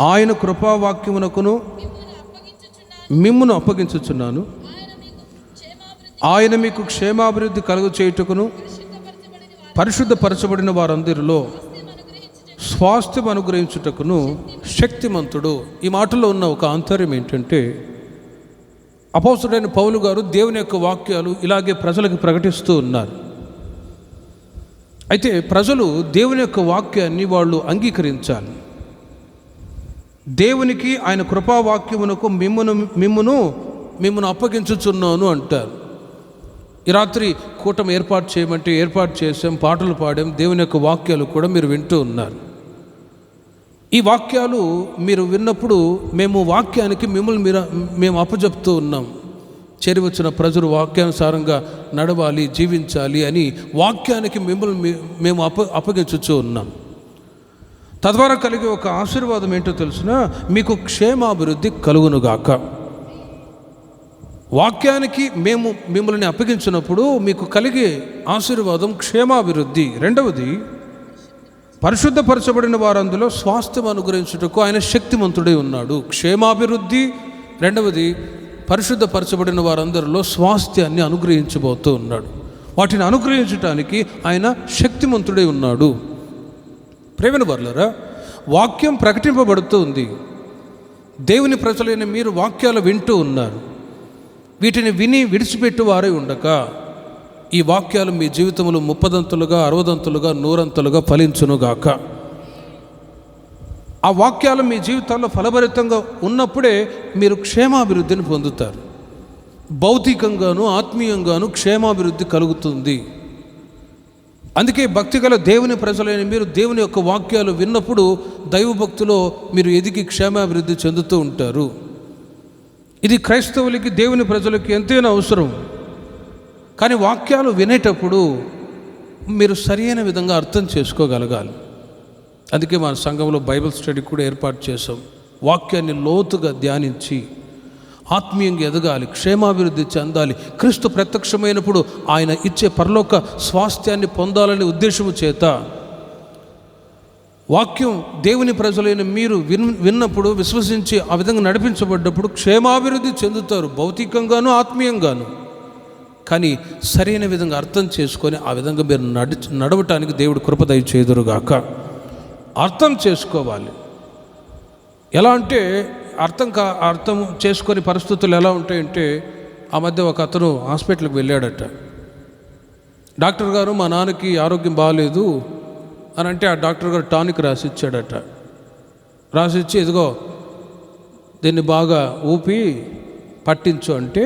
ఆయన కృపావాక్యమునకును మిమ్మును అప్పగించుచున్నాను. ఆయన మీకు క్షేమాభివృద్ధి కలుగు చేయుటకును పరిశుద్ధపరచబడిన వారందరిలో స్వాస్థ్యం అనుగ్రహించుటకును శక్తిమంతుడు. ఈ మాటలో ఉన్న ఒక ఆంతర్యం ఏంటంటే, అపోస్తలుడైన పౌలు గారు దేవుని యొక్క వాక్యాలు ఇలాగే ప్రజలకు ప్రకటిస్తూ ఉన్నారు. అయితే ప్రజలు దేవుని యొక్క వాక్యాన్ని వాళ్ళు అంగీకరించాలి. దేవునికి ఆయన కృపావాక్యమునకు మిమ్మును అప్పగించుచున్నాను అంటారు. ఈ రాత్రి కూటమి ఏర్పాటు చేయమంటే ఏర్పాటు చేసాం, పాటలు పాడాం. దేవుని యొక్క వాక్యాలు కూడా మీరు వింటూ ఉన్నారు. ఈ వాక్యాలు మీరు విన్నప్పుడు మేము వాక్యానికి మేము అప్పచెప్తూ ఉన్నాం. చేరి వచ్చిన ప్రజలు వాక్యానుసారంగా నడవాలి, జీవించాలి అని వాక్యానికి మేము అప్పగించుతూ ఉన్నాం. తద్వారా కలిగే ఒక ఆశీర్వాదం ఏంటో తెలుసిన, మీకు క్షేమాభివృద్ధి కలుగునుగాక. వాక్యానికి మేము మిమ్మల్ని అప్పగించినప్పుడు మీకు కలిగే ఆశీర్వాదం క్షేమాభివృద్ధి. రెండవది, పరిశుద్ధపరచబడిన వారందులో స్వాస్థ్యం అనుగ్రహించుటకు ఆయన శక్తిమంతుడై ఉన్నాడు. క్షేమాభివృద్ధి. రెండవది, పరిశుద్ధపరచబడిన వారందరిలో స్వాస్థ్యాన్ని అనుగ్రహించబోతూ ఉన్నాడు. వాటిని అనుగ్రహించడానికి ఆయన శక్తిమంతుడై ఉన్నాడు. ప్రేమైన వారలారా, వాక్యం ప్రకటింపబడుతూ ఉంది. దేవుని ప్రజలైన మీరు వాక్యాలు వింటూ ఉన్నారు. వీటిని విని విడిచిపెట్టు వారై ఉండక ఈ వాక్యాలు మీ జీవితంలో 30దంతులుగా 60దంతులుగా 100ంతులుగా ఫలించునుగాక. ఆ వాక్యాలు మీ జీవితాల్లో ఫలభరితంగా ఉన్నప్పుడే మీరు క్షేమాభివృద్ధిని పొందుతారు. భౌతికంగాను ఆత్మీయంగాను క్షేమాభివృద్ధి కలుగుతుంది. అందుకే భక్తి గల దేవుని ప్రజలైన మీరు దేవుని యొక్క వాక్యాలు విన్నప్పుడు దైవభక్తిలో మీరు ఎదిగి క్షేమాభివృద్ధి చెందుతూ ఉంటారు. ఇది క్రైస్తవులకి, దేవుని ప్రజలకి ఎంతైనా అవసరం. కానీ వాక్యాలు వినేటప్పుడు మీరు సరైన విధంగా అర్థం చేసుకోగలగాలి. అందుకే మన సంఘంలో బైబిల్ స్టడీ కూడా ఏర్పాటు చేసాం. వాక్యాన్ని లోతుగా ధ్యానించి ఆత్మీయంగా ఎదగాలి, క్షేమాభివృద్ధి చెందాలి. క్రీస్తు ప్రత్యక్షమైనప్పుడు ఆయన ఇచ్చే పరలోక స్వాస్థ్యాన్ని పొందాలనే ఉద్దేశము చేత వాక్యం దేవుని ప్రజలైన మీరు విన్నప్పుడు, విశ్వసించి ఆ విధంగా నడిపించబడ్డప్పుడు క్షేమాభివృద్ధి చెందుతారు, భౌతికంగాను ఆత్మీయంగాను. కానీ సరైన విధంగా అర్థం చేసుకొని ఆ విధంగా మీరు నడవటానికి దేవుడు కృప దయచేయుదురుగాక. అర్థం చేసుకోవాలి. ఎలా అంటే అర్థం చేసుకొని పరిస్థితులు ఎలా ఉంటాయంటే, ఆ మధ్య ఒక అతను హాస్పిటల్కి వెళ్ళాడట. డాక్టర్ గారు మా నాన్నకి ఆరోగ్యం బాగాలేదు అని అంటే, ఆ డాక్టర్ గారు టానిక్ రాసిచ్చాడట. రాసిచ్చి ఇదిగో దీన్ని బాగా ఊపి పట్టించు అంటే,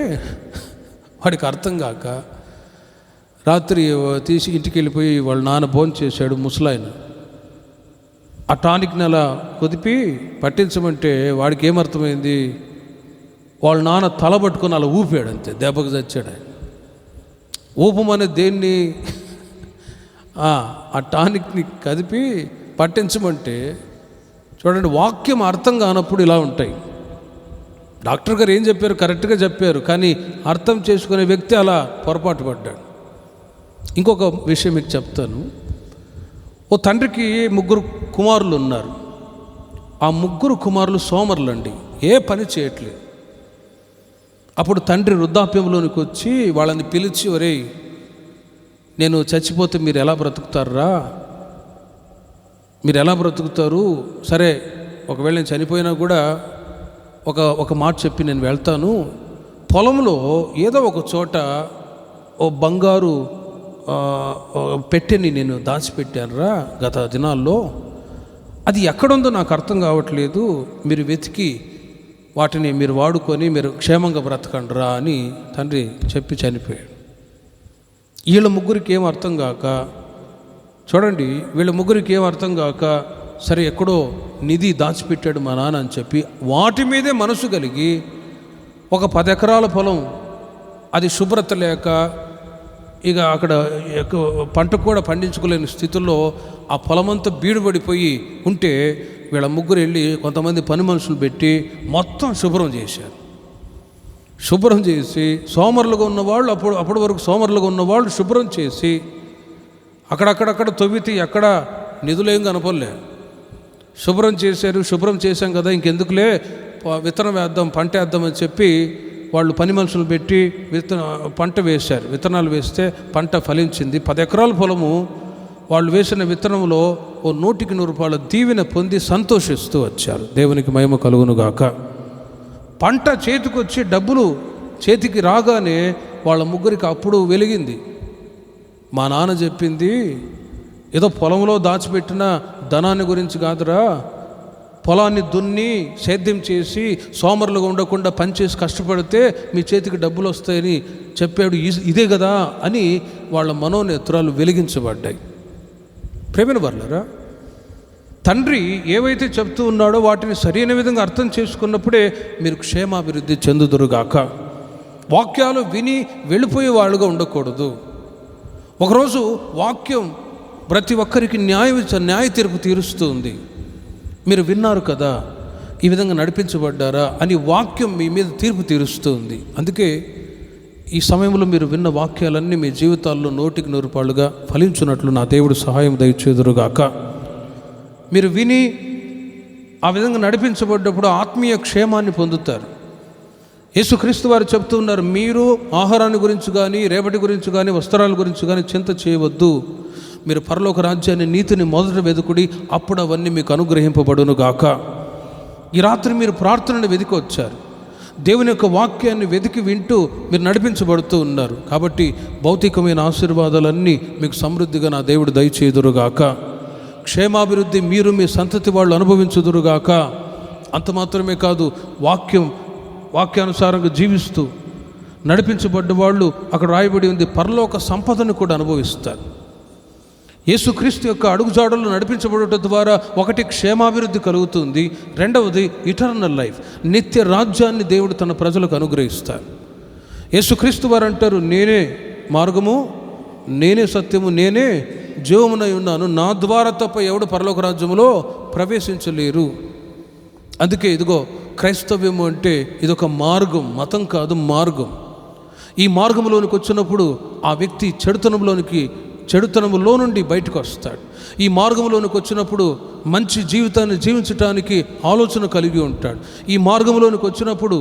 వాడికి అర్థం కాక రాత్రి తీసి ఇంటికి వెళ్ళిపోయి వాళ్ళ నాన్న భోజనం చేశాడు ముసలాయన. ఆ టానిక్ని అలా కుదిపి పట్టించమంటే వాడికి ఏమర్థమైంది, వాళ్ళ నాన్న తల పట్టుకొని అలా ఊపాడు, అంతే, దెబ్బకు చచ్చాడు ఆయన. ఊపమనే దేన్ని, ఆ టానిక్ని కదిపి పట్టించమంటే చూడండి, వాక్యం అర్థం కానప్పుడు ఇలా ఉంటాయి. డాక్టర్ గారు ఏం చెప్పారు, కరెక్ట్గా చెప్పారు, కానీ అర్థం చేసుకునే వ్యక్తి అలా పొరపాటు పడ్డాడు. ఇంకొక విషయం మీకు చెప్తాను. ఓ తండ్రికి 3 కుమారులు ఉన్నారు. ఆ 3 కుమారులు సోమరులండి, ఏ పని చేయట్లేదు. అప్పుడు తండ్రి వృద్ధాప్యంలోనికి వచ్చి వాళ్ళని పిలిచి, ఒరేయ్ నేను చచ్చిపోతే మీరు ఎలా బ్రతుకుతారా, మీరు ఎలా బ్రతుకుతారు, సరే ఒకవేళ నేను చనిపోయినా కూడా ఒక మాట చెప్పి నేను వెళ్తాను, పొలంలో ఏదో ఒక చోట ఓ బంగారు పెట్టెని నేను దాచిపెట్టానురా గత దినాల్లో, అది ఎక్కడుందో నాకు అర్థం కావట్లేదు, మీరు వెతికి వాటిని మీరు వాడుకొని మీరు క్షేమంగా బ్రతకండిరా అని తండ్రి చెప్పి చనిపోయాడు. వీళ్ళ ముగ్గురికి ఏం అర్థం కాక, చూడండి, వీళ్ళ ముగ్గురికి ఏం అర్థం కాక, సరే ఎక్కడో నిధి దాచిపెట్టాడు మా నాన్న అని చెప్పి వాటి మీదే మనసు కలిగి ఒక 10 ఎకరాల పొలం, అది శుభ్రత లేక ఇక అక్కడ పంట కూడా పండించుకోలేని స్థితుల్లో ఆ పొలమంతా బీడుపడిపోయి ఉంటే వీళ్ళ ముగ్గురు వెళ్ళి కొంతమంది పని మనుషులు పెట్టి మొత్తం శుభ్రం చేశారు. శుభ్రం చేసి సోమరులుగా ఉన్నవాళ్ళు, అప్పటి వరకు సోమరులుగా ఉన్నవాళ్ళు శుభ్రం చేసి అక్కడక్కడక్కడ తవ్వితే ఎక్కడ నిధులేం కనపడలే, శుభ్రం చేశారు. శుభ్రం చేశాం కదా, ఇంకెందుకులే విత్తనం వేద్దాం, పంట వేద్దామని చెప్పి వాళ్ళు పని మనుషులు పెట్టి పంట వేశారు. విత్తనాలు వేస్తే పంట ఫలించింది. 10 ఎకరాల పొలము వాళ్ళు వేసిన విత్తనంలో ఓ 100కి 100 రూపాయల దీవెన పొంది సంతోషిస్తూ వచ్చారు. దేవునికి మహిమ కలుగునుగాక. పంట చేతికొచ్చి డబ్బులు చేతికి రాగానే వాళ్ళ ముగ్గురికి అప్పుడు వెలిగింది, మా నాన్న చెప్పింది ఏదో పొలంలో దాచిపెట్టిన ధనాన్ని గురించి కాదురా, పొలాన్ని దున్ని సేద్యం చేసి సోమరులుగా ఉండకుండా పనిచేసి కష్టపడితే మీ చేతికి డబ్బులు వస్తాయని చెప్పాడు, ఇదే కదా అని వాళ్ళ మనోనేత్రాలు వెలిగించబడ్డాయి. ప్రేమైన వర్లరా, తండ్రి ఏవైతే చెప్తూ ఉన్నాడో వాటిని సరైన విధంగా అర్థం చేసుకున్నప్పుడే మీరు క్షేమాభివృద్ధి చెందుదురుగాక. వాక్యాలు విని వెళ్ళిపోయే వాళ్ళుగా ఉండకూడదు. ఒకరోజు వాక్యం ప్రతి ఒక్కరికి న్యాయ తీర్పు తీరుస్తుంది. మీరు విన్నారు కదా, ఈ విధంగా నడిపించబడ్డారా అని వాక్యం మీ మీద తీర్పు తీరుస్తుంది. అందుకే ఈ సమయంలో మీరు విన్న వాక్యాలన్నీ మీ జీవితాల్లో 100కి 100 రూపాయలుగా ఫలించున్నట్లు నా దేవుడు సహాయం దయచేదురుగాక. మీరు విని ఆ విధంగా నడిపించబడ్డప్పుడు ఆత్మీయ క్షేమాన్ని పొందుతారు. యేసుక్రీస్తు వారు చెప్తూ ఉన్నారు, మీరు ఆహారాన్ని గురించి కానీ రేపటి గురించి కానీ వస్త్రాల గురించి కానీ చింత చేయవద్దు, మీరు పరలోక రాజ్యాన్ని నీతిని మొదట వెతుకుడి, అప్పుడు అవన్నీ మీకు అనుగ్రహింపబడును గాక. ఈ రాత్రి మీరు ప్రార్థనను వెతికి వచ్చారు, దేవుని యొక్క వాక్యాన్ని వెతికి వింటూ మీరు నడిపించబడుతూ ఉన్నారు. కాబట్టి భౌతికమైన ఆశీర్వాదాలన్నీ మీకు సమృద్ధిగా నా దేవుడు దయచేదురుగాక. క్షేమాభివృద్ధి మీరు మీ సంతతి వాళ్ళు అనుభవించుదురుగాక. అంత మాత్రమే కాదు, వాక్యానుసారంగా జీవిస్తూ నడిపించబడ్డ వాళ్ళు, అక్కడ రాయబడి ఉంది, పరలోక సంపదను కూడా అనుభవిస్తారు. యేసుక్రీస్తు యొక్క అడుగుజాడల్లో నడిపించబడటం ద్వారా ఒకటి క్షేమాభివృద్ధి కలుగుతుంది, రెండవది ఇటర్నల్ లైఫ్, నిత్య రాజ్యాన్ని దేవుడు తన ప్రజలకు అనుగ్రహిస్తారు. యేసుక్రీస్తు వారు అంటారు, నేనే మార్గము, నేనే సత్యము, నేనే జీవమునై ఉన్నాను, నా ద్వారా తప్ప ఎవడు పరలోక రాజ్యములో ప్రవేశించలేరు. అందుకే ఇదిగో క్రైస్తవ్యము అంటే ఇదొక మార్గం, మతం కాదు, మార్గం. ఈ మార్గంలోనికి వచ్చినప్పుడు ఆ వ్యక్తి చెడుతనములో నుండి బయటకు వస్తాడు. ఈ మార్గంలోనికి వచ్చినప్పుడు మంచి జీవితాన్ని జీవించటానికి ఆలోచన కలిగి ఉంటాడు. ఈ మార్గంలోనికి వచ్చినప్పుడు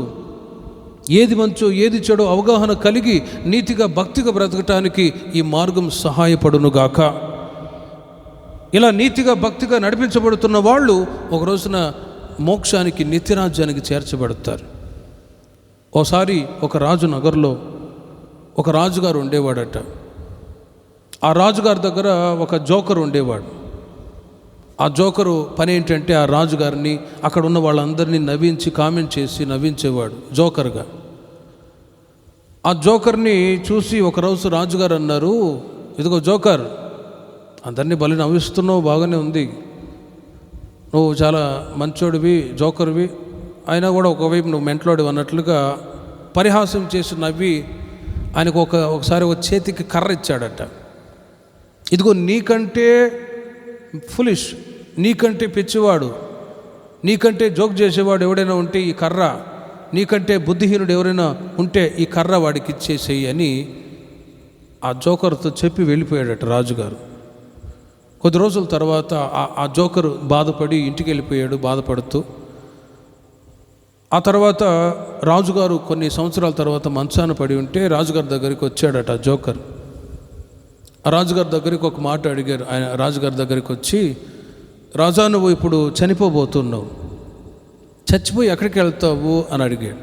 ఏది మంచో ఏది చెడో అవగాహన కలిగి నీతిగా భక్తిగా బ్రతకటానికి ఈ మార్గం సహాయపడునుగాక. ఇలా నీతిగా భక్తిగా నడిపించబడుతున్న వాళ్ళు ఒక రోజున మోక్షానికి, నిత్యరాజ్యానికి చేర్చబడతారు. ఓసారి ఒక రాజు నగర్లో ఒక రాజుగారు ఉండేవాడట. ఆ రాజుగారి దగ్గర ఒక జోకర్ ఉండేవాడు. ఆ జోకరు పని ఏంటంటే ఆ రాజుగారిని, అక్కడ ఉన్న వాళ్ళందరినీ నవ్వించి, కామెంట్ చేసి నవ్వించేవాడు జోకర్గా. ఆ జోకర్ని చూసి ఒకరోజు రాజుగారు అన్నారు, ఇదిగో జోకర్, అందరినీ బలి నవ్విస్తున్నావు, బాగానే ఉంది, నువ్వు చాలా మంచోడివి, జోకర్వి, అయినా కూడా ఒకవైపు నువ్వు మెంట్లోడివి అన్నట్లుగా పరిహాసం చేసి నవ్వి ఆయనకు ఒకసారి ఒక చేతికి కర్ర ఇచ్చాడట. ఇదిగో నీకంటే ఫులిష్, నీకంటే పిచ్చివాడు, నీకంటే జోక్ చేసేవాడు ఎవడైనా ఉంటే ఈ కర్ర, నీకంటే బుద్ధిహీనుడు ఎవరైనా ఉంటే ఈ కర్ర వాడికి ఇచ్చేసేయి అని ఆ జోకర్తో చెప్పి వెళ్ళిపోయాడట రాజుగారు. కొద్ది రోజుల తర్వాత ఆ జోకరు బాధపడి ఇంటికి వెళ్ళిపోయాడు, బాధపడుతూ. ఆ తర్వాత రాజుగారు కొన్ని సంవత్సరాల తర్వాత మంచాన పడి ఉంటే రాజుగారి దగ్గరికి వచ్చాడట ఆ జోకర్. ఆ రాజుగారి దగ్గరికి ఒక మాట అడిగారు. ఆయన రాజుగారి దగ్గరికి వచ్చి, రాజా, నువ్వు ఇప్పుడు చనిపోబోతున్నావు, చచ్చిపోయి ఎక్కడికి వెళ్తావు అని అడిగాడు.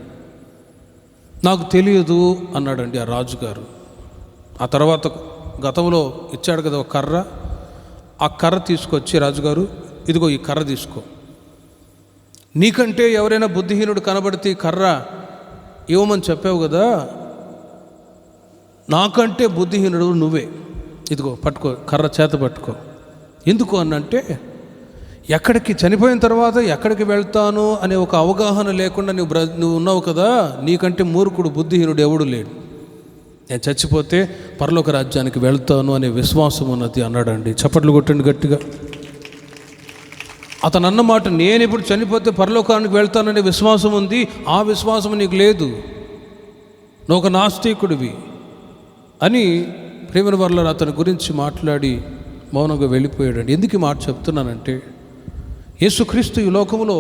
నాకు తెలియదు అన్నాడండి ఆ రాజుగారు. ఆ తర్వాత గతంలో ఇచ్చాడు కదా ఒక కర్ర, ఆ కర్ర తీసుకొచ్చి రాజుగారు, ఇదిగో ఈ కర్ర తీసుకో, నీకంటే ఎవరైనా బుద్ధిహీనుడు కనబడితే ఈ కర్ర ఇవ్వమని చెప్పావు కదా, నాకంటే బుద్ధిహీనుడు నువ్వే, ఇదిగో పట్టుకో, కర్ర చేత పట్టుకో. ఎందుకు అనంటే, ఎక్కడికి చనిపోయిన తర్వాత ఎక్కడికి వెళ్తాను అనే ఒక అవగాహన లేకుండా నువ్వు ఉన్నావు కదా, నీకంటే మూర్ఖుడు, బుద్ధిహీనుడు ఎవడు లేడు. నేను చచ్చిపోతే పరలోక రాజ్యానికి వెళ్తాను అనే విశ్వాసం ఉన్నది అన్నాడండి. చప్పట్లు కొట్టండి గట్టిగా. అతను అన్నమాట, నేను ఇప్పుడు చనిపోతే పరలోకానికి వెళ్తాననే విశ్వాసం ఉంది, ఆ విశ్వాసం నీకు లేదు, నువ్వు ఒక నాస్తికుడివి అని ప్రేమల వల్ల అతని గురించి మాట్లాడి మౌనంగా వెళ్ళిపోయాడండి. ఎందుకు ఈ మాట చెప్తున్నానంటే, యేసుక్రీస్తు ఈ లోకంలో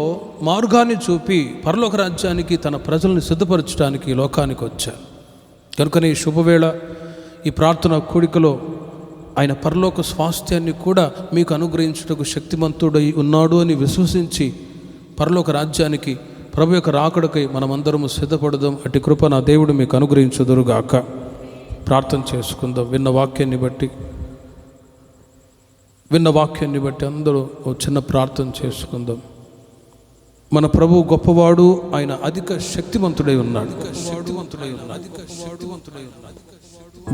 మార్గాన్ని చూపి పరలోక రాజ్యానికి తన ప్రజల్ని సిద్ధపరచడానికి ఈ లోకానికి వచ్చారు. కనుకనే ఈ శుభవేళ, ఈ ప్రార్థన కూడికలో ఆయన పరలోక స్వాస్థ్యాన్ని కూడా మీకు అనుగ్రహించుటకు శక్తిమంతుడై ఉన్నాడు అని విశ్వసించి పరలోక రాజ్యానికి, ప్రభు యొక్క రాకడకై మనమందరము సిద్ధపడదాం. అట్టి కృప నా దేవుడు మీకు అనుగ్రహించుదురుగాక. ప్రార్థన చేసుకుందాం. విన్న వాక్యాన్ని బట్టి అందరూ ఓ చిన్న ప్రార్థన చేసుకుందాం. మన ప్రభు గొప్పవాడు, ఆయన అధిక శక్తిమంతుడై ఉన్నాడు.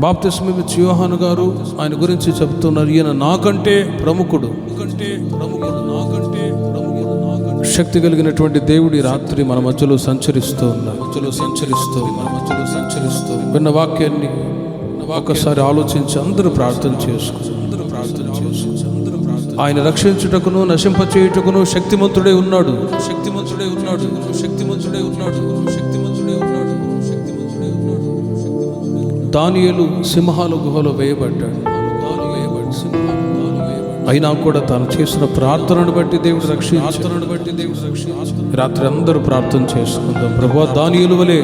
బాప్తిస్మమిచ్చే యోహాను గారు ఆయన గురించి చెప్తున్నారు, ఈయన నాకంటే ప్రముఖుడు, శక్తి కలిగినటువంటి దేవుడి రాత్రి మన మధ్యలో సంచరిస్తూ ఉన్నారు. విన్న వాక్యాన్ని ఒకసారి ఆలోచించి అందరూ ప్రార్థన చేసుకుంటారు. ఆయన రక్షించుటకును నశింపచేయుటకును శక్తిమంతుడై ఉన్నాడు. దానియేలు సింహాల గుహలో వేయబడ్డాడు. అయినా కూడా తాను చేసిన ప్రార్థనను బట్టి దేవుడు రక్షించాడు. రాత్రి అందరూ ప్రార్థన చేసుకుందాం. ప్రభువా, దానియేలు వలె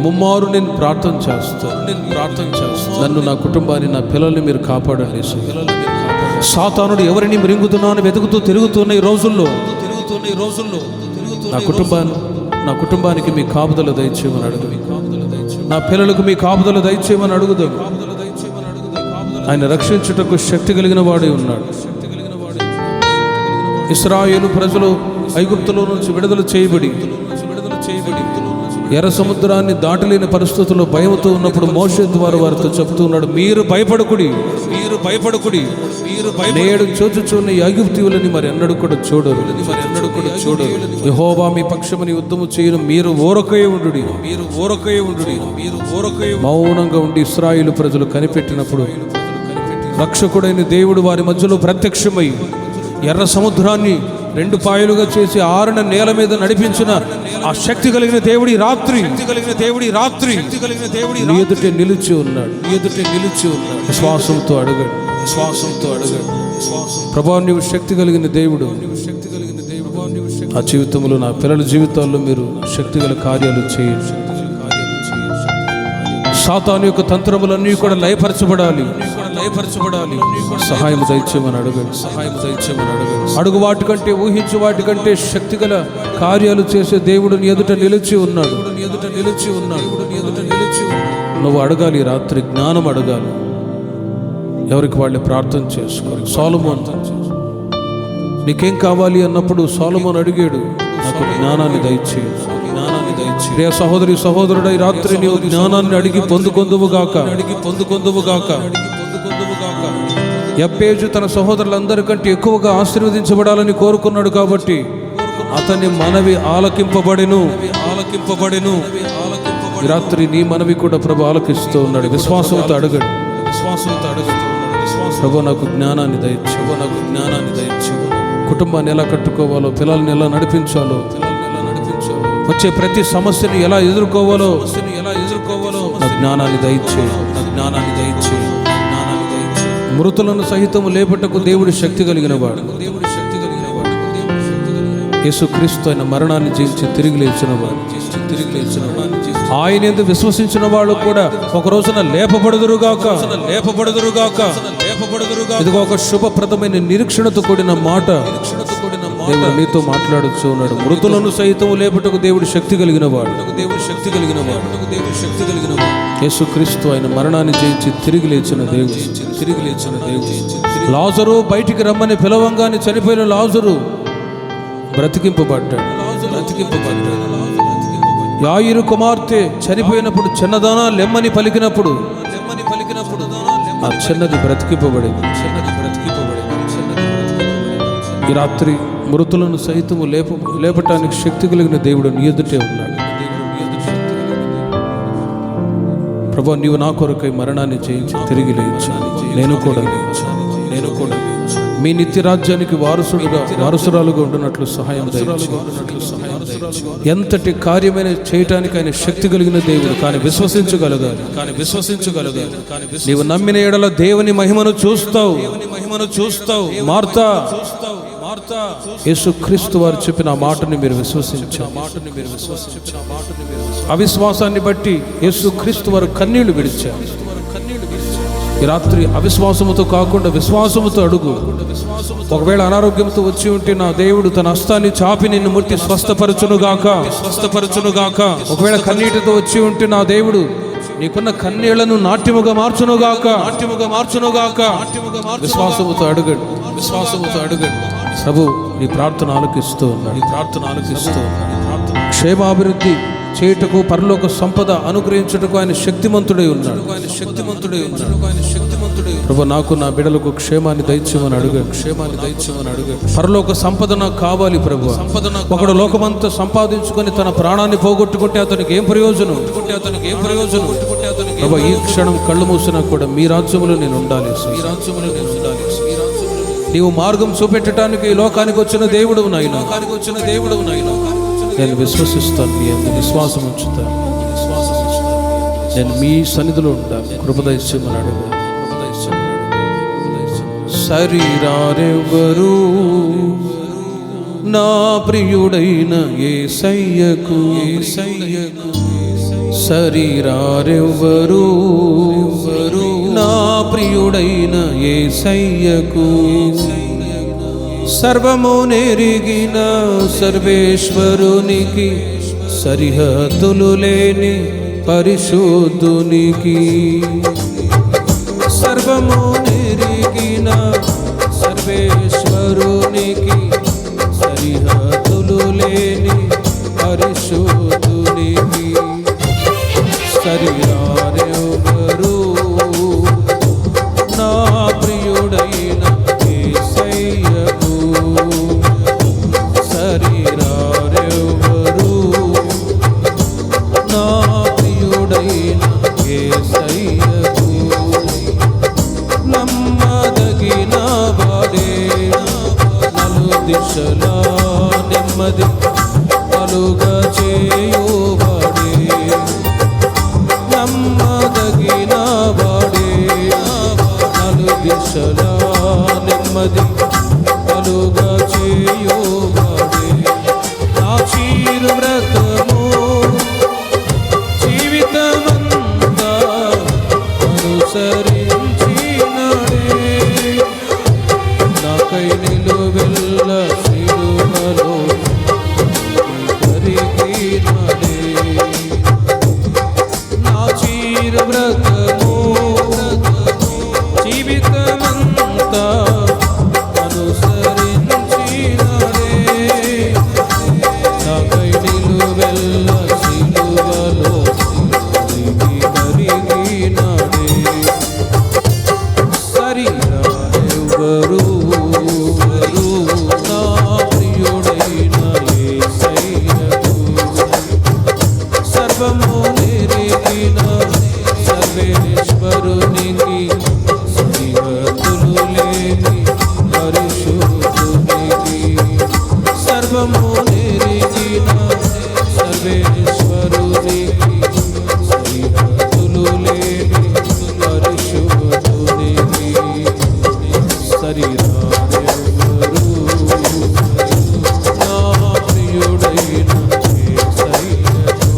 ముమ్మారు నేను ప్రార్థన చేస్తాను. నన్ను, నా కుటుంబాన్ని, నా పిల్లల్ని మీరు కాపాడండి. సాతానుడు ఎవరిని మృంగుతున్నాను వెతుకుతూ తిరుగుతున్న ఈ రోజుల్లో నా కుటుంబానికి మీ కాపుదల దయచేయమని అడుగు. నా పిల్లలకు మీ కాపుదల దయచేయమని అడుగుదాం. ఆయన రక్షించుటకు శక్తి కలిగిన వాడే ఉన్నాడు. ఇశ్రాయేలు ప్రజలు ఐగుప్తులో నుంచి విడుదల చేయబడి ఎర్ర సముద్రాన్ని దాటలేని పరిస్థితుల్లో భయంతో ఉన్నప్పుడు మోషే ద్వారా వారితో చెప్తూ ఉన్నాడు, మీరు భయపడకుడి, నేడు చూచుచున్న ఐగుప్తీయులని మరి ఎన్నడూ కూడా చూడరు. యెహోవా మీ పక్షమని యుద్ధము చేయను, మీరు ఊరకయే ఉండుడి. మౌనంగా ఉండి ఇశ్రాయేలు ప్రజలు కనిపెట్టినప్పుడు రక్షకుడైన దేవుడు వారి మధ్యలో ప్రత్యక్షమై ఎర్ర సముద్రాన్ని రెండు పాయలుగా చేసి ఆరున నేల మీద నడిపించిన ఆ శక్తి కలిగిన దేవుడి రాత్రి నీ ఎదుటే నిలిచి ఉన్నాడు. విశ్వాసంతో అడగండి. ప్రభువా, నీవు శక్తి కలిగిన దేవుడు. ఆ జీవితంలో, నా పిల్లల జీవితాల్లో మీరు శక్తి గల కార్యాలు చేయండి. సాతాను యొక్క తంత్రములన్నీ కూడా లయపరచబడాలి. లయపరచబడాలి. సహాయం దయచేయమని అడగండి. సహాయం దయచేయమని అడగండి. అడుగు వాటికంటే, ఊహించు వాటికంటే శక్తిగల కార్యాలు చేసే దేవుడు నీ ఎదుట నిలిచి ఉన్నాడు. నీ ఎదుట నిలిచి ఉన్నాడు. నీ ఎదుట నిలిచి ఉన్నాడు. నువ్వు అడగాలి. రాత్రి జ్ఞానం అడగాలి. ఎవరికి వాళ్ళే ప్రార్థన చేసుకోవాలి. సొలొమోన్ నీకేం కావాలి అన్నప్పుడు సొలొమోన్ అడిగాడు, నాకు జ్ఞానాన్ని దయచేయి, జ్ఞానాన్ని దయచేయి. ప్రియ సహోదరి సహోదరుడై రాత్రి నీవు జ్ఞానాన్ని అడిగి పొందుకొందువుగాక. యబ్బేజు తన సహోదరులందరికంటే ఎక్కువగా ఆశీర్వదించబడాలని కోరుకున్నాడు కాబట్టి అతని మనవి ఆలకింపబడెను. ఈ రాత్రి నీ మనవి కూడా ప్రభు ఆలకిస్తూ ఉన్నాడు. విశ్వాసంతో అడగండి. విశ్వాసంతో అడుగుతూ ఉన్నాడు. ప్రభు నాకు జ్ఞానాన్ని దయచేయి. కుటుంబాన్ని ఎలా కట్టుకోవాలో, పిల్లల్ని ఎలా నడిపించాలో, వచ్చే ప్రతి సమస్యను ఎలా ఎదుర్కోవాలో నా జ్ఞానాన్ని దయచేయి. మృతులను సహితము లేపటకు దేవుడి శక్తి కలిగిన వాడు. యేసుక్రీస్తు ఆయన మరణాన్ని జయించి తిరిగి లేచిన వాడు. ఆయన ఎందుకు విశ్వసించిన వాళ్ళు కూడా ఒక రోజున లేపబడుదురుగాక. ఇదిగో ఒక శుభప్రదమైన నిరీక్షణతో కూడిన మాట దేవుడు నీతో మాట్లాడుతూ ఉన్నాడు. మృతులను సైతం లేపుటకు దేవుడు శక్తి కలిగిన వాడు. యేసుక్రీస్తు ఆయన మరణాన్ని జయించి తిరిగి లేచిన దేవుడు. లాజరు బయటికి రమ్మని పిలవంగానే చనిపోయిన లాజరు బ్రతికింపబడ్డాడు. యాయిరు కుమార్తె చనిపోయినప్పుడు చిన్నదానా లెమ్మని పలికినప్పుడు ఆ చిన్నది బ్రతికింపబడింది. ఈ రాత్రి మృతులను సైతము లేపటానికి శక్తి కలిగిన దేవుడు నీ ఎదుటే ఉన్నాడు. ప్రభు నీవు నా కొరకై మరణాన్ని చేయించి తిరిగి లేచాను. నేను కూడా మీ నిత్య రాజ్యానికి వారసురాలుగా ఉంటున్నట్లు సహాయం ఎంతటి కార్యమైన చేయటానికి ఆయన శక్తి కలిగిన దేవుడు. కానీ విశ్వసించగలగాలి. నీవు నమ్మిన ఎడల దేవుని మహిమను చూస్తావు. మార్తా యేసుక్రీస్తు వారు చెప్పిన ఆ మాటని మీరు విశ్వసించారు. అవిశ్వాసాన్ని బట్టి యేసుక్రీస్తు వారు కన్నీళ్లు విడిచారు. ఈ రాత్రి అవిశ్వాసముతో కాకుండా విశ్వాసముతో అడుగు. ఒకవేళ అనారోగ్యంతో వచ్చి ఉంటే నా దేవుడు తన హస్తాన్ని చాపి నిన్ను ముట్టి స్వస్థపరచునుగాక. ఒకవేళ కన్నీటితో వచ్చి ఉంటే నా దేవుడు నీకున్న కన్నీళ్లను నాట్యముగా మార్చునుగాక. విశ్వాసముతో అడగండి. ప్రభు నీ ప్రార్థన ఆలకిస్తూ ఉన్నాడు. క్షేమాభివృద్ధి చేయుటకు పరలోక సంపద అనుగ్రహించుటకు ఆయన శక్తిమంతుడై ఉన్నాడు. ప్రభు నాకు నా బిడ్డలకు క్షేమాన్ని దయచేయమని అడుగు. పరలోక సంపద నాకు కావాలి ప్రభు. ఒకడు లోకమంతా సంపాదించుకొని తన ప్రాణాన్ని పోగొట్టుకుంటే అతనికి ఏం ప్రయోజనం? ప్రభు ఈ క్షణం కళ్ళు మూసినా కూడా మీ రాజ్యములో నేను ఉండాలి. నీవు మార్గం చూపెట్టడానికి ఈ లోకానికి వచ్చిన దేవుడు నాయనా. నేను విశ్వసిస్తాను. నీ అందు విశ్వాసం ఉంచుతాను. నేను మీ సన్నిధిలో ఉండాలి. కృపదయచేయమని అడుగు. శరీరారెవ్వరు నా ప్రియుడైన యేసయ్యకు. శరీరారెవ్వరు నా ప్రియుడైన యేసయ్యకు. సర్వము నెరిగిన సర్వేశ్వరునికి, సరిహద్దులు లేని పరిశుద్ధునికి. సర్వము నెరిగిన సర్వేశ్వరునికి, సరిహద్దులు లేని పరిశుద్ధునికి. శరీరారెవ్వరు నా ప్రియుడైన యేసయ్యకు. శరీరారెవ్వరు నా ప్రియుడైన యేసయ్యకు. నమ్మదగిన వాడే, నలు దిశలా నెమ్మది కలుగా చేయువాడే. నమ్మదగిన వాడే, నలు దిశలా నెమ్మది కలుగా చేయువాడే. నా చీరు వ్రతము జీవితమంతా అనుసరించిన నిర్వ్రతము జీవితమంతా అనుసరించినడే నాకై నిలువెల్ల సిలువలో కరిగినడే సరిరారెవ్వరు నా ప్రియుడైన యేసయ్యకు సర్వము నెరిగిన సర్వేశ్వరునికి సరిహద్దులు లేని పరిశుద్ధునికి సర్వము నెరిగిన సర్వేశ్వరునికి సరిహద్దులు లేని పరిశుద్ధునికి సరిరారెవ్వరు నా ప్రియుడైన యేసయ్యకు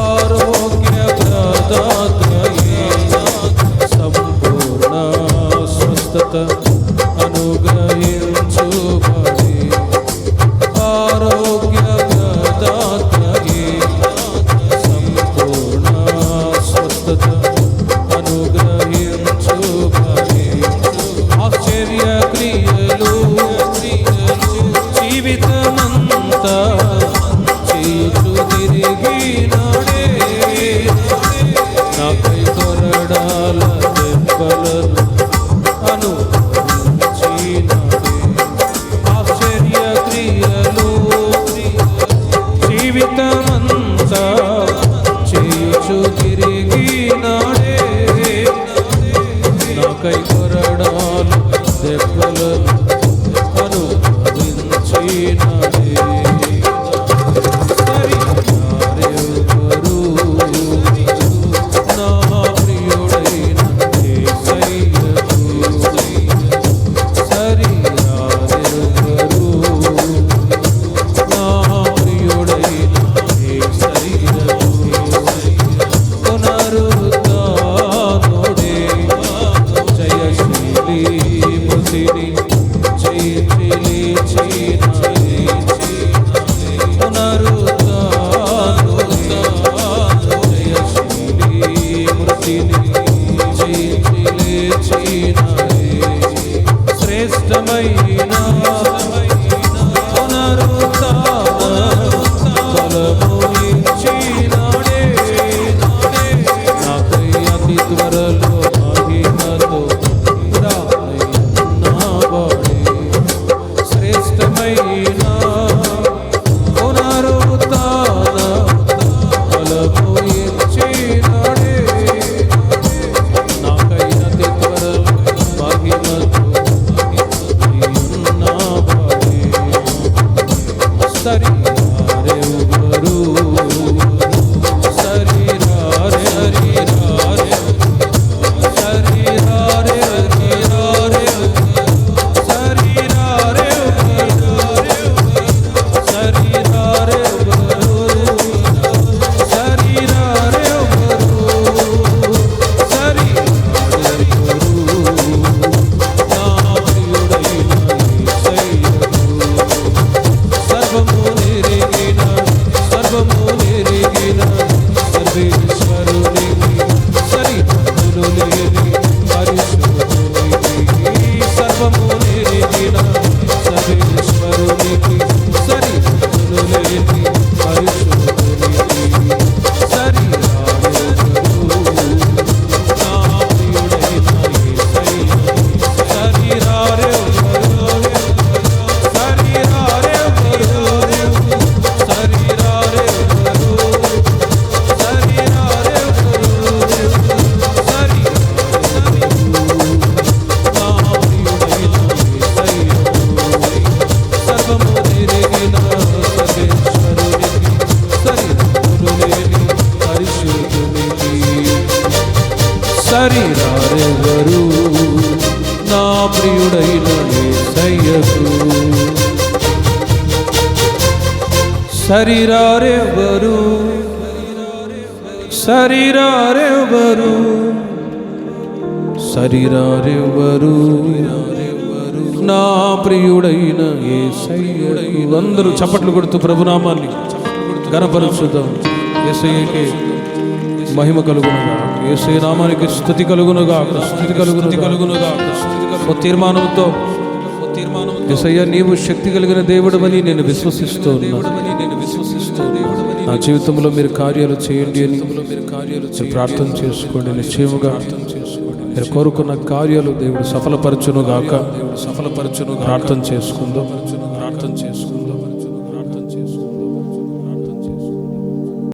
ఆరోగ్య ప్రదాతయే సంపూర్ణ స్వస్థత అనుగ్రహించుబడే ఆరోగ్య ప్రదాతయే సంపూర్ణ స్వస్థత అనుగ్రహించుబడే ఆశ్చర్య క్రియలు జీవితమంతా చేయుచు తిరిగినాడే నాకై కొరడాల దెబ్బలను అనుభవించినాడే ఆశ్చర్య క్రియలు జీవితమంతా చేయుచు తిరిగినాడే నాకై కొరడాల దెబ్బలను అనుభవించినాడే సరిరారెవ్వరు నా ప్రియుడైన యేసయ్యకు సరిరారెవ్వరు నా ప్రియుడైన యేసయ్యకు పునరుత్థానుడే జయశీలి మృతిని జయించి లేచినాడే పునరుత్థానుడే జయశీలి మృతిని జయించి లేచినాడే శ్రేష్టమైన పునరుత్థాన బలము ఇచ్చినాడే నాకై అతి త్వరలో మహిమతో రాయన్నాడే శ్రేష్టమైన పునరుత్థాన బలము ఇచ్చినాడే నాకై అతి త్వరలో మహిమతో రాయన్నాడే సరిరారెవ్వరు సరిరారెవ్వరు నా ప్రియుడైన యేసయ్యకు సరిరారెవ్వరు సరిరారెవ్వరు సరిరారెవ్వరు నా ప్రియుడైన యేసయ్యకు అందరూ చప్పట్లు కొడుతూ ప్రభునామాన్ని ఘనపరుచుదాం. యేసయ్యకే మహిమ కలుగునుగా. యేసయ్య నామానికి స్తుతి కలుగునుగా, స్తుతి కలుగునుగా. ఓ తీర్మానంతో యేసయ్య నీవు శక్తి కలిగిన దేవుడవని నేను విశ్వసిస్తూ ఉన్నాను. నా జీవితంలో మీరు కార్యాలు చేయండి అని ప్రార్థన చేసుకోండి. నిశ్చయముగా మీరు కోరుకున్న కార్యాలు దేవుడు సఫలపరచును గాక. ప్రార్థన చేసుకుందాం.